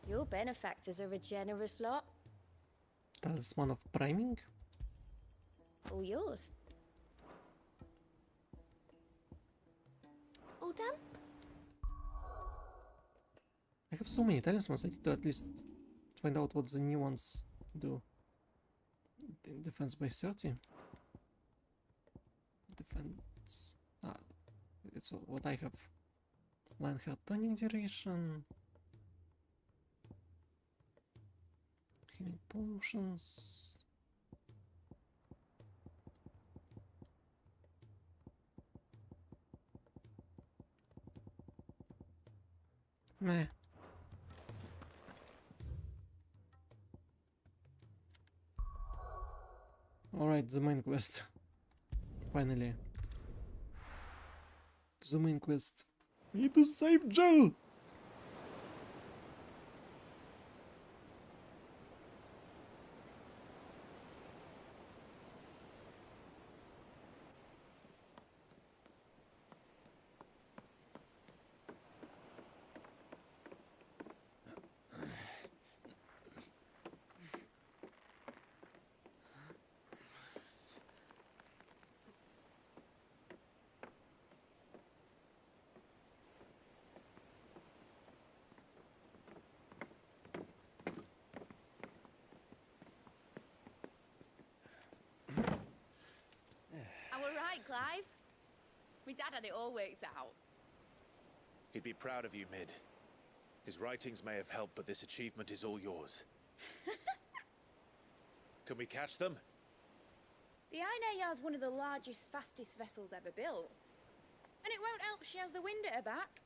Your benefactors are a generous lot. Talisman of priming. All yours. All done? I have so many talismans, I need to at least find out what the new ones do. Defense by 30. Defense... it's what I have. Lionheart turning duration. Healing potions. Meh. Alright, the main quest. Finally. The main quest. We need to save Jill! Clive. My dad had it all worked out. He'd be proud of you, Mid. His writings may have helped, but this achievement is all yours. Can we catch them? The Aine is one of the largest, fastest vessels ever built. And it won't help she has the wind at her back.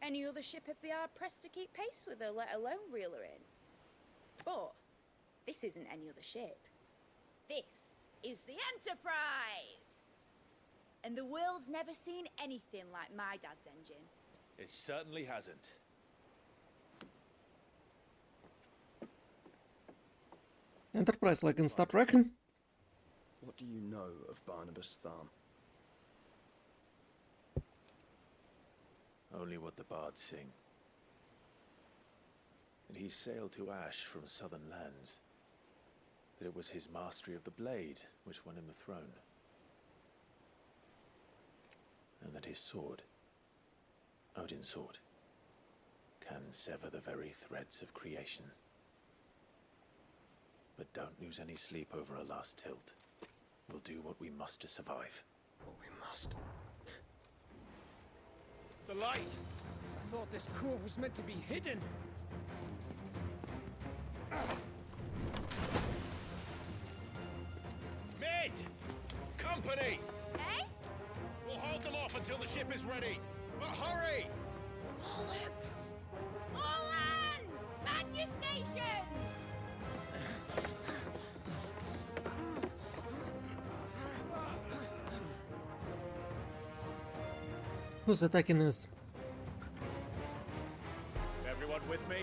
Any other ship would be hard pressed to keep pace with her, let alone reel her in. But this isn't any other ship. This is the Enterprise! And the world's never seen anything like my dad's engine. It certainly hasn't. Enterprise, like in Star Trek? What do you know of Barnabas Thumb? Only what the bards sing. That he sailed to Ash from southern lands. That it was his mastery of the blade which won him the throne. And that his sword, Odin's sword, can sever the very threads of creation. But don't lose any sleep over a last tilt. We'll do what we must to survive. What we must. The light! I thought this cove was meant to be hidden. Mid! Company! Eh? We'll hold them off until the ship is ready. But hurry! Bollocks! All hands! Man your stations! Who's attacking us? Everyone with me?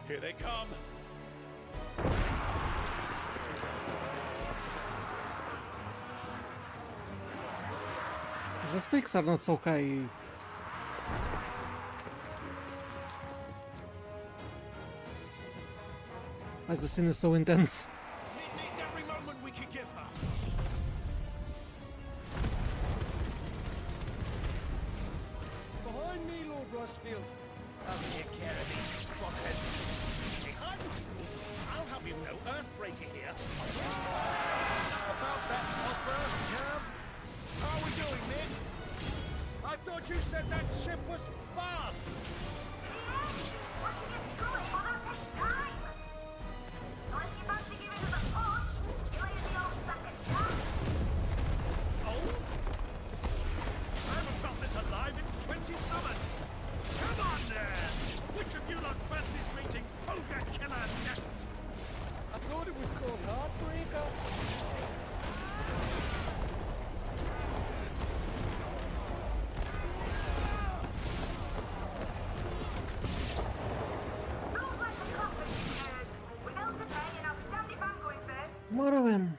Here they come. The stakes are not so high. As the scene is so intense. Mid needs every moment we can give her. Behind me, Lord Rosfield. I'll take care of these fuckers. Behind you? I'll have you know earthbreaker here. About that offer, Cam? How are we doing, Mid? I thought you said that ship was fast! I haven't felt this alive in 20 summers! Come on there! Which of you lot fancies meeting Ogre Killer next? I thought it was called Heartbreaker. More of them.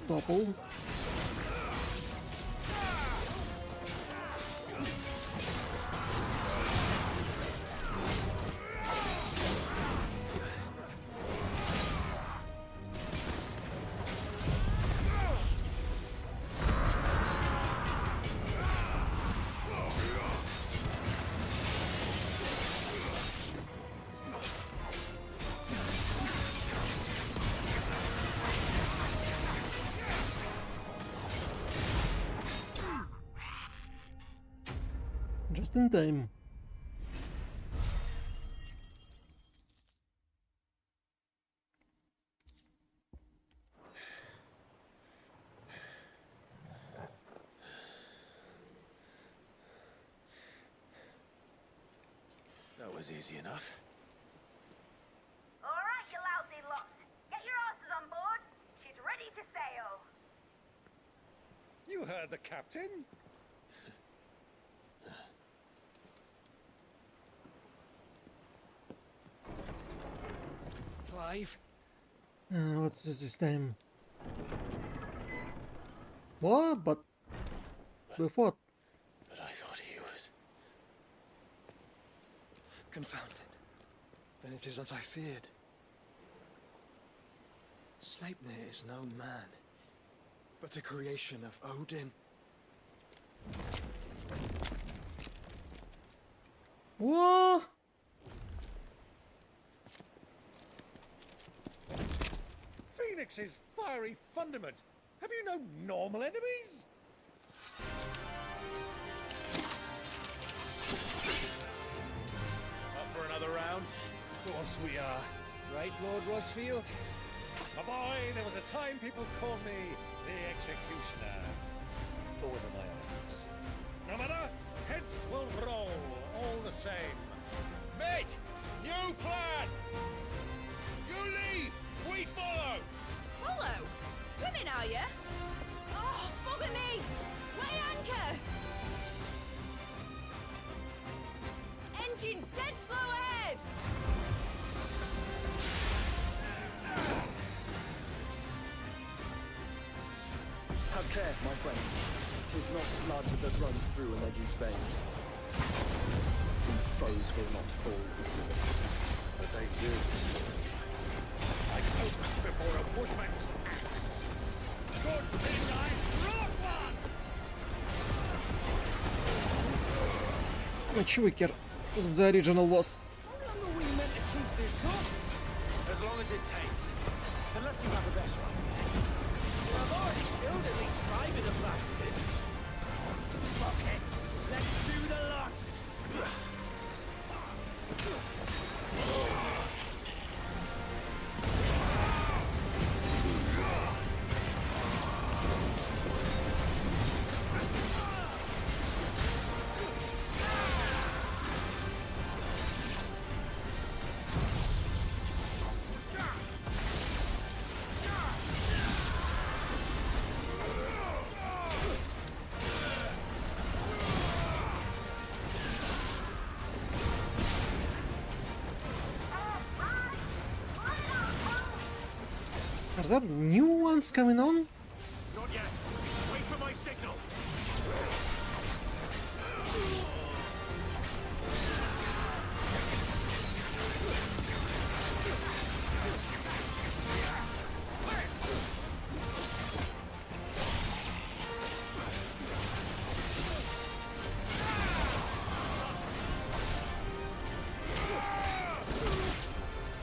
Double. Just in time. That was easy enough. All right, you lousy lot. Get your asses on board. She's ready to sail. You heard the captain. Clive? What is his name? What? But with what? But I thought he was... Confounded. Then it is as I feared. Sleipnir is no man, but a creation of Odin. What? Phoenix's fiery fundament. Have you no normal enemies? Up for another round? Of course we are. Right, Lord Rosfield? My boy, there was a time people called me the Executioner. Or was it my axe? No matter, heads will roll, all the same. Mate! New plan! You leave! We follow! Follow? Swimming, are you? Oh, bugger me! Weigh anchor! Engines dead slow ahead! Have care, my friend. 'Tis not blood that runs through an Eddie's veins. These foes will not fall easily. But they do. Like oaks before a woodman's axe. Good design, broad one! Чувакер, the original was. How long are we meant to keep this up? As long as it takes. Unless you have a better idea. I've already killed at least 5 of the bastards. Fuck it. Let's do the lot. Are there new ones coming on? Not yet. Wait for my signal.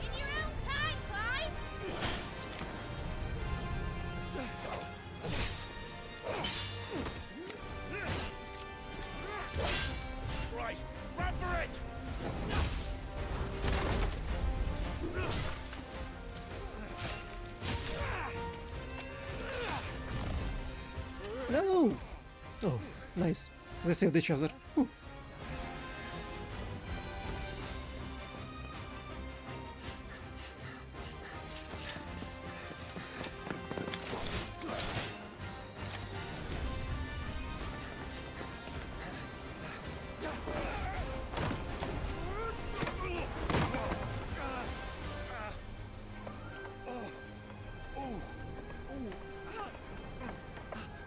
In your own time, Clive! Right, run for it! No! Oh, nice. They saved each other. Whew.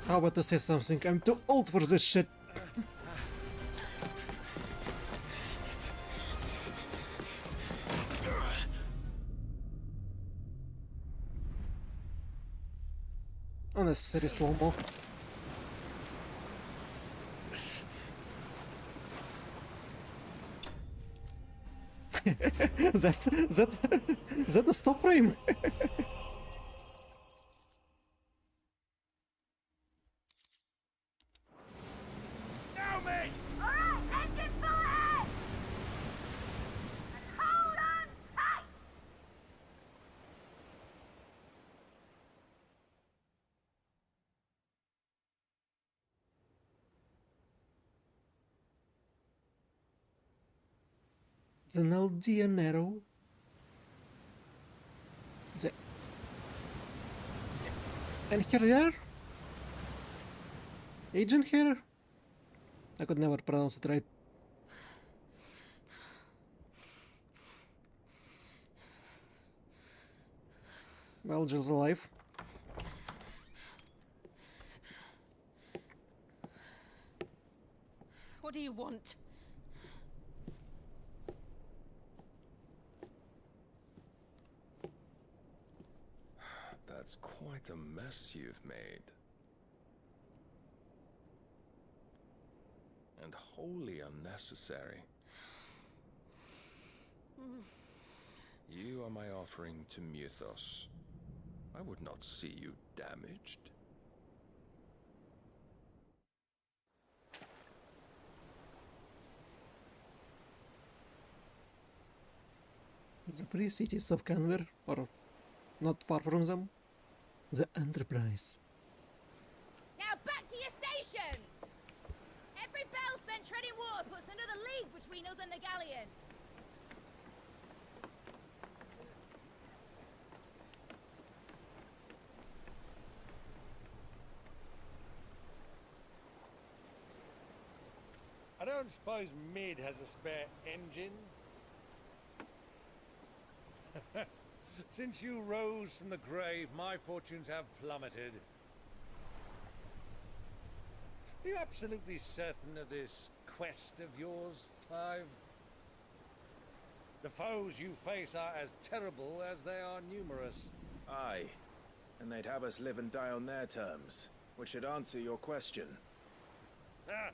How about to say something? I'm too old for this shit. Unnecessary slow-mo. that a stop frame? Now, mate! All right, engine full ahead. And hold on tight. The Naldian arrow. The and here, agent here. I could never pronounce it right. Well, Jill's alive. What do you want? That's quite a mess you've made. And wholly unnecessary. You are my offering to Mythos. I would not see you damaged. The three cities of Kanver, or not far from them. The Enterprise. Now back to your stations! Every bell spent treading water puts another league between us and the galleon. I don't suppose Mid has a spare engine? Since you rose from the grave, my fortunes have plummeted. Are you absolutely certain of this quest of yours, Clive? The foes you face are as terrible as they are numerous. Aye, and they'd have us live and die on their terms, which should answer your question. Ah.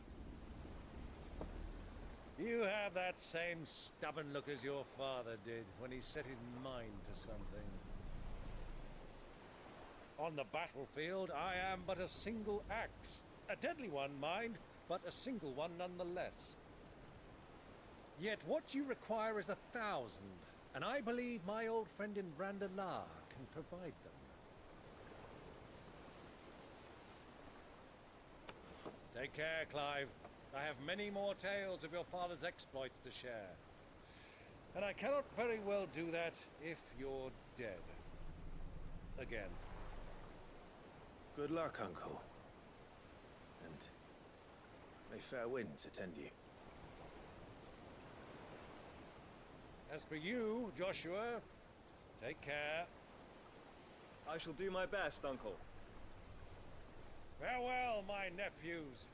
You have that same stubborn look as your father did when he set his mind to something. On the battlefield, I am but a single axe. A deadly one, mind, but a single one nonetheless. Yet what you require is 1,000, and I believe my old friend in Brandalar can provide them. Take care, Clive. I have many more tales of your father's exploits to share. And I cannot very well do that if you're dead. Again. Good luck, Uncle. And may fair winds attend you. As for you, Joshua, take care. I shall do my best, Uncle. Farewell, my nephews.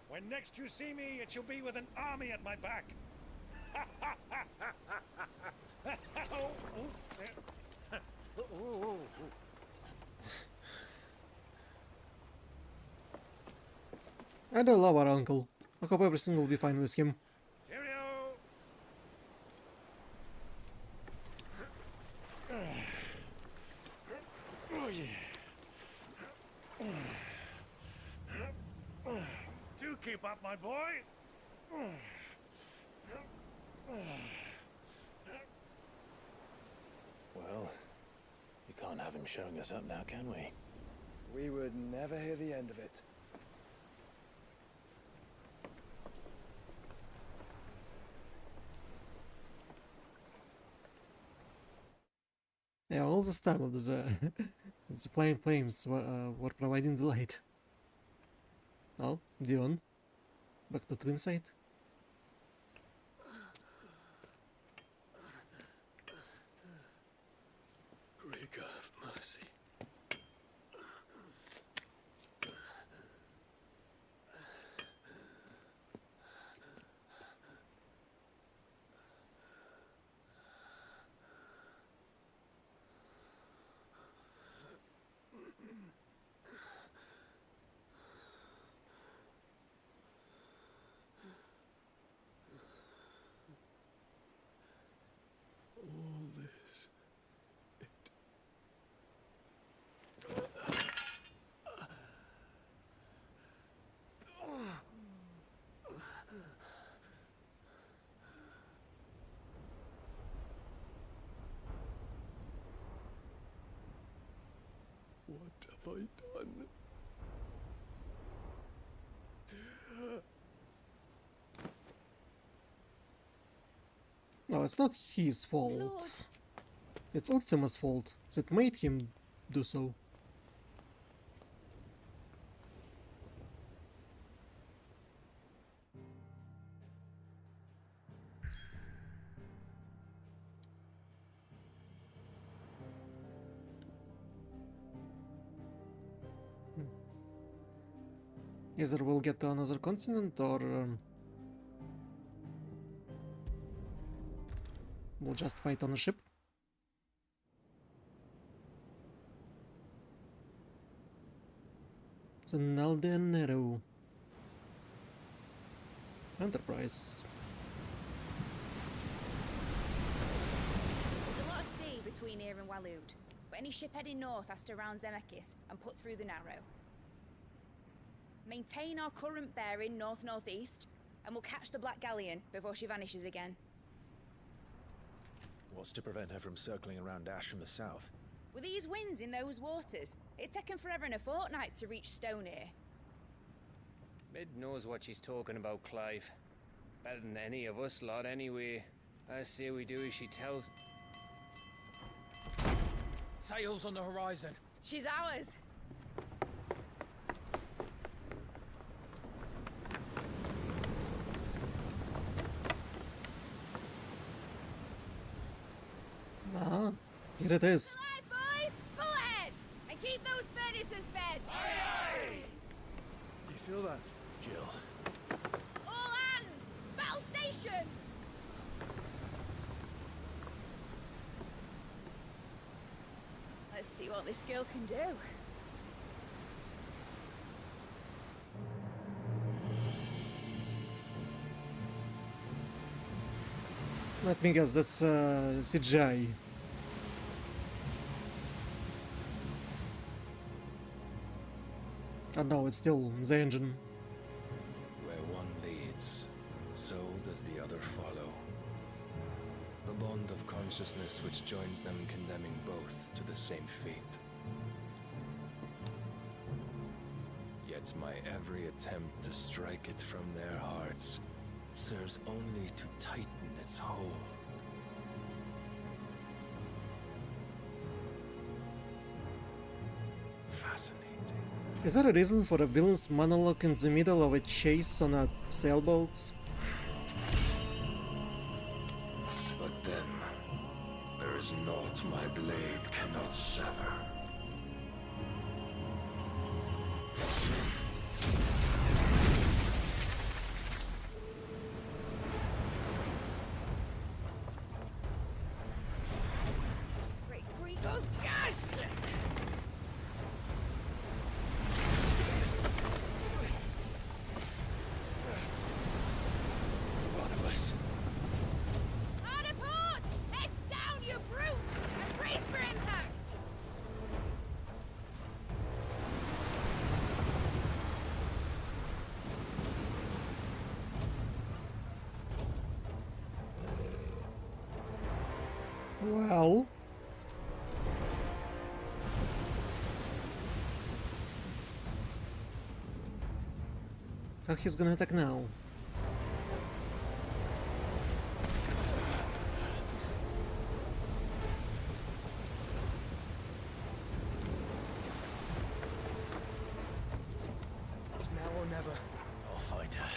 When next you see me, it shall be with an army at my back. And I love our uncle. I hope everything will be fine with him. Do keep up, my boy. Well, we can't have him showing us up now, can we? We would never hear the end of it. Yeah, all this time the flying flames were providing the light. Oh, Dion, back to twin side. Brig of mercy. All this. What have I done? it's not his fault. It's Ultima's fault that made him do so. Either we'll get to another continent or we'll just fight on a ship. It's an Aldenero Enterprise. There's a lot of sea between here and Waloed, but any ship heading north has to round Zemeckis and put through the Narrow. Maintain our current bearing north-northeast, and we'll catch the Black Galleon before she vanishes again. What's to prevent her from circling around Ash from the south? With these winds in those waters, it'd taken forever and a fortnight to reach Stonehere. Mid knows what she's talking about, Clive. Better than any of us lot, anyway. I say we do as she tells. Sails on the horizon. She's ours. Ah, here it is. Aye, boys! Pull ahead! And keep those furnaces fed! Aye, aye! Do you feel that? Jill. All hands! Battle stations! Let's see what this girl can do. Let me guess, that's CGI. Oh no, it's still the engine. Where one leads, so does the other follow. The bond of consciousness which joins them condemning both to the same fate. Yet my every attempt to strike it from their hearts serves only to tighten its hold. Fascinating. Is there a reason for a villain's monologue in the middle of a chase on a sailboat? But then, there is naught my blade cannot sever. Great Gregor's gas! Barnabas. Hard a port! Heads down, you brutes! And brace for impact! Well... how he's gonna attack now? It's now or never. I'll find her.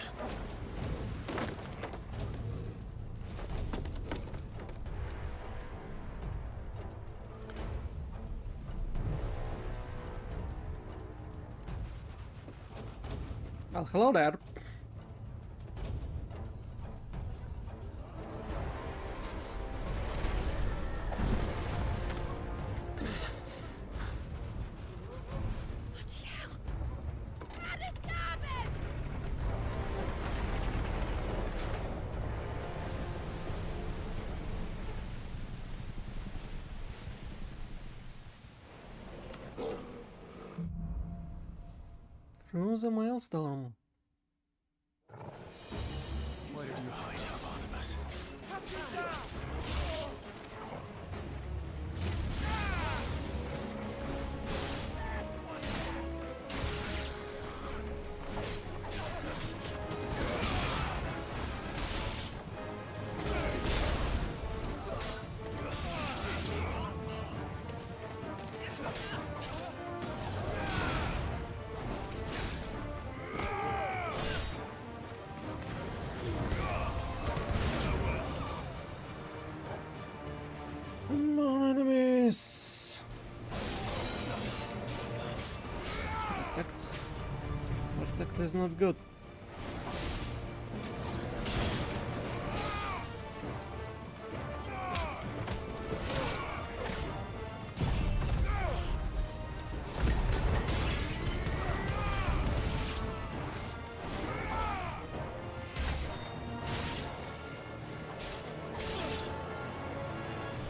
Well, hello there. Bloody hell! Hard a starboard! Through the maelstrom. Where did you hide her, Barnabas? Protect is not good.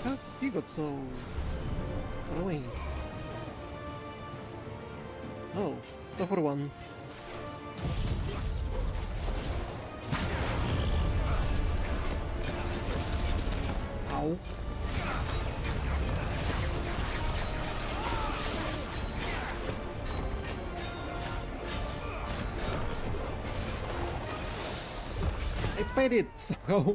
How he got so far away? Oh, 2-for-1. Ow. I paid it somehow.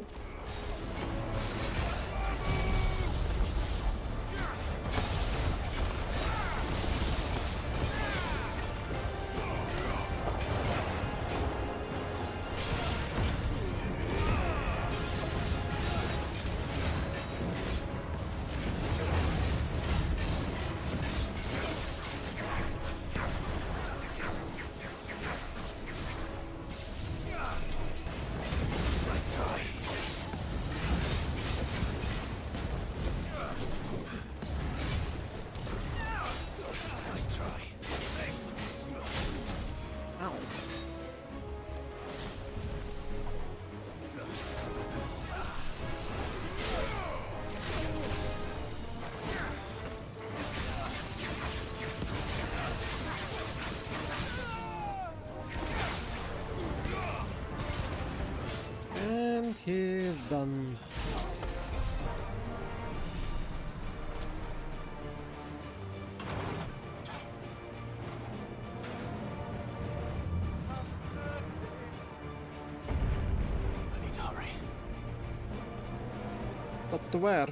And he's done. I need to hurry. But to where?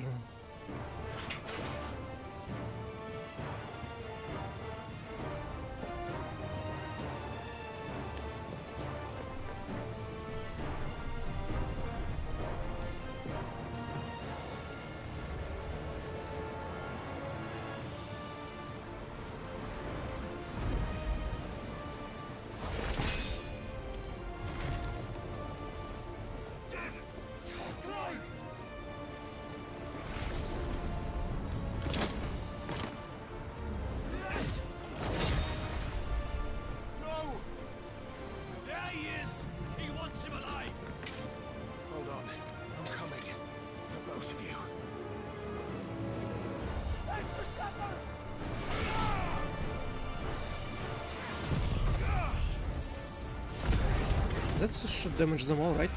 That should damage them all, right?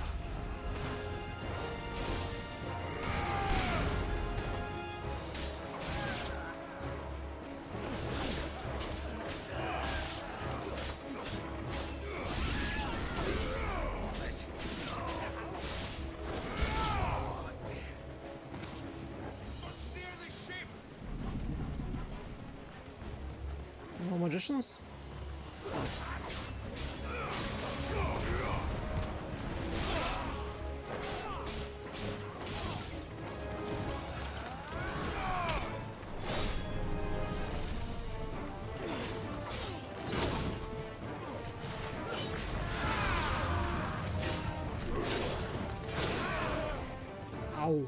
No magicians? Ow.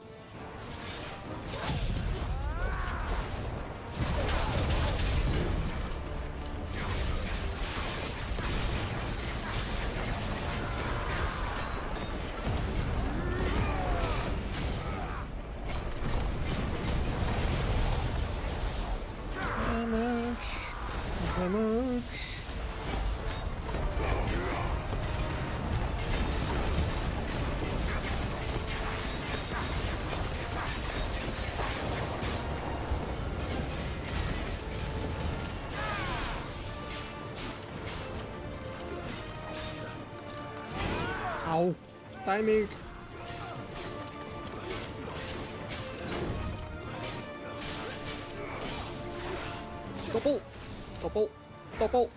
Damage. Ow. Timing. Double. Double. Double.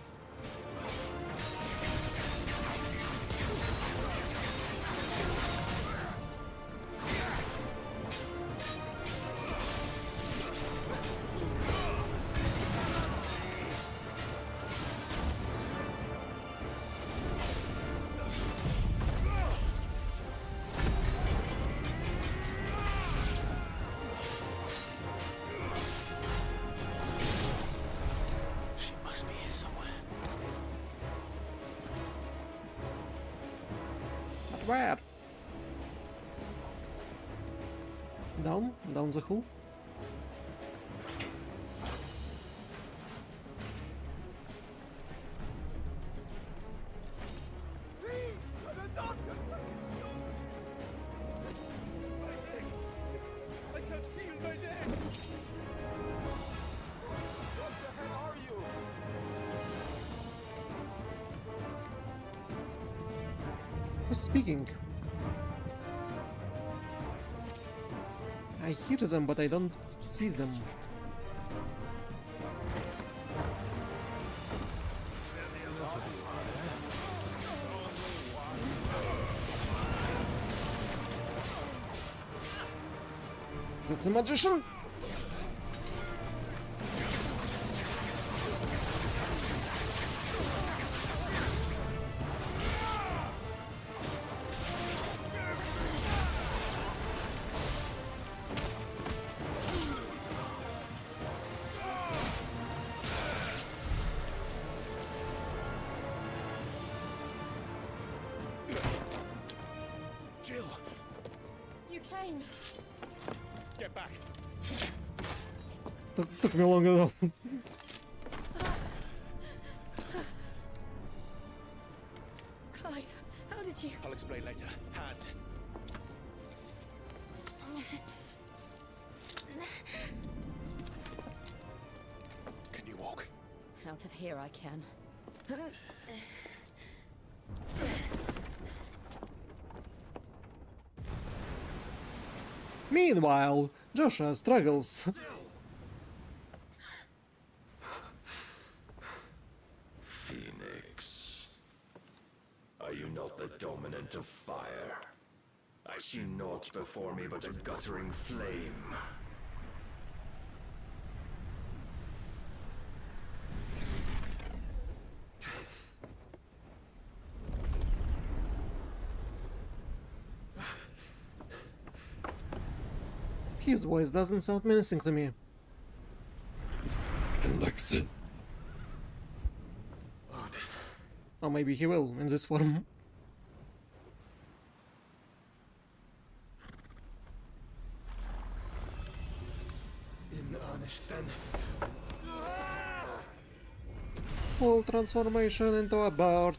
Where? Down? Down the hole? Who's speaking? I hear them, but I don't see them. That's a magician? Jill! You came. Get back! Took me long enough. Clive, how did you? I'll explain later. Hands. Can you walk? Out of here I can. Meanwhile, Joshua struggles. Phoenix. Are you not the dominant of fire? I see naught before me but a guttering flame. His voice doesn't sound menacing to me. Alexis. Or maybe he will, in this form. In earnest then. Full transformation into a bird.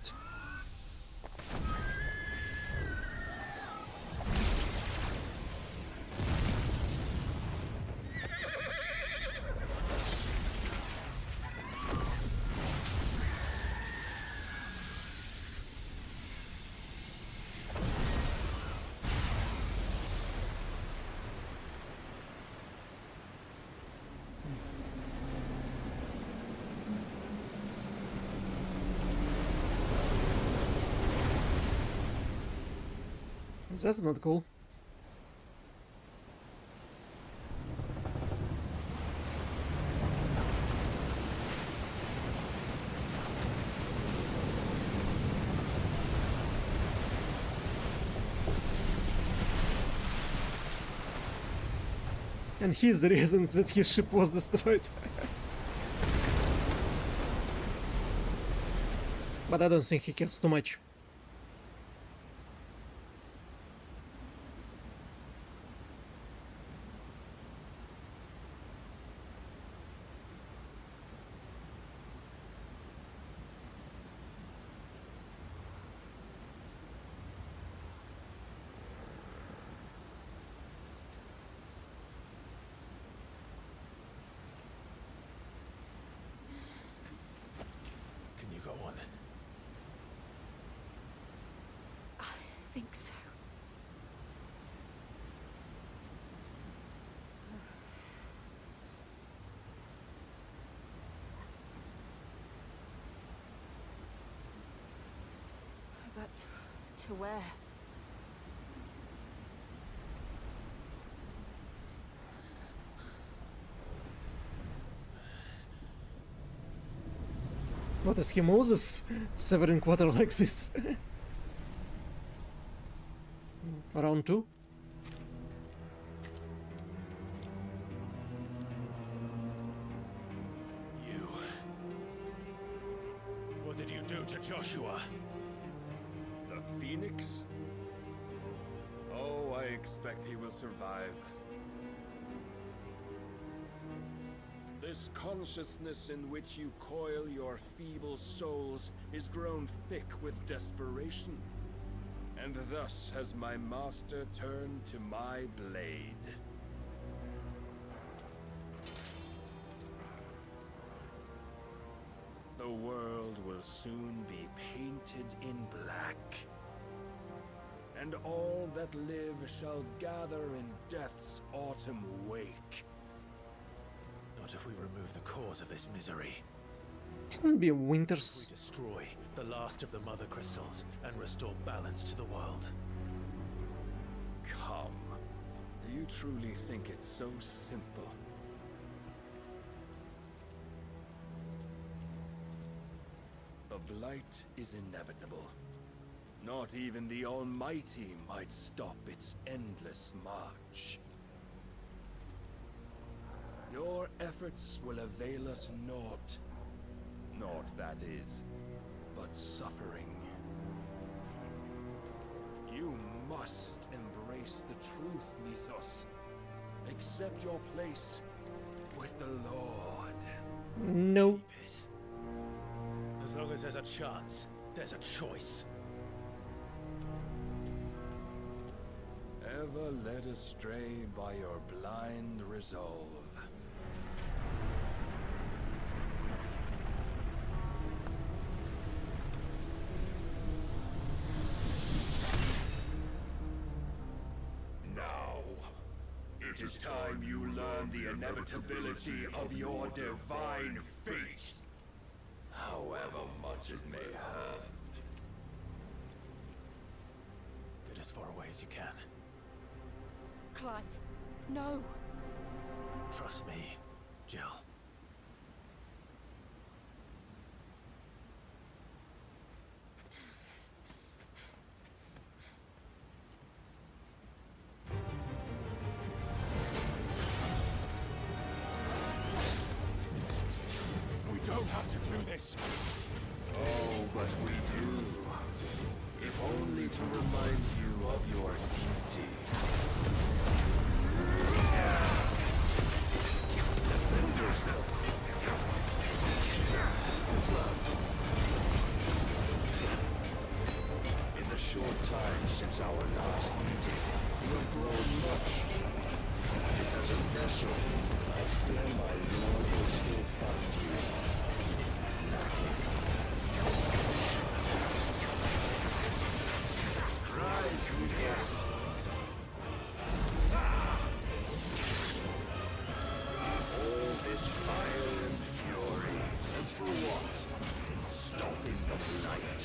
That's not cool. And he's the reason that his ship was destroyed. But I don't think he cares too much. Can you go on? I think so. But to where? What is he, Moses? Severing water like this. Round 2. You... What did you do to Joshua? The Phoenix? expect he will survive. This consciousness in which you coil your feeble souls is grown thick with desperation. And thus has my master turned to my blade. The world will soon be painted in black. And all that live shall gather in death's autumn wake. Not if we remove the cause of this misery. Shouldn't be winters. We destroy the last of the mother crystals and restore balance to the world. Come. Do you truly think it's so simple? The blight is inevitable. Not even the Almighty might stop its endless march. Your efforts will avail us naught. Naught, that is, but suffering. You must embrace the truth, Mythos. Accept your place with the Lord. No. As long as there's a chance, there's a choice. Ever led astray by your blind resolve. It is time you learn the inevitability of your divine fate, however much it may hurt. Get as far away as you can. Clive, no. Trust me, Jill. Have to do this. Oh, but we do. If only to remind you of your duty. Defend yourself. In the short time since our last meeting, you have grown much. Yet as a vessel, I fear my lord will still find you. Rise, you guest. All this fire and fury, and for what? Stopping the blight.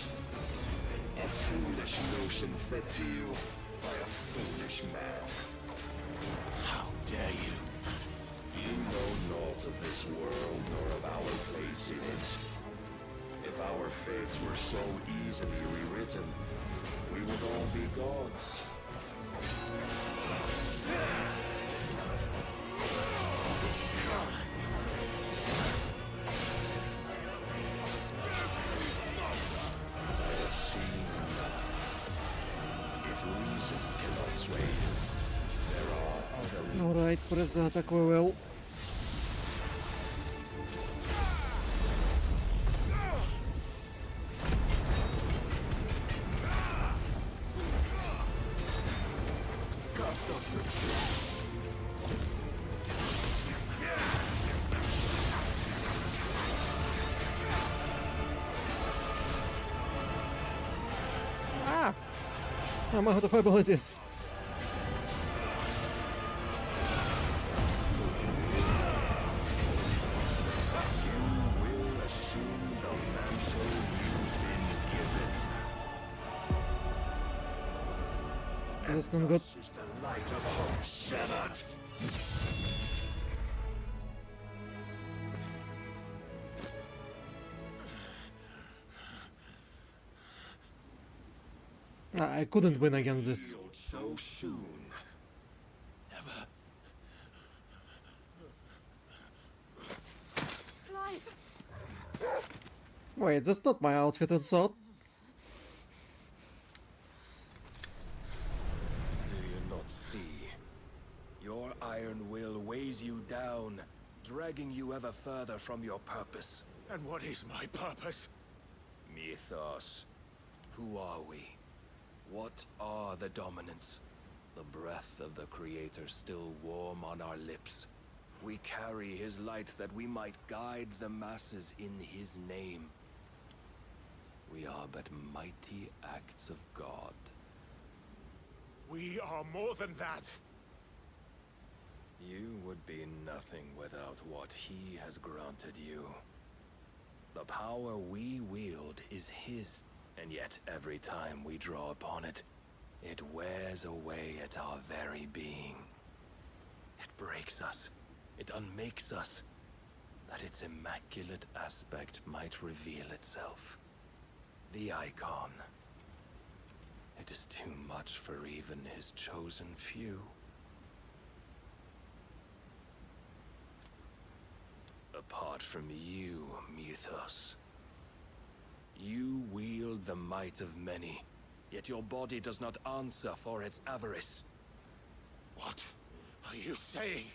A foolish notion fed to you by a foolish man. How dare you? You know naught of this world nor of our place in it. If our fates were so easily rewritten, we would all be gods. I have seen enough. If reason cannot sway you, there are other reasons. Alright, presa такой well. I'm out of abilities. That's not good. Is the light of hope severed? I couldn't win against this. So soon. Never. Clive! Wait, that's not my outfit and sword. Do you not see iron will weighs you down, dragging you ever further from your purpose. And what is my purpose? Mythos. Who are we? What are the dominants? The breath of the Creator still warm on our lips. We carry his light that we might guide the masses in his name. We are but mighty acts of God. We are more than that. You would be nothing without what he has granted you. The power we wield is his, and yet every time we draw upon it, it wears away at our very being. It breaks us. It unmakes us, that its immaculate aspect might reveal itself. The icon. It is too much for even his chosen few. Apart from you, Mythos, you wield the might of many, yet your body does not answer for its avarice. What are you saying?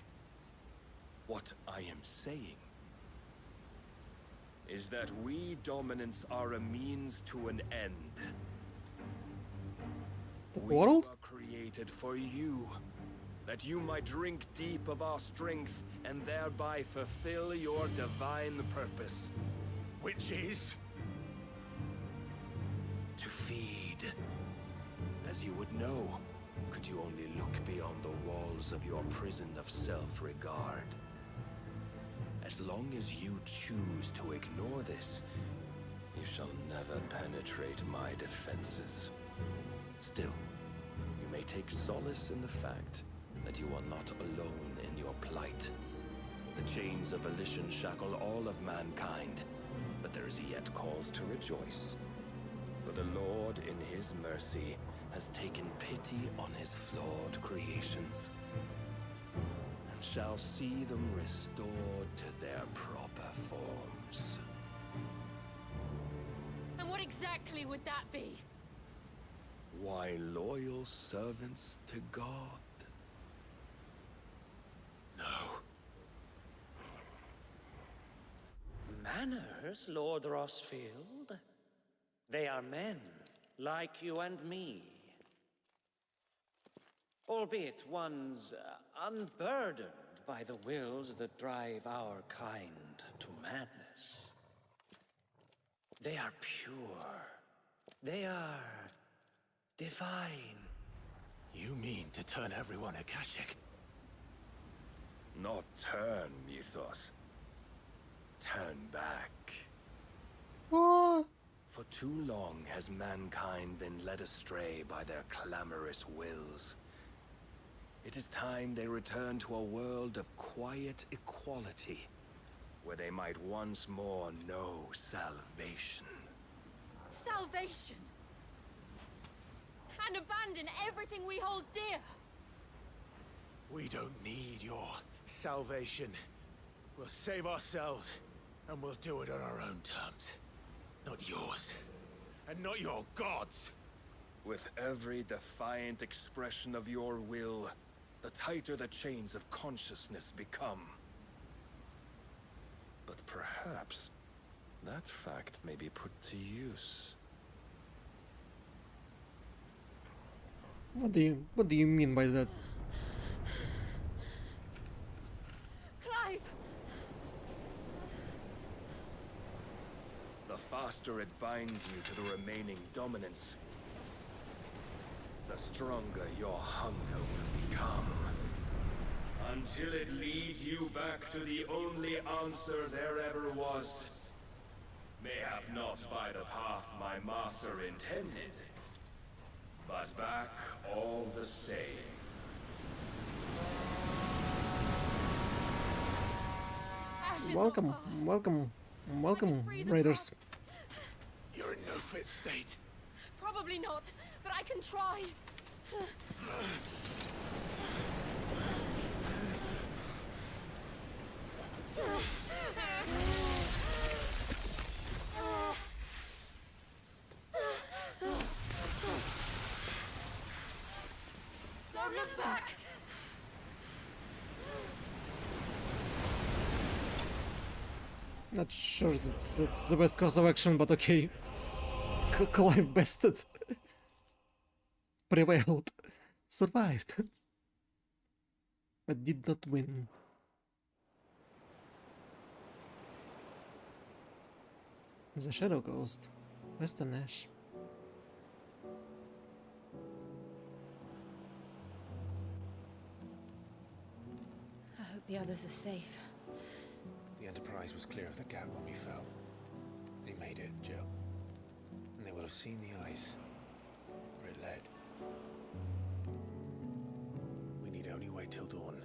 What I am saying is that we dominants are a means to an end. The we world? were created for you, that you might drink deep of our strength and thereby fulfill your divine purpose. Which is? To feed. As you would know, could you only look beyond the walls of your prison of self-regard. As long as you choose to ignore this, you shall never penetrate my defenses. Still, you may take solace in the fact that you are not alone in your plight. The chains of volition shackle all of mankind, but there is yet cause to rejoice. For the Lord, in his mercy, has taken pity on his flawed creations, and shall see them restored to their proper forms. And what exactly would that be? Why, loyal servants to God. No. Manners, Lord Rossfield? They are men, like you and me. Albeit ones unburdened by the wills that drive our kind to madness. They are pure. They are divine. You mean to turn everyone Akashic? Not turn, Mythos. Turn back. What? For too long has mankind been led astray by their clamorous wills. It is time they return to a world of quiet equality, where they might once more know salvation. Salvation? And abandon everything we hold dear? We don't need your salvation. We'll save ourselves, and we'll do it on our own terms. Not yours. And not your gods. With every defiant expression of your will, the tighter the chains of consciousness become. But perhaps that fact may be put to use. What do you mean by that? Clive! The faster it binds you to the remaining dominance, the stronger your hunger will become. Until it leads you back to the only answer there ever was. Mayhap not by the path my master intended, but back all the same. Welcome, Raiders. You're in no fit state. Probably not, but I can try. Don't look back! Not sure that's the best course of action, but okay. Clive bested. Prevailed. Survived. But did not win. The Shadow Ghost. Western Ash. I hope the others are safe. The Enterprise was clear of the gap when we fell. They made it, Jill. And they will have seen the ice where it led. We need only wait till dawn.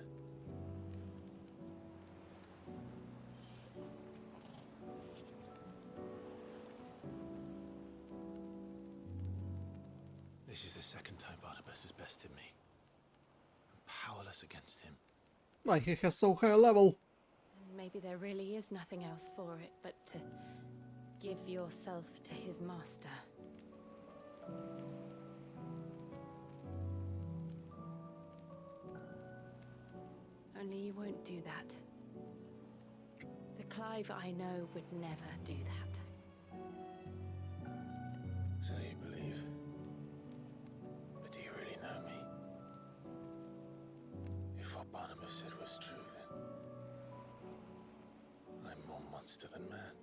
This is the second time Barnabas has bested me. I'm powerless against him. Like, he has so high a level. And maybe there really is nothing else for it but to give yourself to his master. Only you won't do that. The Clive I know would never do that. So you believe? But do you really know me? If what Barnabas said was true, then I'm more monster than man.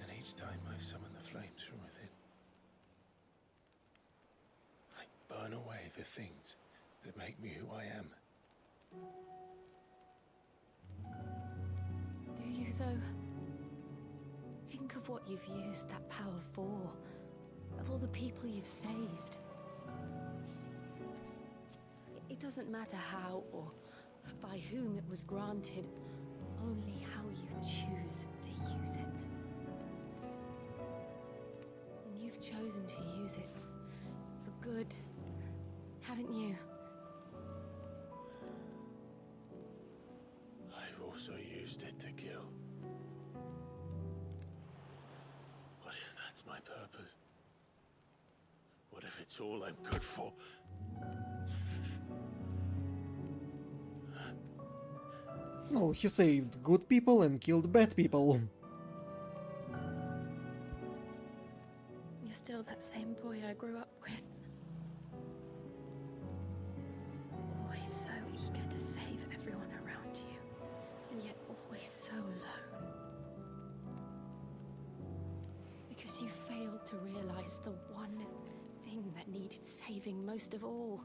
And each time I summon the flames from within, I burn away the things that make me who I am. Do you, though? Think of what you've used that power for. Of all the people you've saved. It doesn't matter how or by whom it was granted, only how you choose to use it. And you've chosen to use it for good, haven't you? I've also used it to kill. What if that's my purpose? What if it's all I'm good for? No, he saved good people and killed bad people. You're still that same boy I grew up with. Always so eager to save everyone around you, and yet always so alone. Because you failed to realize the one thing that needed saving most of all.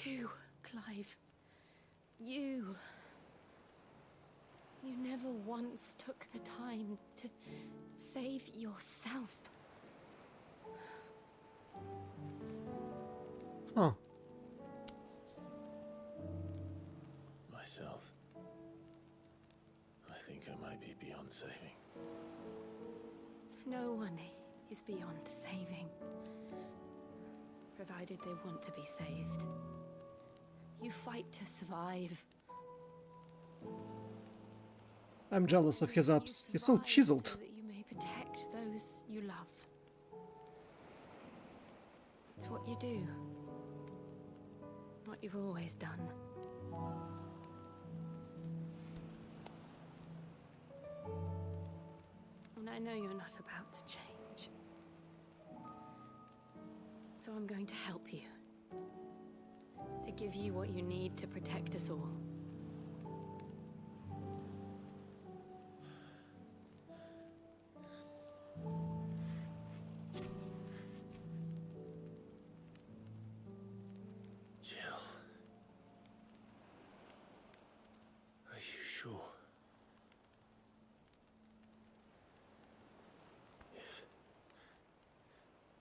You, Clive. You. You never once took the time to save yourself. Huh. Myself. I think I might be beyond saving. No one is beyond saving. Provided they want to be saved. You fight to survive. I'm jealous of his abs. He's so chiseled. So that you may protect those you love. It's what you do. What you've always done. And I know you're not about to change. So I'm going to help you. To give you what you need to protect us all. Jill. Are you sure?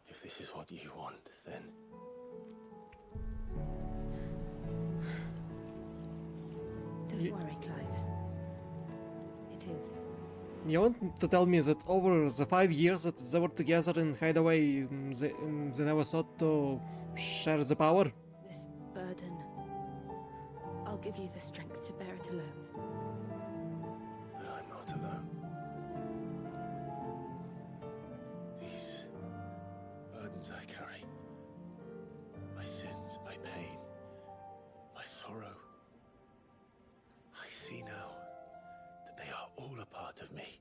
If this is what you want, then... Don't worry, Clive. It is. You want to tell me that over the 5 years that they were together in Hideaway, they never thought to share the power? This burden, I'll give you the strength to bear it alone. But I'm not alone. These burdens I carry, my sins, my pain, my all a part of me.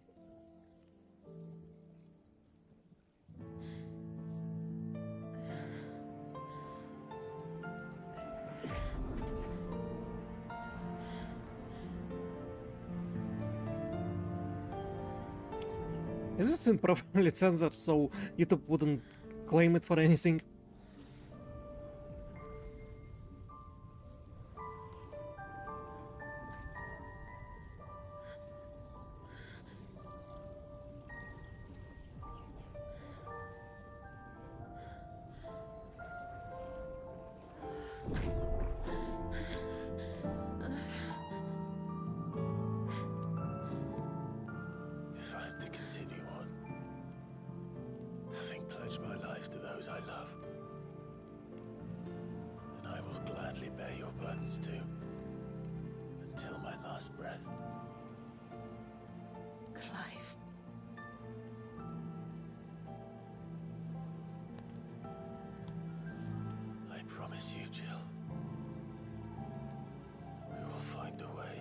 Is this improperly censored so YouTube wouldn't claim it for anything? If I am to continue on, having pledged my life to those I love, then I will gladly bear your burdens too, until my last breath. Clive. I promise you, Jill, we will find a way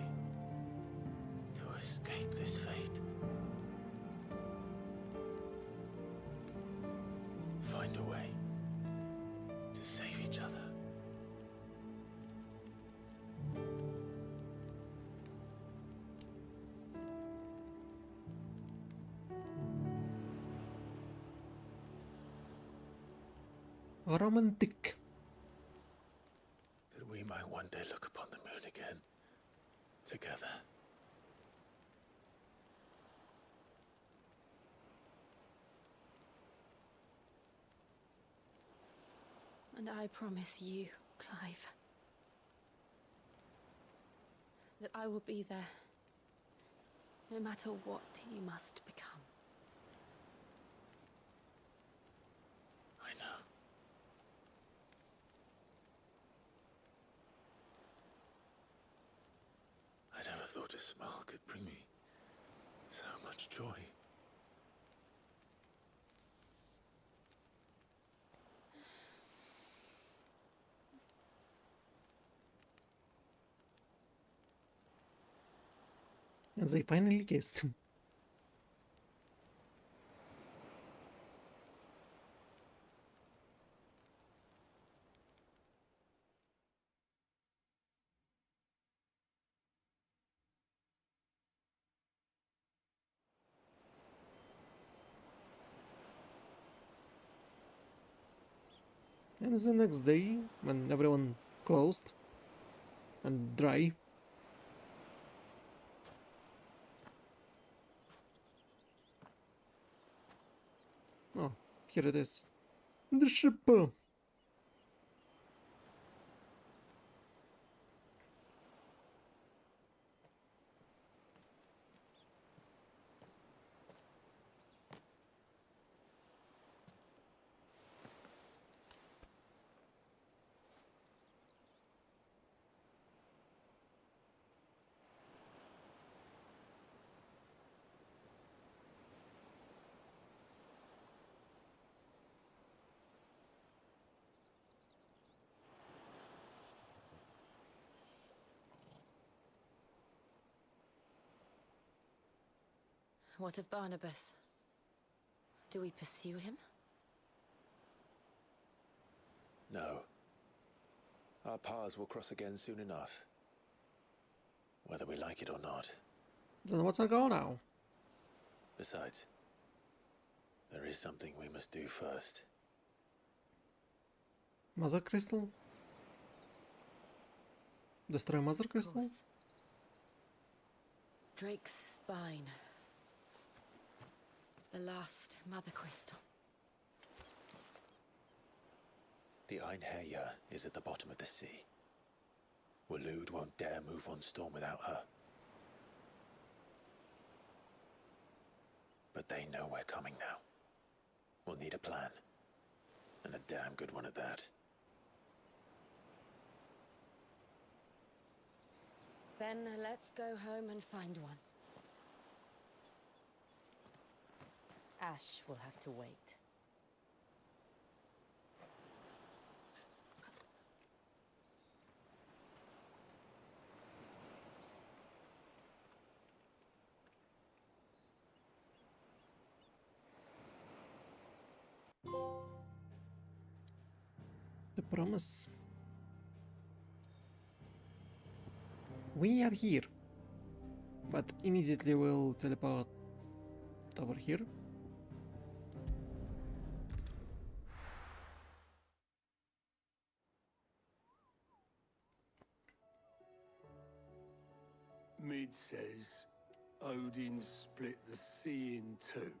to escape this fate. Find a way to save each other. Romantic. That we might one day look upon the moon again, together. And I promise you, Clive, that I will be there, no matter what you must become. I know. I never thought a smile could bring me so much joy. And they finally kissed. And the next day, when everyone closed and dry, oh, here it is. The ship. What of Barnabas? Do we pursue him? No. Our paths will cross again soon enough. Whether we like it or not. Then what's our goal now? Besides, there is something we must do first. Mother Crystal? Destroy Mother Crystal? Drake's spine. The last Mother Crystal. The Einherja is at the bottom of the sea. Waloed won't dare move on Storm without her. But they know we're coming now. We'll need a plan. And a damn good one at that. Then let's go home and find one. Ash will have to wait. Promise. We are here, but immediately we'll teleport over here. Mid says Odin split the sea in two.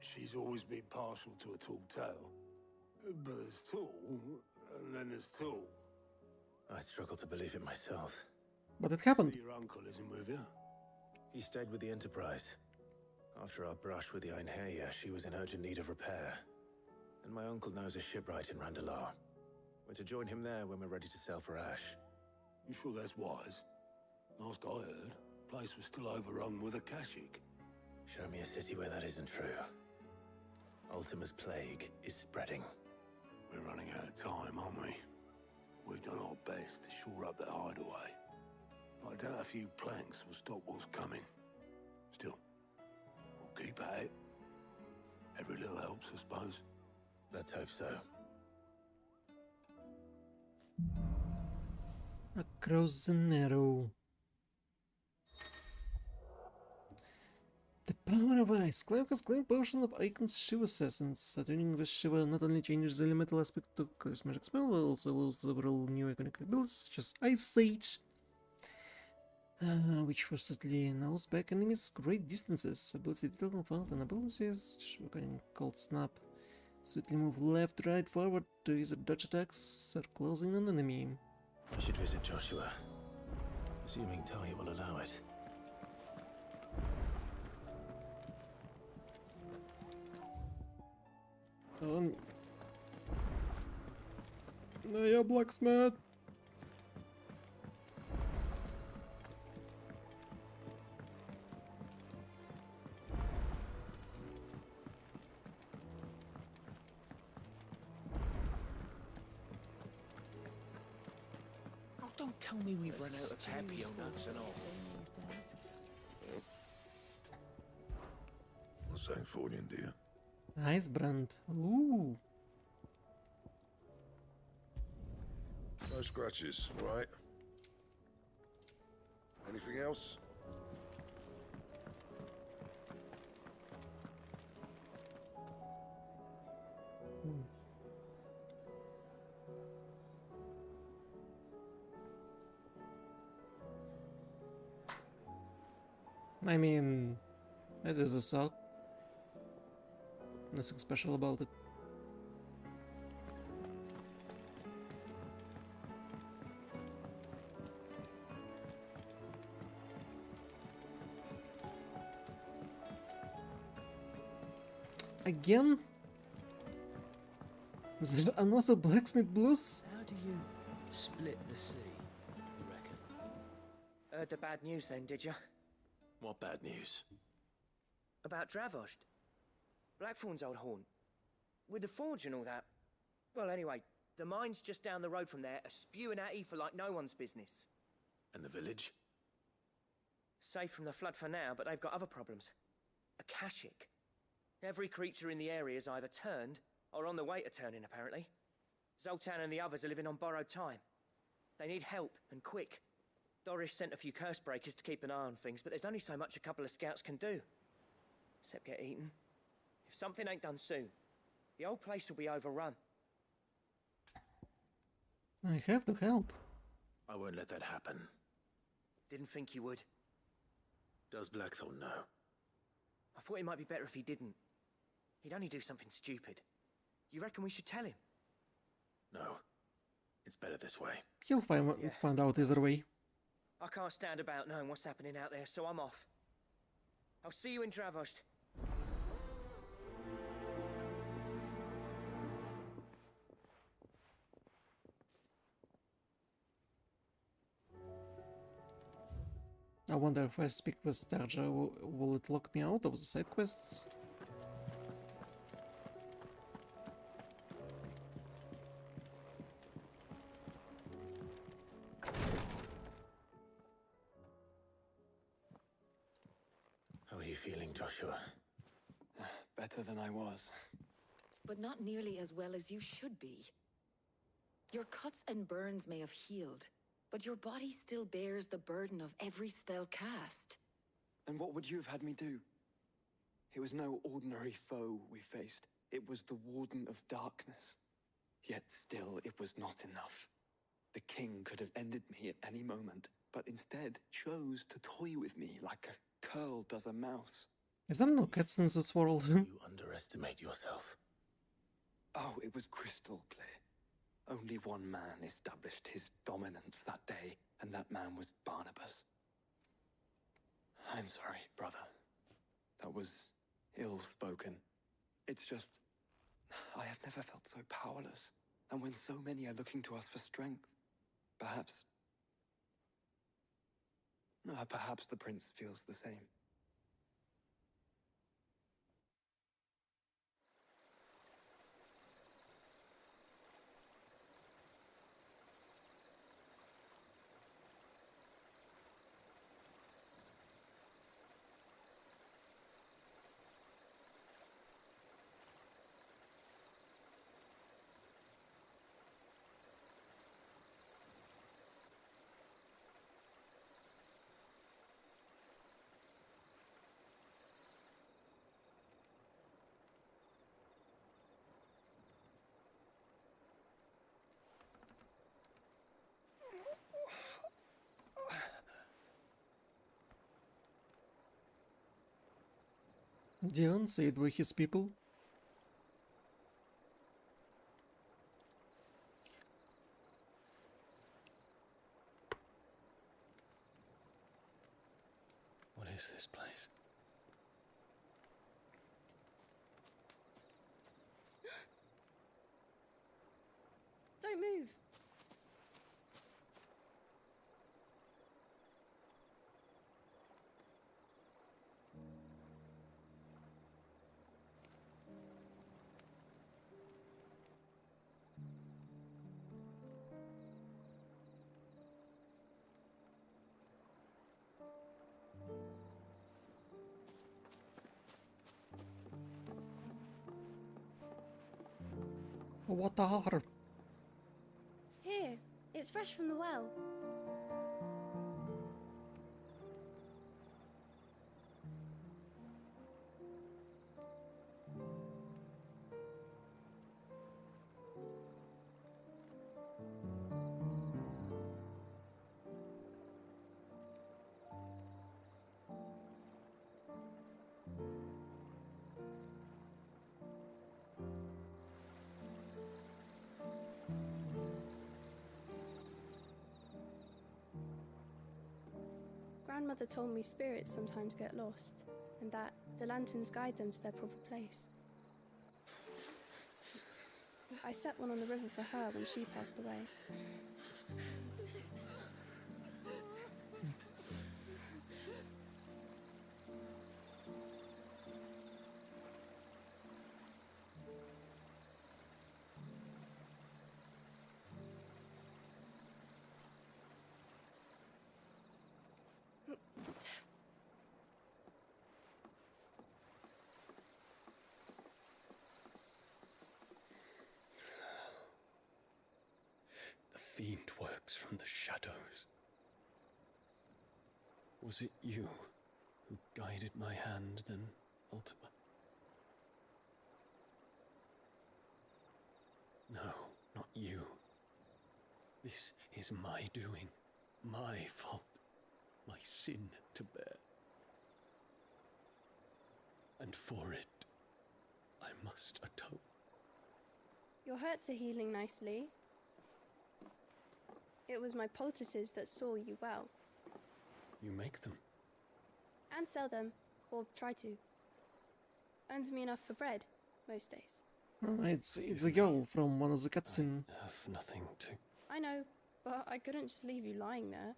She's always been partial to a tall tale. But there's tall, and then there's tall. I struggle to believe it myself. But it happened. So your uncle isn't with you? He stayed with the Enterprise. After our brush with the Einherja, she was in urgent need of repair. And my uncle knows a shipwright in Randalar. We're to join him there when we're ready to sail for Ash. You sure that's wise? Last I heard, the place was still overrun with Akashic. Show me a city where that isn't true. Ultima's plague is spreading. We're running out of time, aren't we? We've done our best to shore up that hideaway. But I doubt a few planks will stop what's coming. Still, we'll keep at it. Every little helps, I suppose. Let's hope so. Across the narrow. The power of ice. Clive has claimed portion of Icon's Shiva essence. Attuning with Shiva not only changes the elemental aspect to Clive's magic spell, but also allows several new iconic abilities such as Ice Sage, which forcibly knows back enemies great distances. Ability detail found and abilities. Shiva can Cold Snap. Swiftly move left, right, forward to either dodge attacks or close in an enemy. I should visit Joshua, assuming Talia will allow it. No, yeah, blacksmith. Oh, don't tell me we've run out of Papio nuts and all. What's that for you, dear? Ice brand. Ooh. No scratches, right? Anything else? I mean, it is a sock. Nothing special about it. Again? Is there another blacksmith blues? How do you split the sea, you reckon? Heard the bad news then, did you? What bad news? About Dravost. Blackthorn's old haunt. With the forge and all that. Well, anyway, the mines just down the road from there are spewing out ether like no one's business. And the village? Safe from the flood for now, but they've got other problems. Akashic. Every creature in the area is either turned or on the way to turning, apparently. Zoltan and the others are living on borrowed time. They need help, and quick. Doris sent a few curse breakers to keep an eye on things, but there's only so much a couple of scouts can do. Except get eaten. If something ain't done soon, the whole place will be overrun. I have to help. I won't let that happen. Didn't think you would. Does Blackthorn know? I thought it might be better if he didn't. He'd only do something stupid. You reckon we should tell him? No. It's better this way. He'll find out either way. I can't stand about knowing what's happening out there, so I'm off. I'll see you in Dravost. I wonder if I speak with Starja, will it lock me out of the side quests? How are you feeling, Joshua? Better than I was. but not nearly as well as you should be. Your cuts and burns may have healed, but your body still bears the burden of every spell cast. And what would you have had me do? It was no ordinary foe we faced. It was the Warden of Darkness. Yet still, it was not enough. The king could have ended me at any moment, but instead chose to toy with me like a curl does a mouse. Is there no cuts in this world? You underestimate yourself. Oh, it was crystal clear. Only one man established his dominance that day, and that man was Barnabas. I'm sorry, brother. That was ill-spoken. It's just, I have never felt so powerless. And when so many are looking to us for strength, perhaps the prince feels the same. Dion said we're his people. What is this place? Don't move. Water. Here, it's fresh from the well. Grandmother told me spirits sometimes get lost, and that the lanterns guide them to their proper place. I set one on the river for her when she passed away. The fiend works from the shadows. Was it you who guided my hand, then ultimately? No, not you. This is my doing, my fault, my sin to bear. And for it, I must atone. Your hurts are healing nicely. It was my poultices that saw you well. You make them? And sell them, or try to. Earns me enough for bread, most days. It's a girl from one of the cutscenes. I have nothing to... I know, but I couldn't just leave you lying there.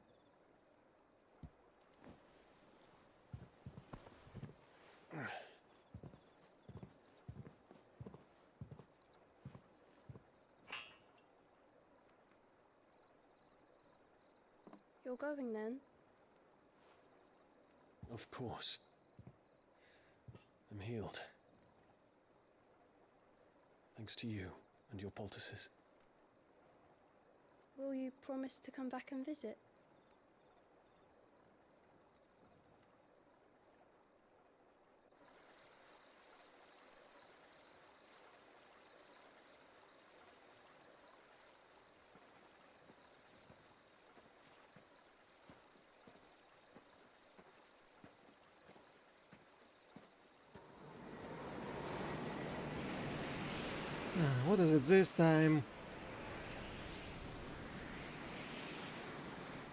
You're going then? Of course. I'm healed. thanks to you and your poultices. Will you promise to come back and visit? What is it this time?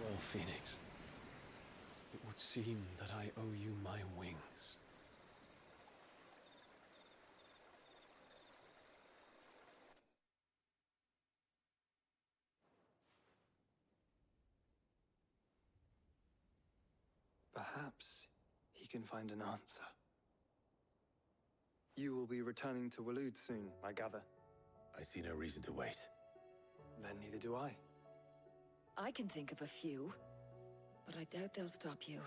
Well, Phoenix, it would seem that I owe you my wings. Perhaps he can find an answer. You will be returning to Waloed soon, I gather. I see no reason to wait. Then neither do I. I can think of a few, but I doubt they'll stop you.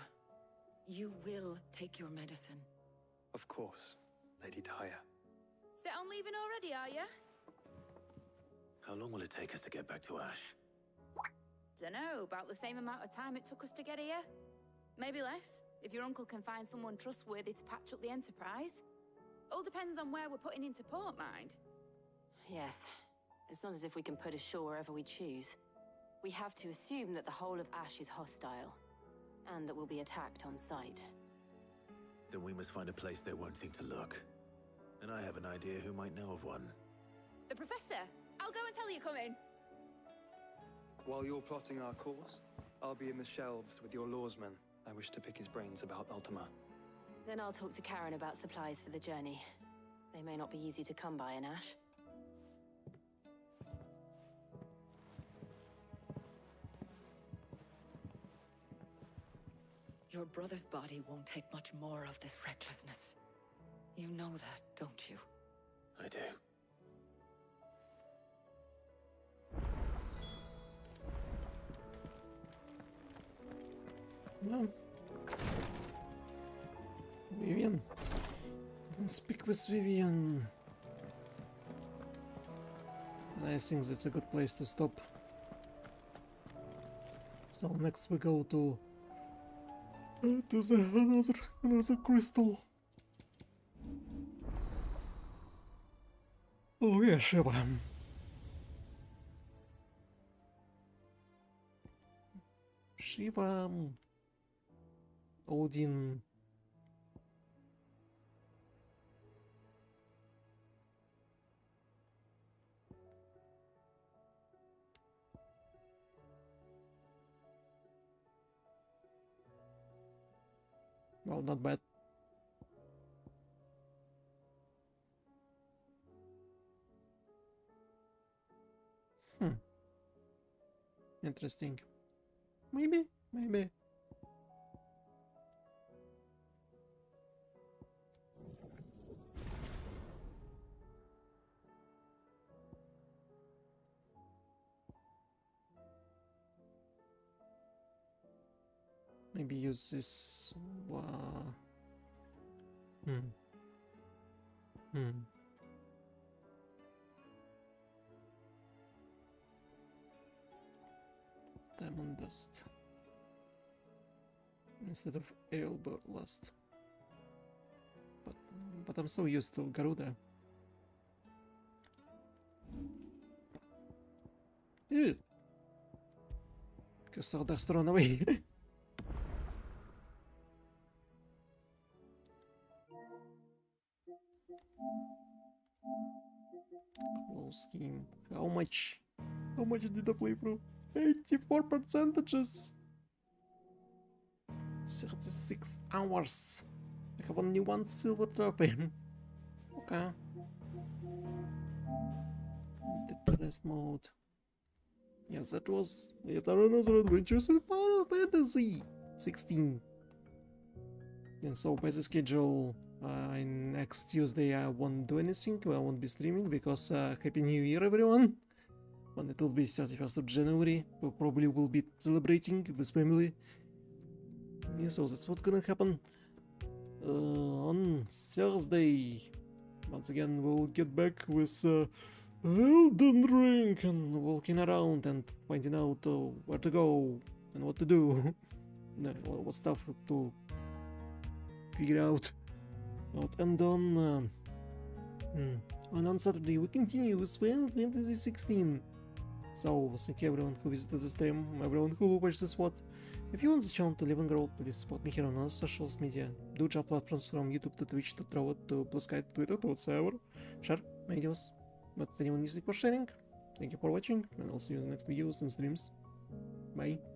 You will take your medicine. Of course, Lady Daya. Set on leaving already, are you? How long will it take us to get back to Ash? Dunno, about the same amount of time it took us to get here. Maybe less, if your uncle can find someone trustworthy to patch up the Enterprise. All depends on where we're putting into port, mind. Yes. It's not as if we can put ashore wherever we choose. We have to assume that the whole of Ash is hostile, and that we'll be attacked on sight. Then we must find a place they won't think to look. And I have an idea who might know of one. The Professor! I'll go and tell you come in. While you're plotting our course, I'll be in the shelves with your lawsman. I wish to pick his brains about Ultima. Then I'll talk to Karen about supplies for the journey. They may not be easy to come by in Ash. Your brother's body won't take much more of this recklessness. You know that, don't you? I do. No. Vivian. Can speak with Vivian. I think that's a good place to stop. So next we go to the another crystal. Oh yeah, Shiva. Shiva, Odin. Well, not bad. Interesting. Maybe. Maybe use this. Diamond dust instead of aerial blast. But I'm so used to Garuda. Ew. Because that's thrown away. Close game. How much did I play through? 84 percentages. 36 hours. I have only one silver trophy. Okay. The rest mode. Yes, that was yet another adventures in Final Fantasy 16. And so by the schedule, next Tuesday I won't do anything. I won't be streaming because Happy New Year, everyone. When it will be 31st of January, we probably will be celebrating with family. Yeah, so that's what's gonna happen on Thursday. once again we'll get back with Elden Ring and walking around and finding out where to go and what to do. What stuff to figure out. And on Saturday we continue with Final Fantasy XVI. So thank you everyone who visited the stream, everyone who watched this what. If you want this channel to live and grow, please support me here on other social media. Do job platforms from YouTube to Twitch to Trovo to Blue Sky to Twitter to whatever. Share my videos. But anyone listening for sharing, thank you for watching, and I'll see you in the next videos and streams. Bye.